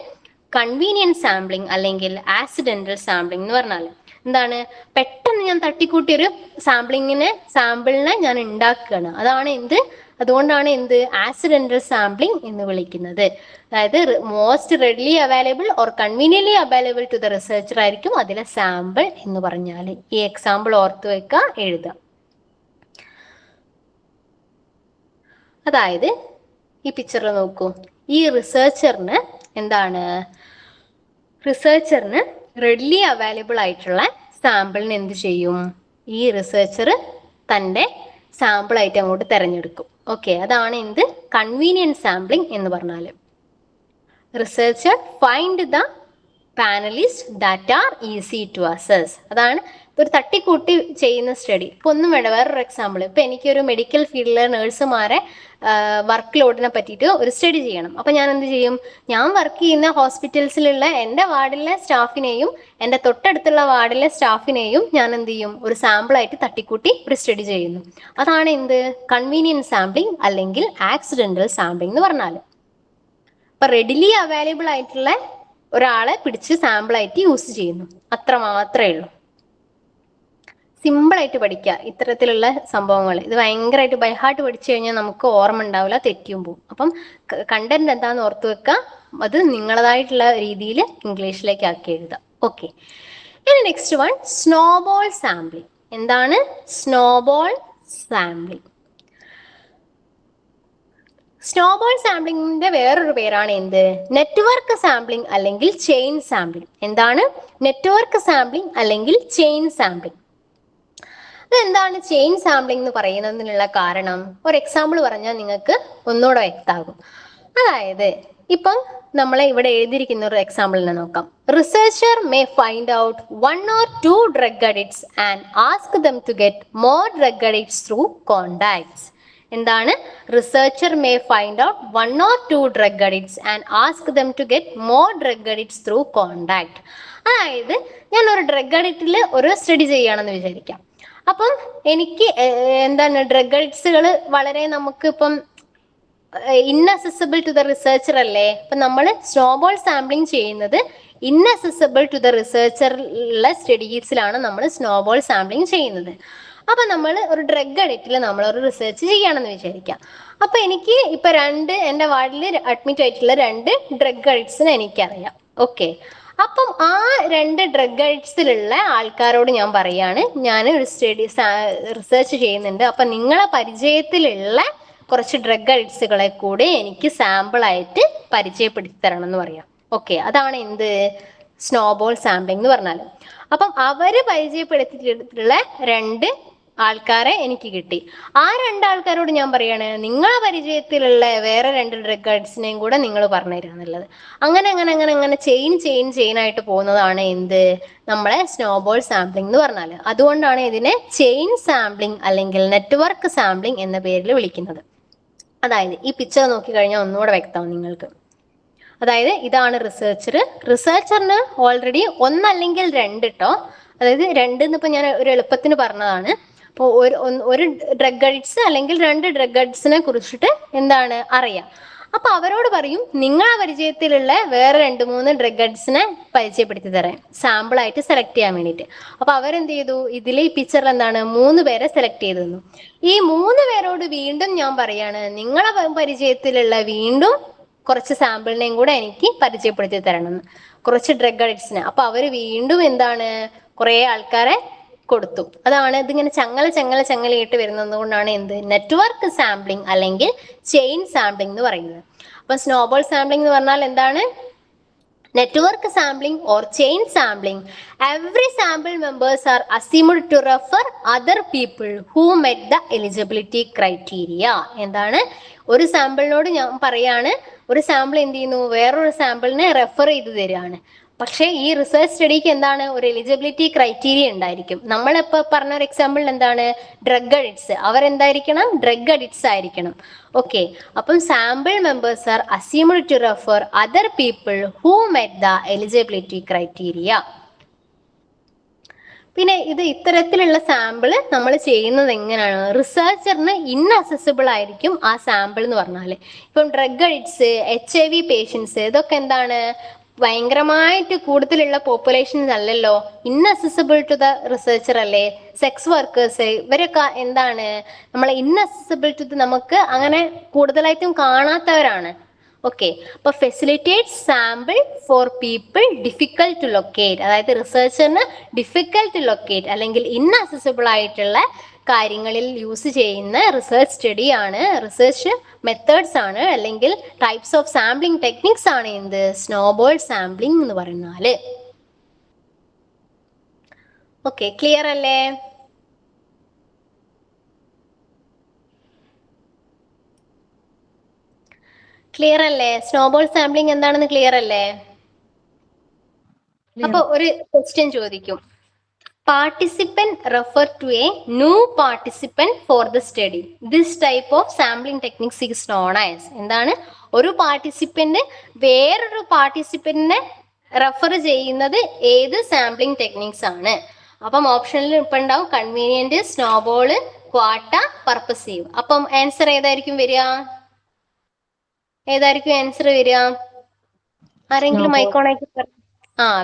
കൺവീനിയൻറ്റ് സാമ്പിളിംഗ് അല്ലെങ്കിൽ ആക്സിഡന്റൽ സാമ്പിളിംഗ് എന്ന് പറഞ്ഞാൽ. എന്താണ്, പെട്ടെന്ന് ഞാൻ തട്ടിക്കൂട്ടിയൊരു സാമ്പിളിനെ ഞാൻ ഉണ്ടാക്കുകയാണ്. അതാണ് എന്ത്, അതുകൊണ്ടാണ് എന്ത്, ആക്സിഡന്റൽ സാമ്പിളിംഗ് എന്ന് വിളിക്കുന്നത്. അതായത് most readily available or conveniently available to the researcher ആയിരിക്കും അതിലെ സാമ്പിൾ എന്ന് പറഞ്ഞാൽ. ഈ എക്സാമ്പിൾ ഓർത്ത് വെക്കുക, എഴുതുക. അതായത് ഈ പിക്ചറിൽ നോക്കൂ, ഈ റിസർച്ചറിന് എന്താണ്, റിസർച്ചറിന് റെഡിലി അവൈലബിൾ ആയിട്ടുള്ള സാമ്പിളിന് എന്ത് ചെയ്യും, ഈ റിസർച്ചർ തൻ്റെ സാമ്പിൾ ആയിട്ട് അങ്ങോട്ട് തിരഞ്ഞെടുക്കും. ഓക്കെ, അതാണ് എന്ത്, കൺവീനിയൻറ്റ് സാമ്പിളിംഗ് എന്ന് പറഞ്ഞാൽ. Researcher find the panelist that are easy to access. അതാണ് ഒരു തട്ടിക്കൂട്ടി ചെയ്യുന്ന സ്റ്റഡി. ഇപ്പൊ ഒന്നും വേണ്ട, വേറൊരു എക്സാമ്പിൾ. ഇപ്പൊ എനിക്കൊരു മെഡിക്കൽ ഫീൽഡിലെ നേഴ്സുമാരെ വർക്ക് ലോഡിനെ പറ്റിയിട്ട് ഒരു സ്റ്റഡി ചെയ്യണം. അപ്പൊ ഞാൻ എന്ത് ചെയ്യും, ഞാൻ വർക്ക് ചെയ്യുന്ന ഹോസ്പിറ്റൽസിലുള്ള എൻ്റെ വാർഡിലെ സ്റ്റാഫിനെയും എൻ്റെ തൊട്ടടുത്തുള്ള വാർഡിലെ സ്റ്റാഫിനെയും ഞാൻ എന്ത് ചെയ്യും, ഒരു സാമ്പിളായിട്ട് തട്ടിക്കൂട്ടി ഒരു സ്റ്റഡി ചെയ്യുന്നു. അതാണ് എന്ത്, കൺവീനിയൻറ്റ് സാമ്പിളിംഗ് അല്ലെങ്കിൽ ആക്സിഡന്റൽ സാമ്പിളിംഗ് എന്ന് പറഞ്ഞാൽ. ഇപ്പൊ റെഡിലി അവൈലബിൾ ആയിട്ടുള്ള ഒരാളെ പിടിച്ച് സാമ്പിളായിട്ട് യൂസ് ചെയ്യുന്നു, അത്ര മാത്രമേ ഉള്ളൂ. സിമ്പിളായിട്ട് പഠിക്കുക ഇത്തരത്തിലുള്ള സംഭവങ്ങൾ. ഇത് ഭയങ്കരമായിട്ട് ബൈഹാർട്ട് പഠിച്ചു കഴിഞ്ഞാൽ നമുക്ക് ഓർമ്മ ഉണ്ടാവില്ല, തെറ്റിയും പോകും. അപ്പം കണ്ടന്റ് എന്താന്ന് ഓർത്ത് വെക്കുക, അത് നിങ്ങളതായിട്ടുള്ള രീതിയിൽ ഇംഗ്ലീഷിലേക്ക് ആക്കി എഴുതാം. ഓക്കെ, ഇനി നെക്സ്റ്റ് വൺ, സ്നോബോൾ സാമ്പിളിംഗ്. എന്താണ് സ്നോബോൾ സാമ്പിളിംഗ്? സ്നോബോൾ സാമ്പിളിങ്ങിന്റെ വേറൊരു പേരാണ് എന്ത്? നെറ്റ്വർക്ക് സാമ്പിളിംഗ് അല്ലെങ്കിൽ ചെയിൻ സാമ്പിളിംഗ്. എന്താണ് നെറ്റ്വർക്ക് സാമ്പിളിംഗ് അല്ലെങ്കിൽ ചെയിൻ സാമ്പിളിംഗ്? അതെന്താണ് ചെയിൻ സാമ്പിളിംഗ് എന്ന് പറയുന്നതിനുള്ള കാരണം ഒരു എക്സാമ്പിൾ പറഞ്ഞാൽ നിങ്ങൾക്ക് ഒന്നുകൂടെ വ്യക്തമാകും. അതായത് ഇപ്പം നമ്മളെ ഇവിടെ എഴുതിയിരിക്കുന്ന ഒരു എക്സാമ്പിളിനെ നോക്കാം. Researcher may find out 1 or 2 drug addicts and ask them to get more drug addicts through contacts. എന്താണ്? Researcher may find out 1 or 2 drug addicts and ask them to get more drug addicts through contact. അതായത് ഞാൻ ഒരു drug അഡിക്റ്റിൽ ഒരു study ചെയ്യുകയാണെന്ന് വിചാരിക്കാം. അപ്പം എനിക്ക് എന്താണ് ഡ്രഗ് അഡിക്ട്സുകൾ വളരെ നമുക്ക് ഇപ്പം ഇൻഅസസിബിൾ ടു ദ റിസർച്ചർ അല്ലേ? അപ്പൊ നമ്മൾ സ്നോബോൾ സാമ്പിളിംഗ് ചെയ്യുന്നത് ഇൻഅസസിബിൾ ടു ദ റിസർച്ചറുള്ള സ്റ്റഡീസിലാണ് നമ്മൾ സ്നോബോൾ സാമ്പിളിംഗ് ചെയ്യുന്നത്. അപ്പൊ നമ്മൾ ഒരു ഡ്രഗ് അഡിക്റ്റിൽ നമ്മൾ ഒരു റിസർച്ച് ചെയ്യുകയാണെന്ന് വിചാരിക്കാം. അപ്പൊ എനിക്ക് ഇപ്പൊ എൻ്റെ വാർഡിൽ അഡ്മിറ്റ് ആയിട്ടുള്ള 2 ഡ്രഗ് അഡിക്ട്സിനെ എനിക്കറിയാം. ഓക്കെ, അപ്പം ആ 2 ഡ്രഗ് അഡിക്ട്സിലുള്ള ആൾക്കാരോട് ഞാൻ പറയാണ്, ഞാൻ ഒരു റിസർച്ച് ചെയ്യുന്നുണ്ട്, അപ്പൊ നിങ്ങളെ പരിചയത്തിലുള്ള കുറച്ച് ഡ്രഗ് അഡിക്ട്സുകളെ കൂടി എനിക്ക് സാമ്പിൾ ആയിട്ട് പരിചയപ്പെടുത്തി തരണം എന്ന് പറയാം. ഓക്കെ, അതാണ് എന്ത്? സ്നോബോൾ സാമ്പിളിംഗ് എന്ന് പറഞ്ഞാൽ. അപ്പം അവര് പരിചയപ്പെടുത്തിയിട്ടുള്ള 2 ആൾക്കാരെ എനിക്ക് കിട്ടി. ആ 2 ആൾക്കാരോട് ഞാൻ പറയാണ്, നിങ്ങളെ പരിചയത്തിലുള്ള വേറെ 2 ഡ്രഗ് അഡിക്ട്സിനെയും കൂടെ നിങ്ങൾ പറഞ്ഞു തരിക എന്നുള്ളത്. അങ്ങനെ അങ്ങനെ അങ്ങനെ അങ്ങനെ ചെയിൻ ആയിട്ട് പോകുന്നതാണ് എന്ത്? നമ്മളെ സ്നോബോൾ സാമ്പിളിംഗ് എന്ന് പറഞ്ഞാൽ. അതുകൊണ്ടാണ് ഇതിനെ ചെയിൻ സാമ്പിളിംഗ് അല്ലെങ്കിൽ നെറ്റ്വർക്ക് സാമ്പിളിംഗ് എന്ന പേരിൽ വിളിക്കുന്നത്. അതായത് ഈ പിക്ചർ നോക്കി കഴിഞ്ഞാൽ ഒന്നുകൂടെ വ്യക്തമാവും നിങ്ങൾക്ക്. അതായത് ഇതാണ് റിസർച്ചറിന് ഓൾറെഡി 1 അല്ലെങ്കിൽ 2 കേട്ടോ. അതായത് 2 എന്നിപ്പോ ഞാൻ ഒരു എളുപ്പത്തിന് പറഞ്ഞതാണ്. അപ്പോൾ ഒരു ഡ്രഗ് അഡിക്ട്സ് അല്ലെങ്കിൽ 2 ഡ്രഗ് അഡിക്ട്സിനെ കുറിച്ചിട്ട് എന്താണ് അറിയാം. അപ്പൊ അവരോട് പറയും, നിങ്ങളെ പരിചയത്തിലുള്ള വേറെ 2-3 ഡ്രഗ് അഡിക്ട്സിനെ പരിചയപ്പെടുത്തി തരാം, സാമ്പിൾ ആയിട്ട് സെലക്ട് ചെയ്യാൻ വേണ്ടിയിട്ട്. അപ്പൊ അവരെന്ത് ചെയ്തു? ഇതിൽ ഈ പിക്ചറിൽ എന്താണ് 3 പേരെ സെലക്ട് ചെയ്തു തന്നു. ഈ 3 പേരോട് വീണ്ടും ഞാൻ പറയാണ്, നിങ്ങളെ പരിചയത്തിലുള്ള വീണ്ടും കുറച്ച് സാമ്പിളിനെയും കൂടെ എനിക്ക് പരിചയപ്പെടുത്തി തരണം എന്ന്, കുറച്ച് ഡ്രഗ് അഡിക്ട്സിനെ. അപ്പൊ അവര് വീണ്ടും എന്താണ് കുറെ ആൾക്കാരെ കൊടുത്തു. അതാണ് ഇതിങ്ങനെ ചങ്ങലയിട്ട് വരുന്നത് കൊണ്ടാണ് എന്ത്? നെറ്റ്വർക്ക് സാമ്പിളിംഗ് അല്ലെങ്കിൽ ചെയിൻ സാമ്പിളിംഗ് എന്ന് പറയുന്നത്. അപ്പൊ സ്നോബോൾ സാമ്പിളിംഗ് എന്ന് പറഞ്ഞാൽ എന്താണ്? Network sampling or chain sampling. Every sample members are assumed to refer other people who met the eligibility criteria. എന്താണ്? ഒരു സാമ്പിളിനോട് ഞാൻ പറയാണ്, ഒരു സാമ്പിൾ എന്ത് ചെയ്യുന്നു? വേറൊരു സാമ്പിളിനെ റെഫർ ചെയ്ത് തരികയാണ്. പക്ഷേ ഈ റിസർച്ച് സ്റ്റഡിക്ക് എന്താണ്? ഒരു എലിജിബിലിറ്റി ക്രൈറ്റീരിയ ഉണ്ടായിരിക്കും. നമ്മളിപ്പോൾ പറഞ്ഞ ഒരു എക്സാമ്പിൾ എന്താണ്? Drug addicts. അവരെന്തായിരിക്കണം? ഡ്രഗ് അഡിക്ട്സ് ആയിരിക്കണം. ഓക്കെ, അപ്പം sample members are assumed to refer other people who met the eligibility criteria. പിന്നെ ഇത് ഇത്തരത്തിലുള്ള സാമ്പിള് നമ്മൾ ചെയ്യുന്നത് എങ്ങനെയാണ്? റിസർച്ചറിന് ഇൻഅസസിബിൾ ആയിരിക്കും ആ സാമ്പിൾ എന്ന് പറഞ്ഞാൽ. ഇപ്പം ഡ്രഗ് അഡിക്ട്സ്, HIV പേഷ്യൻസ്, ഇതൊക്കെ എന്താണ് ഭയങ്കരമായിട്ട് കൂടുതലുള്ള പോപ്പുലേഷൻസ് അല്ലല്ലോ, ഇൻഅസസിബിൾ ടു ദ റിസർച്ചർ അല്ലേ. സെക്സ് വർക്കേഴ്സ്, ഇവരൊക്കെ എന്താണ് നമ്മളെ ഇൻഅസസിബിൾ ടു നമുക്ക് അങ്ങനെ കൂടുതലായിട്ടും കാണാത്തവരാണ്. ഓക്കെ, അപ്പൊ facilitate sample for people difficult to locate. അതായത് റിസർച്ചറിന് ഡിഫിക്കൽട്ട് ടു ലൊക്കേറ്റ് അല്ലെങ്കിൽ ഇൻഅസസിബിൾ ആയിട്ടുള്ള കാര്യങ്ങളിൽ യൂസ് ചെയ്യുന്ന റിസർച്ച് സ്റ്റഡിയാണ്, റിസർച്ച് മെത്തേഡ്സ് ആണ്, അല്ലെങ്കിൽ ടൈപ്സ് ഓഫ് സാമ്പിളിംഗ് ടെക്നിക്സ് ആണ് എന്ത്? സ്നോബോൾ സാമ്പിളിംഗ് എന്ന് പറഞ്ഞാല്. ഓക്കെ, ക്ലിയർ അല്ലേ? ക്ലിയർ അല്ലേ? സ്നോബോൾ സാമ്പിളിംഗ് എന്താണെന്ന് ക്ലിയർ അല്ലേ? അപ്പൊ ഒരു ക്വസ്റ്റ്യൻ ചോദിക്കും. Participant refer to a new participant for the study. This type of sampling techniques is known as. എന്താണ്? ഒരു പാർട്ടിസിപ്പന്റ് വേറൊരു പാർട്ടിസിപ്പന്റിനെ റെഫർ ചെയ്യുന്നത് ഏത് സാമ്പിളിംഗ് ടെക്നിക്സ് ആണ്? അപ്പം ഓപ്ഷനിൽ ഇപ്പൊ ഉണ്ടാവും കൺവീനിയന്റ്, സ്നോബോള്, ക്വാട്ട, പർപ്പസീവ്. അപ്പം ആൻസർ ഏതായിരിക്കും വരിക? ഏതായിരിക്കും ആൻസർ വരിക? ആരെങ്കിലും മൈക്കോണായിട്ട്?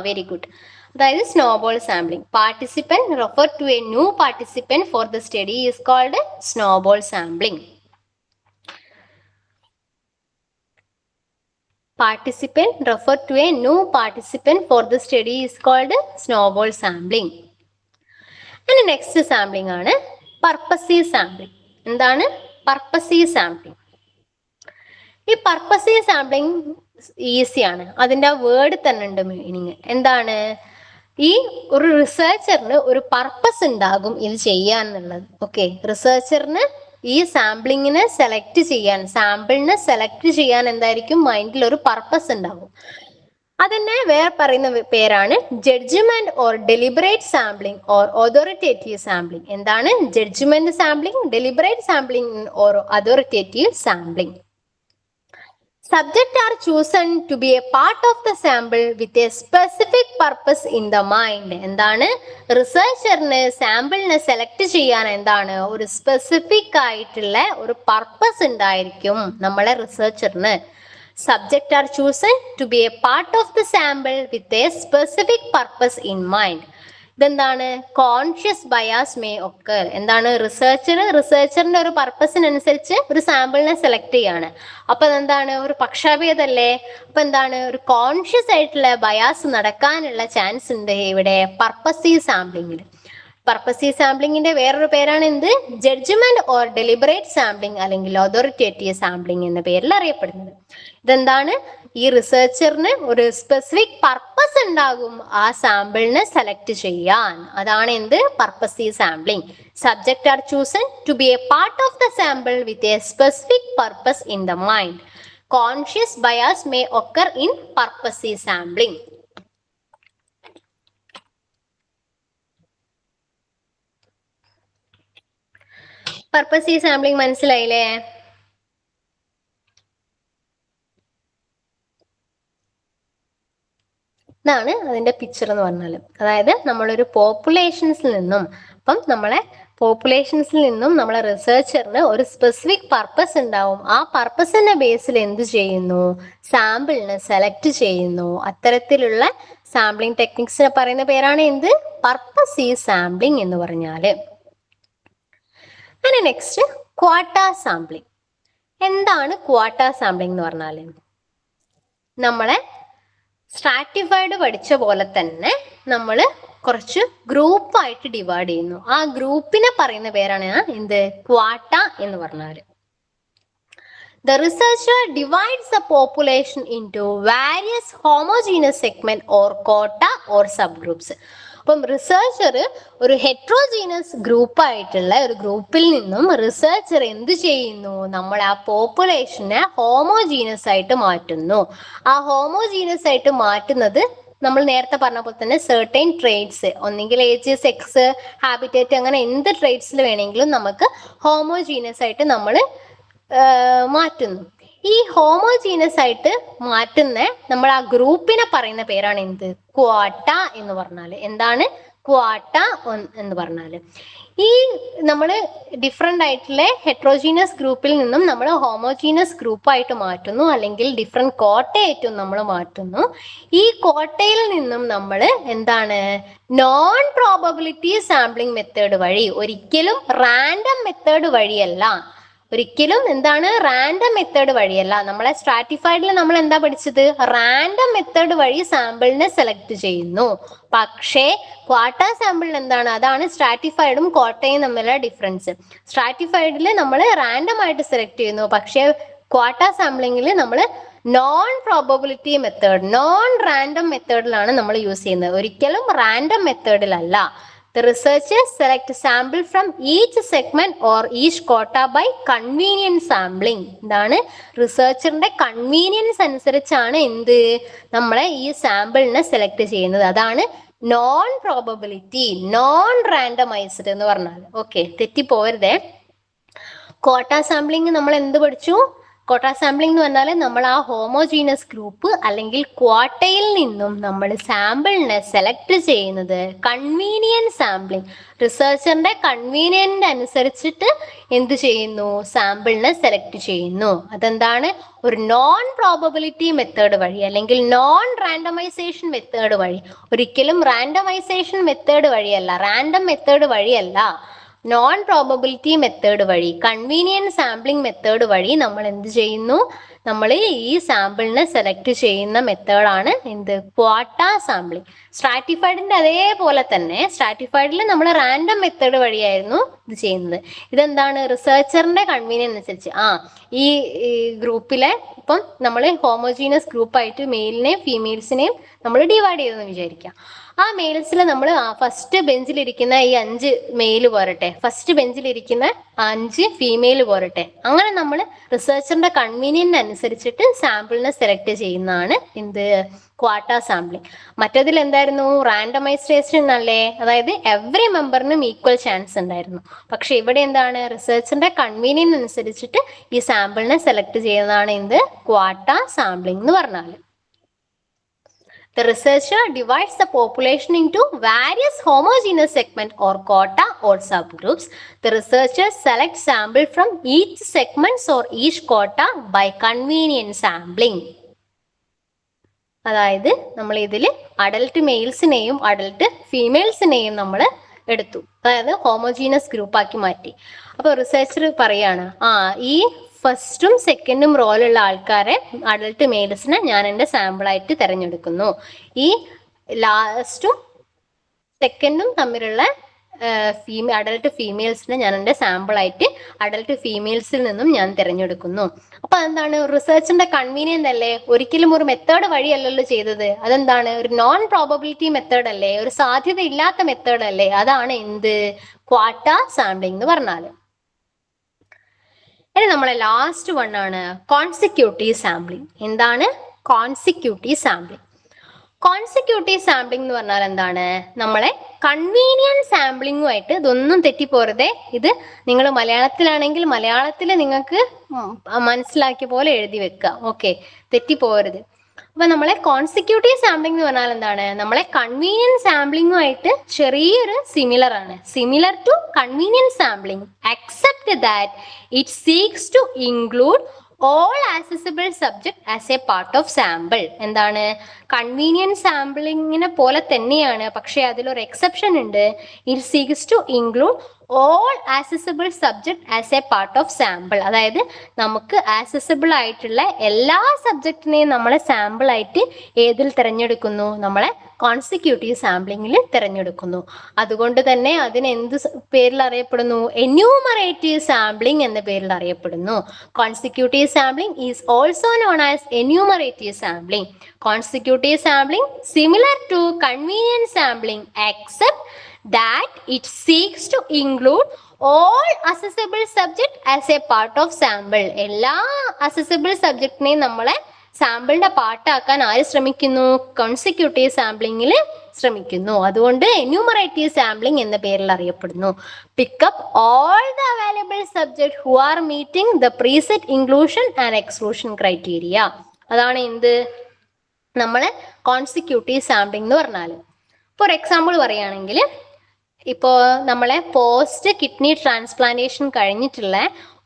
Very good. അതായത് snowball sampling. Participant refer to a new participant for the study is called snowball sampling. Participant refer to a new participant for the study is called snowball sampling. And next sampling ആണ് purposive sampling. എന്താണ് purposive sampling? ഈ purposive sampling ഈസിയാണ്, അതിൻ്റെ ആ word തന്നെ ഉണ്ട് meaning. എന്താണ്? ഈ ഒരു റിസർച്ചറിന് ഒരു പർപ്പസ് ഉണ്ടാകും ഇത് ചെയ്യാന്നുള്ളത്. ഓക്കെ, റിസർച്ചറിന് ഈ സാമ്പിളിങ്ങിനെ സെലക്ട് ചെയ്യാൻ, സാമ്പിളിനെ സെലക്ട് ചെയ്യാൻ എന്തായിരിക്കും മൈൻഡിൽ ഒരു പർപ്പസ് ഉണ്ടാകും. അതിനെ വേറെ പറയുന്ന പേരാണ് judgement or deliberate sampling or authoritative sampling. എന്താണ് judgement sampling, deliberate sampling or authoritative sampling? Subjects are chosen to be a part of the sample with a specific purpose in the mind. എന്താണ്? റിസർച്ചറിന് സാമ്പിളിനെ select ചെയ്യാൻ എന്താണ് ഒരു specific ആയിട്ടുള്ള ഒരു purpose ഉണ്ടായിരിക്കും നമ്മളെ റിസർച്ചറിന്. Subjects are chosen to be a part of the sample with a specific purpose in mind. ഇതെന്താണ്? Conscious bias may occur. എന്താണ്? റിസർച്ചറിന്റെ ഒരു പർപ്പസിനനുസരിച്ച് ഒരു സാമ്പിളിനെ സെലക്ട് ചെയ്യാണ്. അപ്പൊ എന്താണ്? ഒരു പക്ഷാഭേദല്ലേ? അപ്പൊ എന്താണ്? ഒരു കോൺഷ്യസ് ആയിട്ടുള്ള ബയാസ് നടക്കാനുള്ള ചാൻസ് ഉണ്ട് ഇവിടെ പർപ്പസീവ് സാമ്പിളിങ്ങിൽ. പർപ്പസീവ് സാമ്പിളിങ്ങിന്റെ വേറൊരു പേരാണ് എന്ത്? ജഡ്ജ്മെന്റ് ഓർ ഡെലിബറേറ്റ് സാമ്പിളിംഗ് അല്ലെങ്കിൽ അതോറിറ്റേറ്റീവ് സാമ്പിളിംഗ് എന്ന പേരിൽ അറിയപ്പെടുന്നത്. ഇതെന്താണ്? ഈ റിസർച്ചറിന് ഒരു സ്പെസിഫിക് പർപ്പസ് ഉണ്ടാകും ആ സാമ്പിളിനെ സെലക്ട് ചെയ്യാൻ. അതാണ് എന്ത്? Purposive sampling. Subject are chosen to be a part of the sample with a specific purpose in the mind. Conscious bias may occur in purposive sampling. Purposive sampling മനസ്സിലായില്ലേ? ഇതാണ് അതിന്റെ picture എന്ന് പറഞ്ഞാൽ. അതായത് നമ്മളൊരു പോപ്പുലേഷൻസിൽ നിന്നും, അപ്പം നമ്മളെ നമ്മളെ റിസർച്ചറിന് ഒരു സ്പെസിഫിക് പർപ്പസ് ഉണ്ടാവും. ആ പർപ്പസിന്റെ ബേസിൽ എന്ത് ചെയ്യുന്നു? സാമ്പിളിനെ സെലക്ട് ചെയ്യുന്നു. അത്തരത്തിലുള്ള സാമ്പിളിംഗ് ടെക്നിക്സിനെ പറയുന്ന പേരാണ് എന്ത്? പർപ്പസീവ് സാമ്പിളിംഗ് എന്ന് പറഞ്ഞാല്. അങ്ങനെ നെക്സ്റ്റ് ക്വാട്ട സാമ്പിളിംഗ്. എന്താണ് ക്വാട്ട സാമ്പിളിംഗ് എന്ന് പറഞ്ഞാല്? നമ്മളെ സ്ട്രാറ്റിഫൈഡ് പഠിച്ച പോലെ തന്നെ നമ്മൾ കുറച്ച് ഗ്രൂപ്പായിട്ട് ഡിവൈഡ് ചെയ്യുന്നു. ആ ഗ്രൂപ്പിനെ പറയുന്ന പേരാണ് എന്ത്? ക്വാട്ട എന്ന് പറഞ്ഞാല്. The researcher divides the population into various homogeneous segment or quota or subgroups. അപ്പം റിസർച്ചർ ഒരു ഹെട്രോജീനസ് ഗ്രൂപ്പായിട്ടുള്ള ഒരു ഗ്രൂപ്പിൽ നിന്നും റിസർച്ചർ എന്ത് ചെയ്യുന്നു? നമ്മൾ ആ പോപ്പുലേഷനെ ഹോമോജീനസ് ആയിട്ട് മാറ്റുന്നു. ആ ഹോമോജീനസ് ആയിട്ട് മാറ്റുന്നത് നമ്മൾ നേരത്തെ പറഞ്ഞ പോലെ തന്നെ സെർട്ടൈൻ ട്രേറ്റ്സ്, ഒന്നെങ്കിൽ ഏജ്, സെക്സ്, ഹാബിറ്റേറ്റ്, അങ്ങനെ എന്ത് ട്രേറ്റ്സിൽ വേണമെങ്കിലും നമുക്ക് ഹോമോജീനസ് ആയിട്ട് നമ്മൾ മാറ്റുന്നു. ഈ ഹോമോജീനസ് ആയിട്ട് മാറ്റുന്ന നമ്മൾ ആ ഗ്രൂപ്പിനെ പറയുന്ന പേരാണ് എന്ത്? ക്വാട്ട എന്ന് പറഞ്ഞാല്. എന്താണ് ക്വാട്ട എന്ന് പറഞ്ഞാല്? ഈ നമ്മൾ ഡിഫറെൻ്റ് ആയിട്ടുള്ള ഹെട്രോജീനസ് ഗ്രൂപ്പിൽ നിന്നും നമ്മൾ ഹോമോജീനസ് ഗ്രൂപ്പായിട്ട് മാറ്റുന്നു, അല്ലെങ്കിൽ ഡിഫറെൻറ്റ് കോട്ടയായിട്ടും നമ്മൾ മാറ്റുന്നു. ഈ കോട്ടയിൽ നിന്നും നമ്മൾ എന്താണ്? നോൺ പ്രോബബിലിറ്റി സാമ്പിളിംഗ് മെത്തേഡ് വഴി, ഒരിക്കലും റാൻഡം മെത്തേഡ് വഴിയല്ല, ഒരിക്കലും എന്താണ്? റാൻഡം മെത്തേഡ് വഴിയല്ല. നമ്മളെ സ്ട്രാറ്റിഫൈഡിൽ നമ്മൾ എന്താ പഠിച്ചത്? റാൻഡം മെത്തേഡ് വഴി സാമ്പിളിനെ സെലക്ട് ചെയ്യുന്നു. പക്ഷേ ക്വാട്ട സാമ്പിളിൽ എന്താണ്? അതാണ് സ്ട്രാറ്റിഫൈഡും ക്വാട്ടയും തമ്മിലുള്ള ഡിഫറൻസ്. സ്ട്രാറ്റിഫൈഡിൽ നമ്മൾ റാൻഡം ആയിട്ട് സെലക്ട് ചെയ്യുന്നു, പക്ഷേ ക്വാട്ട സാമ്പിളിങ്ങിൽ നമ്മൾ non probability method, non random മെത്തേഡിലാണ് നമ്മൾ യൂസ് ചെയ്യുന്നത്, ഒരിക്കലും റാൻഡം മെത്തേഡിലല്ല. The researchers select sample from each segment or each quota by convenient sampling. എന്താണ്? റിസർച്ചറിന്റെ കൺവീനിയൻസ് അനുസരിച്ചാണ് എന്ത്? നമ്മളെ ഈ സാമ്പിളിനെ സെലക്ട് ചെയ്യുന്നത്. അതാണ് നോൺ പ്രോബബിലിറ്റി, നോൺ റാൻഡമൈസ്ഡ് എന്ന് പറഞ്ഞാൽ. ഓക്കെ, തെറ്റിപ്പോരുതേ. ക്വാട്ട സാമ്പിളിങ് നമ്മൾ എന്ത് പഠിച്ചു? ക്വാട്ട സാമ്പിളിംഗ് എന്ന് പറഞ്ഞാൽ നമ്മൾ ആ ഹോമോജീനസ് ഗ്രൂപ്പ് അല്ലെങ്കിൽ ക്വാട്ടയിൽ നിന്നും നമ്മൾ സാമ്പിളിനെ സെലക്ട് ചെയ്യുന്നത് കൺവീനിയൻറ്റ് സാമ്പിളിംഗ്, റിസർച്ചറിന്റെ കൺവീനിയന്റ് അനുസരിച്ചിട്ട് എന്ത് ചെയ്യുന്നു? സാമ്പിളിനെ സെലക്ട് ചെയ്യുന്നു. അതെന്താണ്? ഒരു നോൺ പ്രോബബിലിറ്റി മെത്തേഡ് വഴി അല്ലെങ്കിൽ നോൺ റാൻഡമൈസേഷൻ മെത്തേഡ് വഴി, ഒരിക്കലും റാൻഡമൈസേഷൻ മെത്തേഡ് വഴിയല്ല, റാൻഡം മെത്തേഡ് വഴിയല്ല, നോൺ പ്രോബബിലിറ്റി മെത്തേഡ് വഴി, കൺവീനിയൻറ്റ് സാമ്പിളിംഗ് മെത്തേഡ് വഴി നമ്മൾ എന്ത് ചെയ്യുന്നു? നമ്മൾ ഈ സാമ്പിളിനെ സെലക്ട് ചെയ്യുന്ന മെത്തേഡാണ് എന്ത്? Quota sampling. സ്ട്രാറ്റിഫൈഡിന്റെ അതേപോലെ തന്നെ സ്ട്രാറ്റിഫൈഡിൽ നമ്മൾ റാൻഡം മെത്തേഡ് വഴിയായിരുന്നു ഇത് ചെയ്യുന്നത്. ഇതെന്താണ്? റിസർച്ചറിന്റെ കൺവീനിയൻസ് അനുസരിച്ച് ഈ ഗ്രൂപ്പിലെ ഇപ്പം നമ്മൾ ഹോമോജീനസ് ഗ്രൂപ്പായിട്ട് മെയിലിനെയും ഫീമെയിൽസിനെയും നമ്മൾ ഡിവൈഡ് ചെയ്തെന്ന് വിചാരിക്കാം. ആ മെയിൽസിൽ നമ്മൾ ഫസ്റ്റ് ബെഞ്ചിലിരിക്കുന്ന ഈ 5 മെയിൽ പോരട്ടെ, ഫസ്റ്റ് ബെഞ്ചിലിരിക്കുന്ന 5 ഫീമെയിൽ പോരട്ടെ, അങ്ങനെ നമ്മൾ റിസർച്ചറിന്റെ കൺവീനിയൻസ് അനുസരിച്ചിട്ട് സാമ്പിളിനെ സെലക്ട് ചെയ്യുന്നതാണ് എന്ത്? Quota sampling. മറ്റതിൽ എന്തായിരുന്നു? റാൻഡമൈസേഷൻ അല്ലേ, അതായത് എവറി മെമ്പറിനും ഈക്വൽ ചാൻസ് ഉണ്ടായിരുന്നു. പക്ഷെ ഇവിടെ എന്താണ്? റിസർച്ചറിന്റെ കൺവീനിയൻസ് അനുസരിച്ചിട്ട് ഈ സാമ്പിളിനെ സെലക്ട് ചെയ്യുന്നതാണ് എന്ത്? ക്വാട്ട സാമ്പിളിങ് എന്ന് പറഞ്ഞാൽ. The researcher divides the population into various homogeneous segments or quota or subgroups. The researcher selects sample from each segments or each quota by convenient sampling. അതായത് നമ്മൾ ഇതിൽ അഡൽട്ട് മെയിൽസിനെയും അഡൽട്ട് ഫീമെയിൽസിനെയും നമ്മൾ എടുത്തു, അതായത് ഹോമോജീനസ് ഗ്രൂപ്പാക്കി മാറ്റി. അപ്പൊ റിസർച്ചർ പറയാണ് ഈ ഫസ്റ്റും സെക്കൻഡും റോലുള്ള ആൾക്കാരെ അഡൽട്ട് മെയിൽസിനെ ഞാൻ എൻ്റെ സാമ്പിളായിട്ട് തിരഞ്ഞെടുക്കുന്നു. ഈ ലാസ്റ്റും സെക്കൻഡും തമ്മിലുള്ള അഡൽട്ട് ഫീമെയിൽസിനെ ഞാൻ എൻ്റെ സാമ്പിളായിട്ട് അഡൽട്ട് ഫീമെയിൽസിൽ നിന്നും ഞാൻ തിരഞ്ഞെടുക്കുന്നു. അപ്പൊ അതെന്താണ്? റിസർച്ചിന്റെ കൺവീനിയന്റ് അല്ലേ, ഒരിക്കലും ഒരു മെത്തേഡ് വഴിയല്ലല്ലോ ചെയ്തത്. അതെന്താണ്? ഒരു നോൺ പ്രോബബിലിറ്റി മെത്തേഡ് അല്ലേ, ഒരു സാധ്യത ഇല്ലാത്ത മെത്തേഡ് അല്ലേ. അതാണ് എന്ത്? ക്വാട്ട സാമ്പിളിംഗ് എന്ന് പറഞ്ഞാല്. ഇനി നമ്മളെ ലാസ്റ്റ് വൺ ആണ് കോൺസിക്യൂട്ടീവ് സാമ്പിളിംഗ്. എന്താണ് കോൺസിക്യൂട്ടീവ് സാമ്പിളിംഗ്? കോൺസിക്യൂട്ടീവ് സാമ്പിളിംഗ് എന്ന് പറഞ്ഞാൽ എന്താണ്? നമ്മളെ കൺവീനിയന്റ് സാമ്പിളിങ്ങുമായിട്ട് ഇതൊന്നും തെറ്റിപ്പോരുതേ. ഇത് നിങ്ങൾ മലയാളത്തിലാണെങ്കിൽ മലയാളത്തിൽ നിങ്ങൾക്ക് മനസ്സിലാക്കിയ പോലെ എഴുതി വെക്കുക. ഓക്കെ, തെറ്റിപ്പോരുത്. അപ്പൊ നമ്മളെ കോൺസിക്യൂട്ടീവ് സാമ്പിളിംഗ് എന്ന് പറഞ്ഞാൽ എന്താണ്? നമ്മളെ കൺവീനിയന്റ് സാമ്പിളിങ്ങുമായിട്ട് ചെറിയൊരു സിമിലർ ആണ്, similar to convenient sampling, except that it seeks to include all accessible subject as a part of sample. എന്താണ്? കൺവീനിയന്റ് സാമ്പിളിങ്ങിനെ പോലെ തന്നെയാണ്, പക്ഷെ അതിലൊരു എക്സെപ്ഷൻ ഉണ്ട്. It seeks to include all accessible subject as a part of sample. അതായത് നമുക്ക് accessible ആയിട്ടുള്ള എല്ലാ സബ്ജക്റ്റിനെയും നമ്മളെ സാമ്പിൾ ആയിട്ട് ഏതിൽ തിരഞ്ഞെടുക്കുന്നു? നമ്മളെ കോൺസിക്യൂട്ടീവ് സാമ്പിളിങ്ങിൽ തിരഞ്ഞെടുക്കുന്നു. അതുകൊണ്ട് തന്നെ അതിന് എന്ത് പേരിൽ അറിയപ്പെടുന്നു? എന്യൂമറേറ്റീവ് സാമ്പിളിംഗ് എന്ന പേരിൽ അറിയപ്പെടുന്നു. Consecutive sampling is also known as enumerative sampling. Consecutive sampling similar to convenient sampling except that it seeks to include all accessible subject as a part of sample. എല്ലാ accessible സബ്ജക്റ്റിനെയും നമ്മളെ സാമ്പിളിന്റെ പാർട്ടാക്കാൻ ആര് ശ്രമിക്കുന്നു? കോൺസിക്യൂട്ടീവ് സാമ്പിളിംഗിൽ ശ്രമിക്കുന്നു. അതുകൊണ്ട് എന്യൂമറേറ്റീവ് sampling എന്ന പേരിൽ അറിയപ്പെടുന്നു. Pickup all the available subject who are meeting the preset inclusion and exclusion criteria. അതാണ് എന്ത്? നമ്മളെ കോൺസിക്യൂട്ടീവ് സാമ്പിളിംഗ് എന്ന് പറഞ്ഞാൽ. ഫോർ എക്സാമ്പിൾ പറയുകയാണെങ്കിൽ, ഇപ്പോൾ നമ്മളെ പോസ്റ്റ് കിഡ്നി ട്രാൻസ്പ്ലാന്റേഷൻ കഴിഞ്ഞിട്ടുള്ള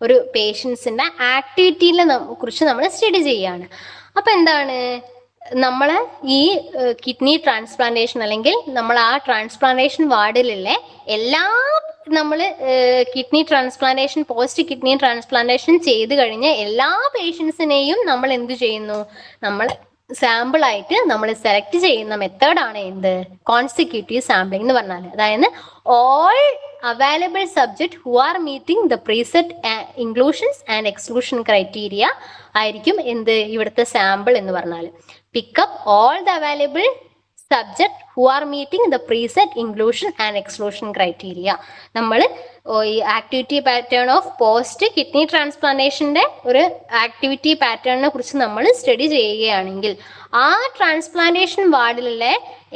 ഒരു പേഷ്യൻസിന്റെ ആക്ടിവിറ്റിയെ കുറിച്ച് നമ്മൾ സ്റ്റഡി ചെയ്യുകയാണ്. അപ്പൊ എന്താണ്? നമ്മളെ ഈ കിഡ്നി ട്രാൻസ്പ്ലാന്റേഷൻ അല്ലെങ്കിൽ നമ്മൾ ആ ട്രാൻസ്പ്ലാന്റേഷൻ വാർഡിലുള്ള എല്ലാ നമ്മൾ kidney transplantation post kidney transplantation ചെയ്ത് കഴിഞ്ഞ എല്ലാ പേഷ്യൻസിനെയും നമ്മൾ എന്ത് ചെയ്യുന്നു? നമ്മൾ സാമ്പിൾ ആയിട്ട് നമ്മൾ സെലക്ട് ചെയ്യുന്ന മെത്തേഡാണ് എന്ത്? കോൺസിക്യൂട്ടീവ് സാമ്പിളിംഗ് എന്ന് പറഞ്ഞാൽ. അതായത് all available subject who are meeting the preset inclusions and exclusion criteria ആയിരിക്കും എന്ത്? ഇവിടുത്തെ സാമ്പിൾ എന്ന് പറഞ്ഞാൽ. Pick up all the available subject who are meeting the preset inclusion and exclusion criteria. നമ്മൾ ഈ activity pattern of post kidney ട്രാൻസ്പ്ലാന്റേഷന്റെ ഒരു activity പാറ്റേണിനെ കുറിച്ച് നമ്മൾ സ്റ്റഡി ചെയ്യുകയാണെങ്കിൽ ആ ട്രാൻസ്പ്ലാന്റേഷൻ വാർഡിലുള്ള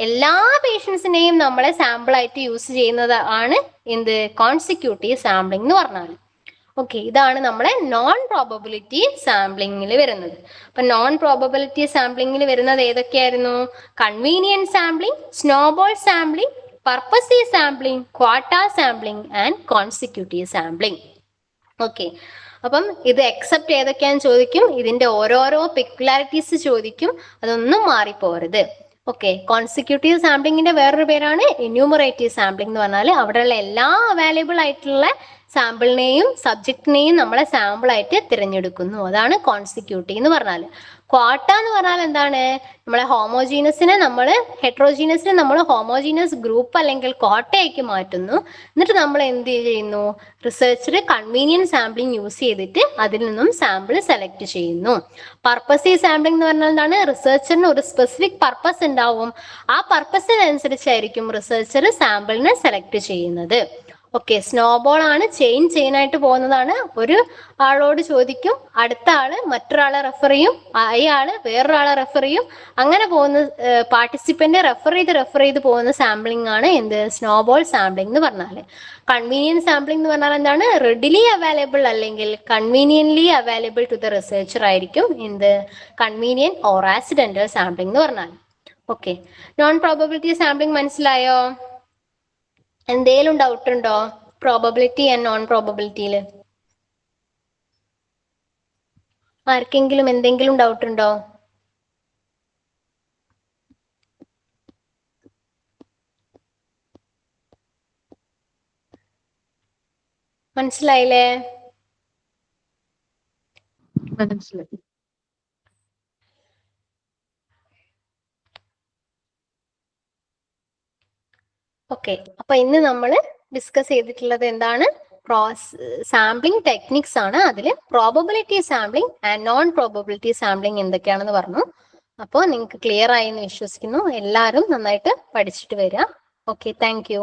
എല്ലാ പേഷ്യൻസിനെയും നമ്മളെ സാമ്പിൾ ആയിട്ട് യൂസ് ചെയ്യുന്നത് ആണ് എന്ത്? കോൺസിക്യൂട്ടീവ് സാമ്പിളിംഗ് എന്ന് പറഞ്ഞാൽ. ഓക്കെ, ഇതാണ് നമ്മളെ നോൺ പ്രോബബിലിറ്റി സാമ്പിളിംഗിൽ വരുന്നത്. അപ്പൊ നോൺ പ്രോബബിലിറ്റി സാമ്പിളിംഗിൽ വരുന്നത് ഏതൊക്കെയായിരുന്നു? Convenient sampling, snowball sampling, purposive sampling, quota sampling and consecutive sampling. Okay, അപ്പം ഇത് എക്സെപ്റ്റ് ഏതൊക്കെയാന്ന് ചോദിക്കും, ഇതിന്റെ ഓരോരോ പെക്യുലാരിറ്റീസ് ചോദിക്കും, അതൊന്നും മാറിപ്പോരുത്. ഓക്കെ, കോൺസിക്യൂട്ടീവ് സാമ്പിളിംഗിന്റെ വേറൊരു പേരാണ് എന്യൂമറേറ്റീവ് സാമ്പിളിംഗ് എന്ന് പറഞ്ഞാൽ അവിടെയുള്ള എല്ലാ അവൈലബിൾ ആയിട്ടുള്ള സാമ്പിളിനെയും സബ്ജക്റ്റിനെയും നമ്മളെ സാമ്പിൾ ആയിട്ട് തിരഞ്ഞെടുക്കുന്നു. അതാണ് കോൺസിക്യൂട്ടീവ് എന്ന് പറഞ്ഞാൽ. ക്വാട്ട എന്ന് പറഞ്ഞാൽ എന്താണ്? നമ്മളെ ഹോമോജീനസിനെ നമ്മൾ ഹെട്രോജീനസിനെ നമ്മൾ ഹോമോജീനസ് ഗ്രൂപ്പ് അല്ലെങ്കിൽ ക്വാട്ടയാക്കി മാറ്റുന്നു. എന്നിട്ട് നമ്മൾ എന്ത് ചെയ്യുന്നു? റിസർച്ചർ കൺവീനിയന്റ് സാമ്പിളിംഗ് യൂസ് ചെയ്തിട്ട് അതിൽ നിന്നും സാമ്പിൾ സെലക്ട് ചെയ്യുന്നു. പർപ്പസീവ് സാമ്പിളിംഗ് എന്ന് പറഞ്ഞാൽ എന്താണ്? റിസർച്ചറിന് ഒരു സ്പെസിഫിക് പർപ്പസ് ഉണ്ടാവും. ആ പർപ്പസിനനുസരിച്ചായിരിക്കും റിസർച്ചർ സാമ്പിളിനെ സെലക്ട് ചെയ്യുന്നത്. ഓക്കെ, സ്നോബോൾ ആണ്. ചെയിൻ ആയിട്ട് പോകുന്നതാണ്. ഒരു ആളോട് ചോദിക്കും, അടുത്ത ആള് മറ്റൊരാളെ റെഫർ ചെയ്യും, അയാള് വേറൊരാളെ റെഫർ ചെയ്യും, അങ്ങനെ പോകുന്ന പാർട്ടിസിപ്പന്റ് റെഫർ ചെയ്ത് പോകുന്ന സാമ്പിളിംഗ് ആണ് എന്ത്? സ്നോബോൾ സാമ്പിളിംഗ് എന്ന് പറഞ്ഞാല്. കൺവീനിയന്റ് സാമ്പിളിംഗ് എന്ന് പറഞ്ഞാൽ എന്താണ്? റെഡിലി അവൈലബിൾ അല്ലെങ്കിൽ conveniently available to the researcher ആയിരിക്കും എന്ത്? കൺവീനിയന്റ് ഓർ ആക്സിഡന്റൽ സാമ്പിളിംഗ് എന്ന് പറഞ്ഞാൽ. ഓക്കെ, നോൺ പ്രോബബിലിറ്റി സാമ്പിളിംഗ് മനസ്സിലായോ? എന്തേലും ഡൗട്ട് ഉണ്ടോ പ്രോബബിലിറ്റി ആൻഡ് നോൺ പ്രോബബിലിറ്റിയിൽ? ആർക്കെങ്കിലും എന്തെങ്കിലും ഡൗട്ട് ഉണ്ടോ? മനസ്സിലായില്ലേ? മനസ്സിലായി. ഓക്കെ, അപ്പൊ ഇന്ന് നമ്മൾ ഡിസ്കസ് ചെയ്തിട്ടുള്ളത് എന്താണ്? സാമ്പിളിംഗ് ടെക്നിക്സ് ആണ്. അതിൽ probability sampling and non probability sampling എന്തൊക്കെയാണെന്ന് പറഞ്ഞു. അപ്പോൾ നിങ്ങൾക്ക് ക്ലിയർ ആയി എന്ന് വിശ്വസിക്കുന്നു. എല്ലാവരും നന്നായിട്ട് പഠിച്ചിട്ട് വരിക. Okay, thank you.